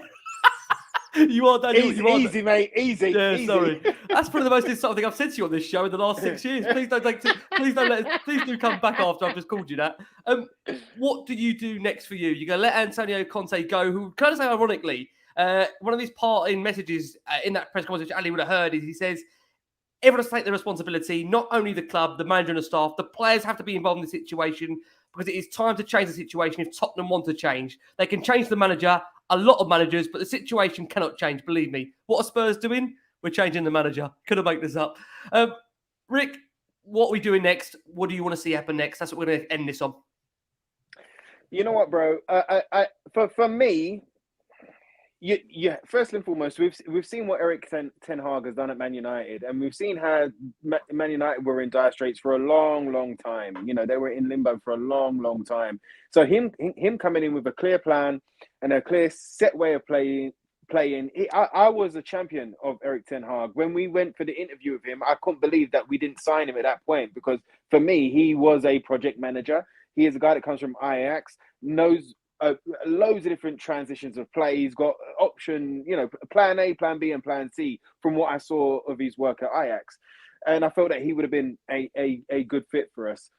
You are Daniel. Easy, mate. Easy. Yeah, easy. sorry. That's probably the most insulting thing I've said to you on this show in the last 6 years. Please do come back after I've just called you that. What do you do next for you? You're going to let Antonio Conte go, who, can I say ironically, one of his parting messages in that press conference, which Ali would have heard, is he says, everyone has to take their responsibility, not only the club, the manager and the staff, the players have to be involved in the situation because it is time to change the situation if Tottenham want to change. They can change the manager, a lot of managers, but the situation cannot change, believe me. What are Spurs doing? We're changing the manager. Couldn't make this up. Rick, what are we doing next? What do you want to see happen next? That's what we're going to end this on. You know what, bro? For me, first and foremost, we've seen what Erik Ten Hag has done at Man United, and we've seen how Man United were in dire straits for a long time. You know, they were in limbo for a long time. So him coming in with a clear plan and a clear set way of playing. I was a champion of Erik Ten Hag. When we went for the interview with him, I couldn't believe that we didn't sign him at that point, because for me, he was a project manager. He is a guy that comes from Ajax, knows loads of different transitions of play. He's got option, plan A, plan B, and plan C from what I saw of his work at Ajax. And I felt that he would have been a good fit for us.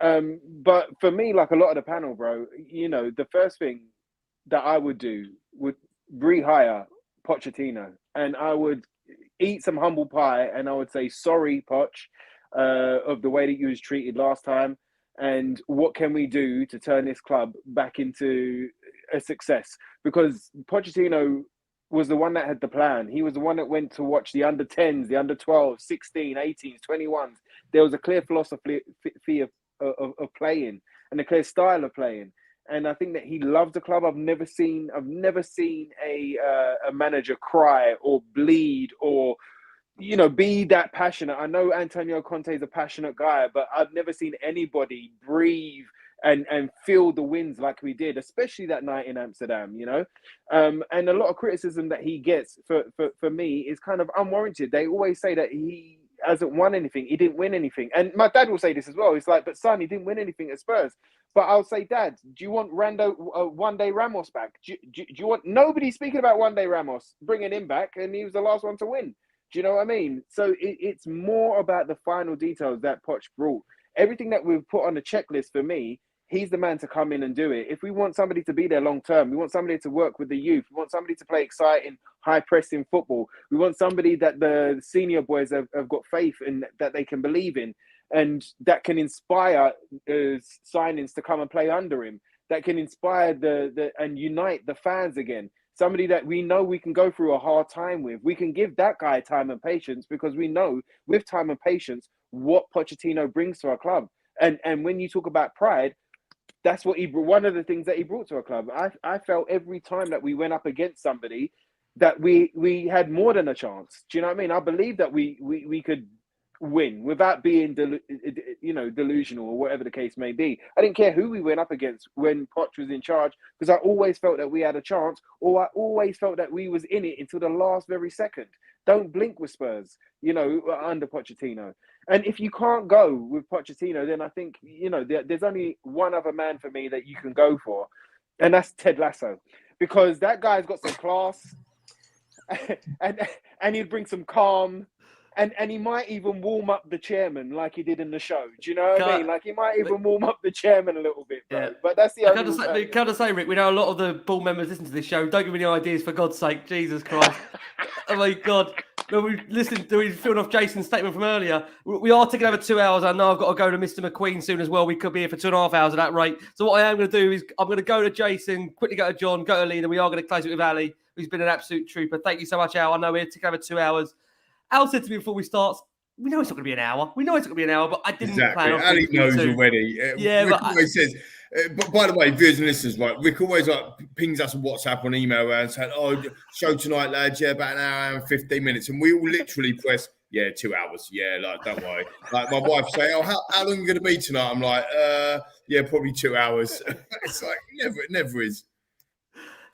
But for me, like a lot of the panel, bro, the first thing that I would do would rehire Pochettino, and I would eat some humble pie, and I would say, sorry, Poch, of the way that you was treated last time. And what can we do to turn this club back into a success? Because Pochettino was the one that had the plan. He was the one that went to watch the under 10s, the under 12s, 16, 18s, 21s. There was a clear philosophy of playing and a clear style of playing. And I think that he loves the club. I've never seen a manager cry or bleed or be that passionate. I know Antonio Conte is a passionate guy, but I've never seen anybody breathe and feel the winds like we did, especially that night in Amsterdam, And a lot of criticism that he gets for me is kind of unwarranted. They always say that he hasn't won anything. He didn't win anything. And my dad will say this as well. It's like, but son, he didn't win anything at Spurs. But I'll say, Dad, do you want one day Ramos back? Do you want nobody speaking about one day Ramos, bringing him back, and he was the last one to win? Do you know what I mean? So it's more about the final details that Poch brought. Everything that we've put on the checklist, for me, he's the man to come in and do it. If we want somebody to be there long term, we want somebody to work with the youth, we want somebody to play exciting, high-pressing football. We want somebody that the senior boys have got faith in, that they can believe in, and that can inspire signings to come and play under him, that can inspire and unite the fans again. Somebody that we know we can go through a hard time with. We can give that guy time and patience, because we know with time and patience what Pochettino brings to our club. And when you talk about pride, that's what one of the things that he brought to our club. I felt every time that we went up against somebody that we had more than a chance. Do you know what I mean? I believe that we could win without being delusional or whatever the case may be. I didn't care who we went up against when Poch was in charge, because I always felt that we had a chance, or I always felt that we was in it until the last very second. Don't blink with Spurs, under Pochettino. And if you can't go with Pochettino, then I think, there's only one other man for me that you can go for, and that's Ted Lasso, because that guy's got some class and he'd bring some calm. And he might even warm up the chairman like he did in the show. Do you know what I mean? Like, he might even warm up the chairman a little bit, bro. Yeah. But that's the only... Can I say, Rick, we know a lot of the board members listen to this show. Don't give me any ideas, for God's sake. Jesus Christ. Oh, my God. When we filmed off Jason's statement from earlier, we are taking over 2 hours. I know I've got to go to Mr. McQueen soon as well. We could be here for 2.5 hours at that rate. So what I am going to do is I'm going to go to Jason, quickly go to John, go to Lee, and we are going to close it with Ali, who's been an absolute trooper. Thank you so much, Al. I know we're taking over 2 hours. Al said to me before we start, we know it's not going to be an hour. But I didn't plan on it. Ali knows already. Rick always says, but by the way, viewers and listeners, right, Rick always pings us on WhatsApp, on email, and saying, show tonight, lads, about an hour and 15 minutes. And we all literally press Yeah, 2 hours. Yeah, like, don't worry. Like, my wife saying, oh, how long are you going to be tonight? I'm like, yeah, probably 2 hours. It's like, it never is.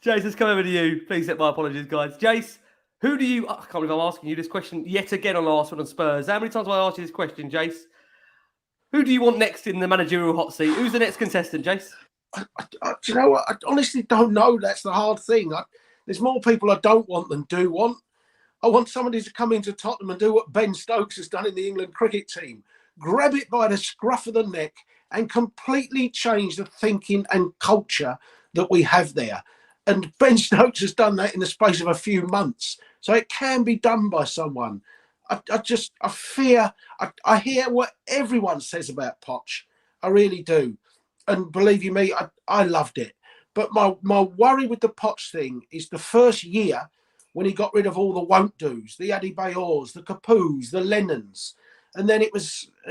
Jace, let's come over to you. Please accept my apologies, guys. Jace, who do you... I can't believe I'm asking you this question yet again on Last Word on Spurs. How many times have I asked you this question, Jace? Who do you want next in the managerial hot seat? Who's the next contestant, Jace? Do you know what? I honestly don't know. That's the hard thing. There's more people I don't want than do want. I want somebody to come into Tottenham and do what Ben Stokes has done in the England cricket team. Grab it by the scruff of the neck and completely change the thinking and culture that we have there. And Ben Stokes has done that in the space of a few months. So it can be done by someone. I hear what everyone says about Poch. I really do. And believe you me, I loved it. But my worry with the Poch thing is the first year when he got rid of all the won't do's, the Adebayors, the Capoos, the Lennons. And then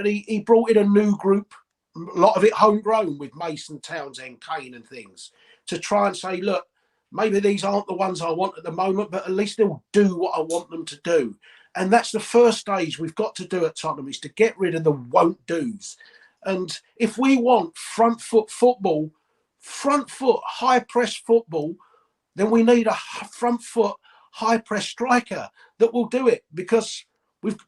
he brought in a new group, a lot of it homegrown with Mason, Townsend, Kane and things, to try and say, look, maybe these aren't the ones I want at the moment, but at least they'll do what I want them to do. And that's the first stage we've got to do at Tottenham, is to get rid of the won't do's. And if we want front foot, high press football, then we need a front foot, high press striker that will do it, because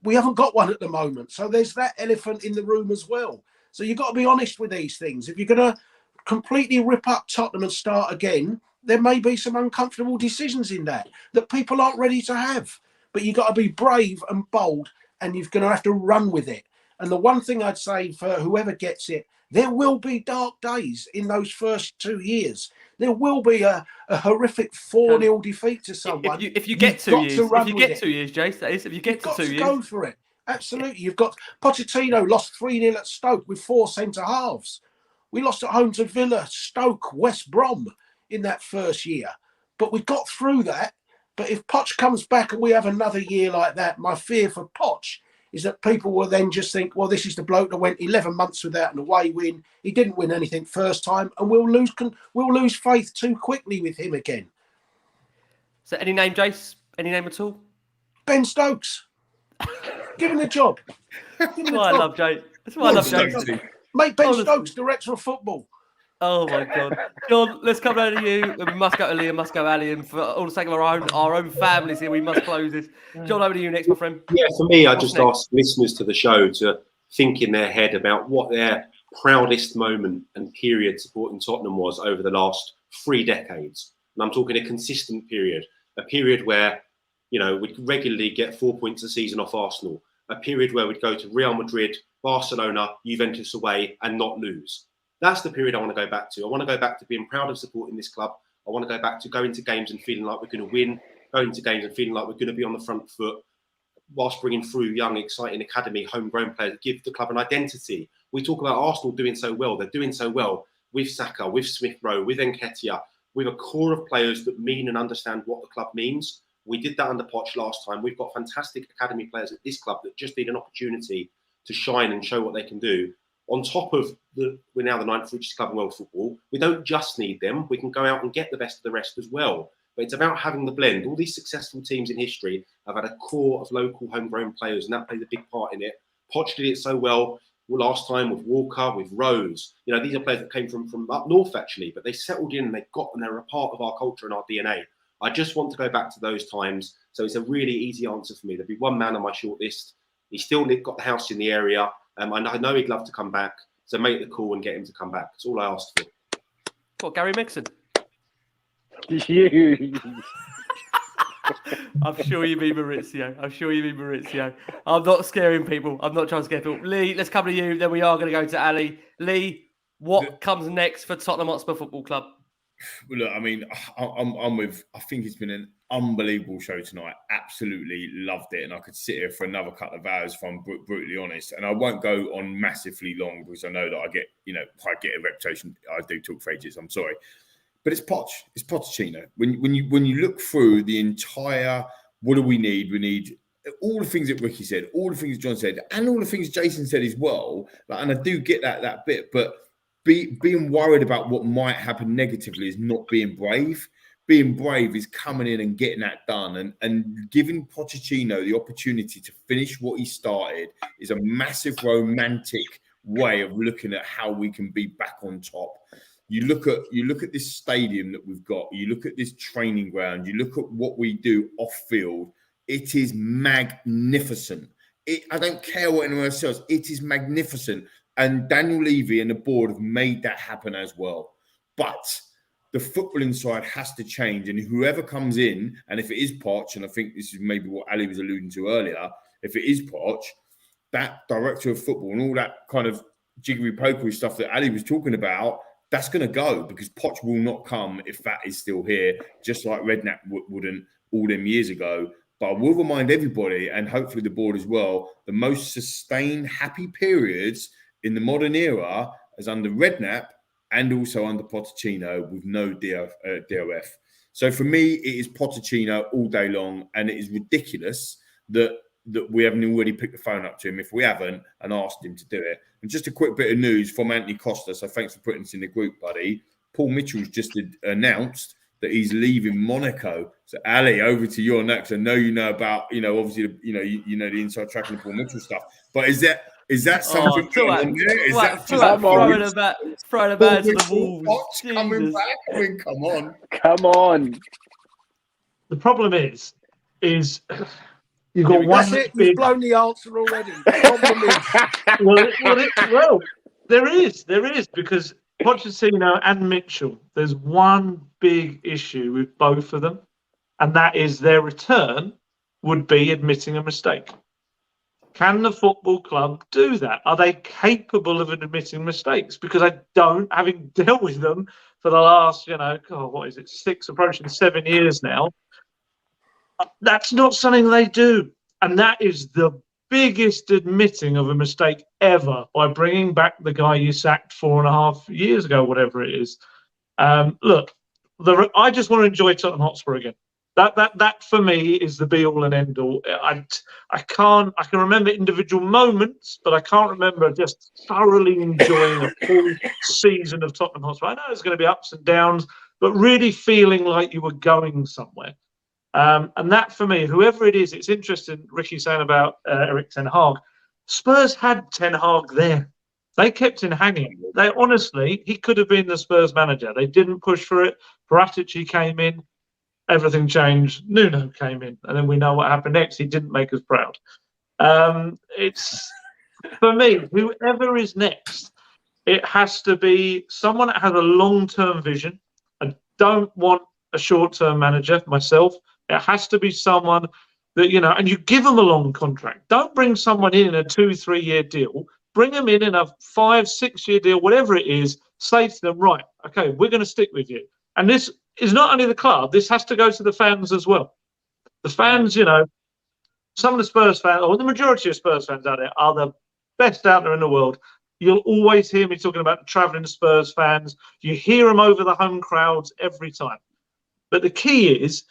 we haven't got one at the moment. So there's that elephant in the room as well. So you've got to be honest with these things. If you're going to completely rip up Tottenham and start again, there may be some uncomfortable decisions in that people aren't ready to have. But you've got to be brave and bold, and you're going to have to run with it. And the one thing I'd say for whoever gets it, there will be dark days in those first 2 years. There will be a horrific 4-0 defeat to someone. If you get 2 years, Jace, that is, if you get to 2 years. Go for it. Absolutely. You've got Pochettino lost 3-0 at Stoke with 4 centre-halves. We lost at home to Villa, Stoke, West Brom in that first year. But we got through that. But if Poch comes back and we have another year like that, my fear for Poch is that people will then just think, well, this is the bloke that went 11 months without an away win. He didn't win anything first time, and we'll lose faith too quickly with him again. So any name, Jace? Any name at all? Ben Stokes. Give him the job. That's why I love Jace. That's why I love Jace. Make Ben Stokes director of football. Oh my God, John! Let's come down to you. We must go to Lee and must go to Ali, and for all the sake of our own families here, we must close this. John, over to you next, my friend. Yeah, for me, I just ask listeners to the show to think in their head about what their proudest moment and period supporting Tottenham was over the last 3 decades. And I'm talking a consistent period, a period where, we'd regularly get 4 points a season off Arsenal, a period where we'd go to Real Madrid, Barcelona, Juventus away and not lose. That's the period I want to go back to. I want to go back to being proud of supporting this club. I want to go back to going to games and feeling like we're going to win, going to games and feeling like we're going to be on the front foot, whilst bringing through young, exciting academy, homegrown players that give the club an identity. We talk about Arsenal doing so well. They're doing so well with Saka, with Smith Rowe, with Nketiah, with a core of players that mean and understand what the club means. We did that under Poch last time. We've got fantastic academy players at this club that just need an opportunity to shine and show what they can do. On top of we're now the 9th richest club in world football. We don't just need them. We can go out and get the best of the rest as well. But it's about having the blend. All these successful teams in history have had a core of local homegrown players, and that plays a big part in it. Poch did it so well last time with Walker, with Rose. These are players that came from up north, actually, but they settled in and they're a part of our culture and our DNA. I just want to go back to those times. So it's a really easy answer for me. There'll be one man on my shortlist. He's still got the house in the area. I know he'd love to come back, so make the call and get him to come back. That's all I ask for. What, Gary Mixon? I'm sure you mean Maurizio. I'm not scaring people. I'm not trying to scare people. Lee, let's come to you. Then we are going to go to Ali. Lee, what comes next for Tottenham Hotspur Football Club? Well, look, I mean, I think it's been an unbelievable show tonight. Absolutely loved it. And I could sit here for another couple of hours if I'm brutally honest. And I won't go on massively long because I know that I get a reputation. I do talk for ages. I'm sorry. But it's Poch. It's Pochettino. When you look through the entire, what do we need? We need all the things that Ricky said, all the things John said, and all the things Jason said as well. And I do get that bit, but being worried about what might happen negatively is not being brave. being brave is coming in and getting that done, and giving Pochettino the opportunity to finish what he started is a massive romantic way of looking at how we can be back on top. You look at this stadium that we've got, you look at this training ground, you look at what we do off field. It is magnificent. I don't care what anyone else says. It is magnificent. And Daniel Levy and the board have made that happen as well. But the footballing side has to change. And whoever comes in, and if it is Poch, and I think this is maybe what Ali was alluding to earlier, if it is Poch, that director of football and all that kind of jiggery-pokery stuff that Ali was talking about, that's going to go, because Poch will not come if that is still here, just like Redknapp wouldn't all them years ago. But I will remind everybody, and hopefully the board as well, the most sustained happy periods in the modern era is under Redknapp and also under Pochettino with no DOF. So for me, it is Pochettino all day long, and it is ridiculous that we haven't already picked the phone up to him if we haven't and asked him to do it. And just a quick bit of news from Anthony Costa, so thanks for putting this in the group, buddy. Paul Mitchell's just announced that he's leaving Monaco. So Ali, over to you on that, because I know you know about, obviously, you know the inside track and the Paul Mitchell stuff. But is that something going on there? Is that just throwing a bat to the Wolves? Coming back? I mean, come on. Come on. The problem is you've got one. That's it. You've blown the answer already. The problem is, well, there is, because Pochettino and Mitchell, there's one big issue with both of them, and that is their return would be admitting a mistake. Can the football club do that? Are they capable of admitting mistakes? Because I don't, having dealt with them for the last, 6, approaching 7 years now, that's not something they do. And that is the biggest admitting of a mistake ever, by bringing back the guy you sacked 4.5 years ago, whatever it is. Look, I just want to enjoy Tottenham Hotspur again. That for me is the be all and end all. I can remember individual moments, but I can't remember just thoroughly enjoying a full season of Tottenham Hotspur. I know there's going to be ups and downs, but really feeling like you were going somewhere. And that for me, whoever it is, it's interesting, Ricky saying about Erik Ten Hag. Spurs had Ten Hag there. They kept him hanging. He could have been the Spurs manager. They didn't push for it. Paratici came in. Everything changed. Nuno came in. And then we know what happened next. He didn't make us proud. It's, for me, whoever is next, it has to be someone that has a long-term vision. I don't want a short-term manager myself. It has to be someone that, and you give them a long contract. Don't bring someone in a 2-3 year deal. Bring them in a 5-6 year deal, whatever it is. Say to them, right, okay, we're going to stick with you. And this is not only the club, this has to go to the fans as well. The fans, some of the Spurs fans, or the majority of Spurs fans out there, are the best out there in the world. You'll always hear me talking about the travelling Spurs fans. You hear them over the home crowds every time. But the key is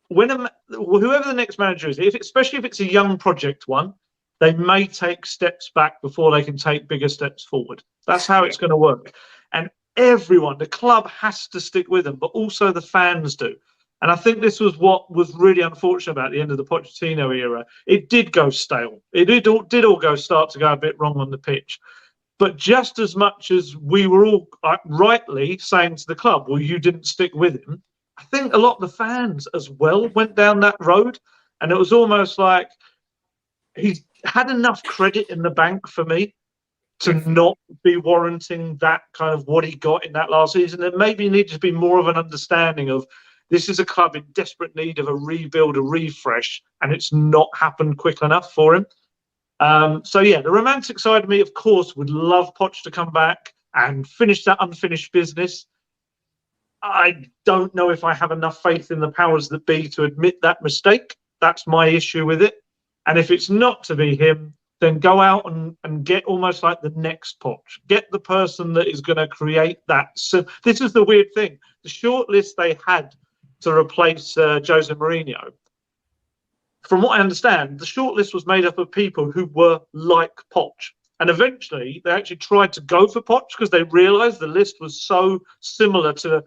when whoever the next manager is, especially if it's a young project one, they may take steps back before they can take bigger steps forward. That's how it's going to work. And everyone, the club has to stick with them, but also the fans do. And I think this was what was really unfortunate about the end of the Pochettino era. It did go stale. It did all start to go a bit wrong on the pitch. But just as much as we were all rightly saying to the club, well, you didn't stick with him, I think a lot of the fans as well went down that road. And it was almost like he had enough credit in the bank for me to not be warranting that kind of what he got in that last season. There maybe needed to be more of an understanding of this is a club in desperate need of a rebuild, a refresh, and it's not happened quick enough for him. The romantic side of me, of course, would love Poch to come back and finish that unfinished business. I don't know if I have enough faith in the powers that be to admit that mistake. That's my issue with it. And if it's not to be him, then go out and get almost like the next Poch. Get the person that is going to create that. So this is the weird thing. The shortlist they had to replace Jose Mourinho, from what I understand, the shortlist was made up of people who were like Poch. And eventually, they actually tried to go for Poch because they realised the list was so similar to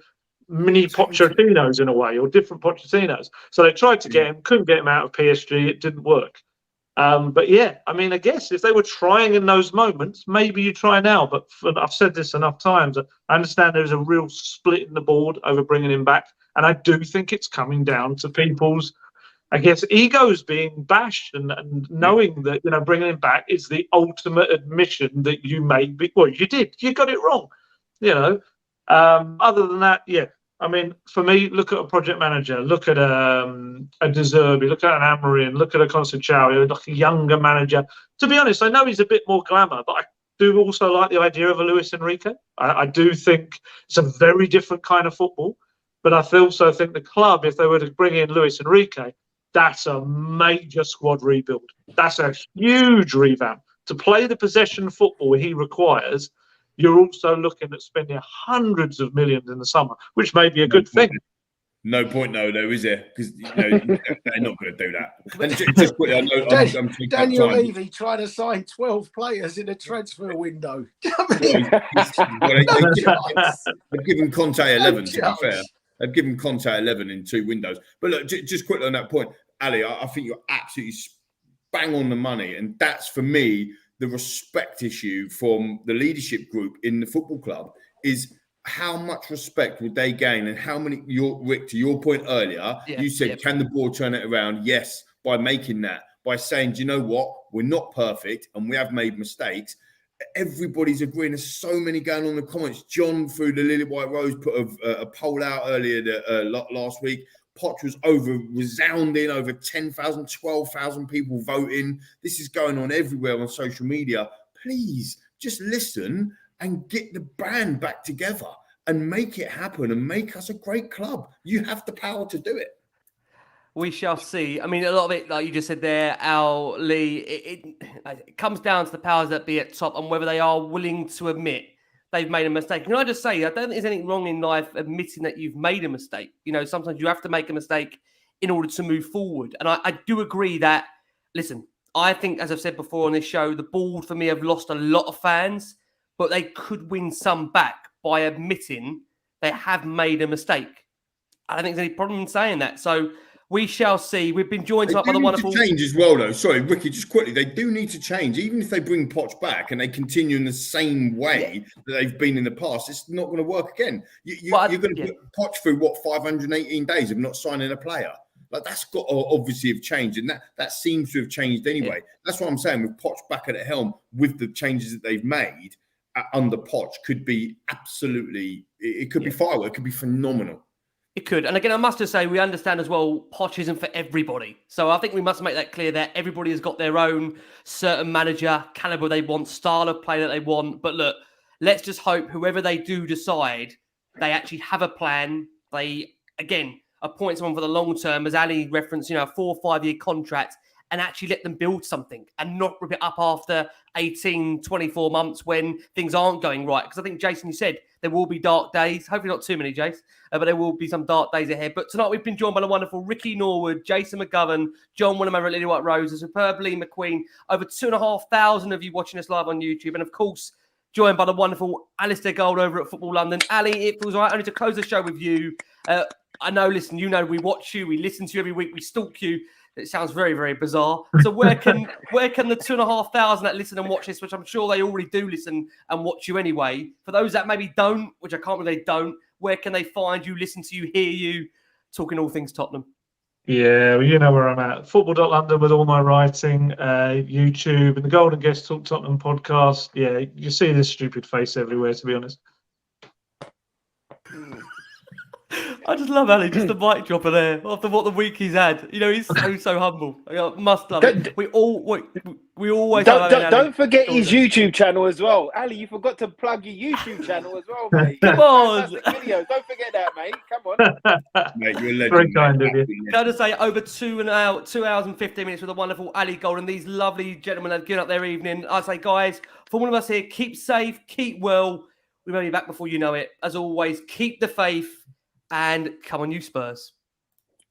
mini Pochettinos in a way, or different Pochettinos. So they tried to get him, couldn't get him out of PSG. It didn't work. But yeah, I mean, I guess if they were trying in those moments, maybe you try now. But I've said this enough times. I understand there's a real split in the board over bringing him back. And I do think it's coming down to people's, I guess, egos being bashed and knowing that, bringing him back is the ultimate admission that you made. Well, you did. You got it wrong. Other than that, yeah. I mean, for me, look at a project manager, look at a De Zerbi, look at an Amorim, look at a Conceição, like a younger manager. To be honest, I know he's a bit more glamour, but I do also like the idea of a Luis Enrique. I do think it's a very different kind of football, but I also think the club, if they were to bring in Luis Enrique, that's a major squad rebuild. That's a huge revamp. To play the possession football he requires, you're also looking at spending hundreds of millions in the summer, which may be a good thing. No point, though, is there? Because they're not going to do that. And just quickly, I know I'm Daniel Levy trying to sign 12 players in a transfer window. They've given Conte 11, to be fair. They've given Conte 11 in 2 windows. But look, just quickly on that point, Ali, I think you're absolutely bang on the money. And that's, for me, the respect issue from the leadership group in the football club is how much respect would they gain and how many, Rick, to your point earlier, you said, can the board turn it around? Yes, by making that, by saying, do you know what? We're not perfect and we have made mistakes. Everybody's agreeing. There's so many going on in the comments. John, through the Lilywhite Rose, put a poll out earlier last week. Poch was resounding, over 10,000, 12,000 people voting. This is going on everywhere on social media. Please just listen and get the band back together and make it happen and make us a great club. You have the power to do it. We shall see. I mean, a lot of it, like you just said there, Al, Lee, it comes down to the powers that be at top and whether they are willing to admit they've made a mistake. Can I just say, I don't think there's anything wrong in life admitting that you've made a mistake. Sometimes you have to make a mistake in order to move forward. And I do agree that, listen, I think, as I've said before on this show, the board for me have lost a lot of fans, but they could win some back by admitting they have made a mistake. I don't think there's any problem in saying that. So we shall see. We've been joined tonight by the wonderful... They do need to change as well, though. Sorry, Ricky, just quickly. They do need to change. Even if they bring Poch back and they continue in the same way that they've been in the past, it's not going to work again. You're going to put Poch through, 518 days of not signing a player? Like, that's got to obviously have changed. And that seems to have changed anyway. That's what I'm saying. With Poch back at the helm, with the changes that they've made under Poch, could be absolutely... It could be firework. It could be phenomenal. It could. And again, I must just say, we understand as well, Poch isn't for everybody. So I think we must make that clear that everybody has got their own certain manager, caliber they want, style of play that they want. But look, let's just hope whoever they do decide, they actually have a plan. They, again, appoint someone for the long term, as Ali referenced, a 4 or 5 year contract, and actually let them build something and not rip it up after 18, 24 months when things aren't going right. Because I think, Jason, you said there will be dark days. Hopefully not too many, Jace, but there will be some dark days ahead. But tonight we've been joined by the wonderful Ricky Norwood, Jason McGovern, John Wenham over at Lilywhite Rose, the superb Lee McQueen, over 2,500 of you watching us live on YouTube. And of course, joined by the wonderful Alasdair Gold over at Football.London. Ali, it feels all right only to close the show with you. I know, listen, we watch you, we listen to you every week, we stalk you. It sounds very, very bizarre. So where can the 2,500 that listen and watch this, which I'm sure they already do listen and watch you anyway, for those that maybe don't, which I can't believe they don't, where can they find you, listen to you, hear you, talking all things Tottenham? Yeah, well, you know where I'm at. Football.London with all my writing, YouTube, and the Golden Guest Talk Tottenham podcast. Yeah, you see this stupid face everywhere, to be honest. I just love Ali, just the mic dropper there after what the week he's had. He's so humble. I must love it. We always don't forget his YouTube channel as well. Ali, you forgot to plug your YouTube channel as well, mate. Come on, videos. Don't forget that, mate. Come on, mate. You're a legend. Very kind of you. Can I just say, over 2 hours and 15 minutes with the wonderful Ali Gold and these lovely gentlemen that have given up their evening. I say, guys, from all of us here, keep safe, keep well. We may be back before you know it. As always, keep the faith. And come on, you Spurs.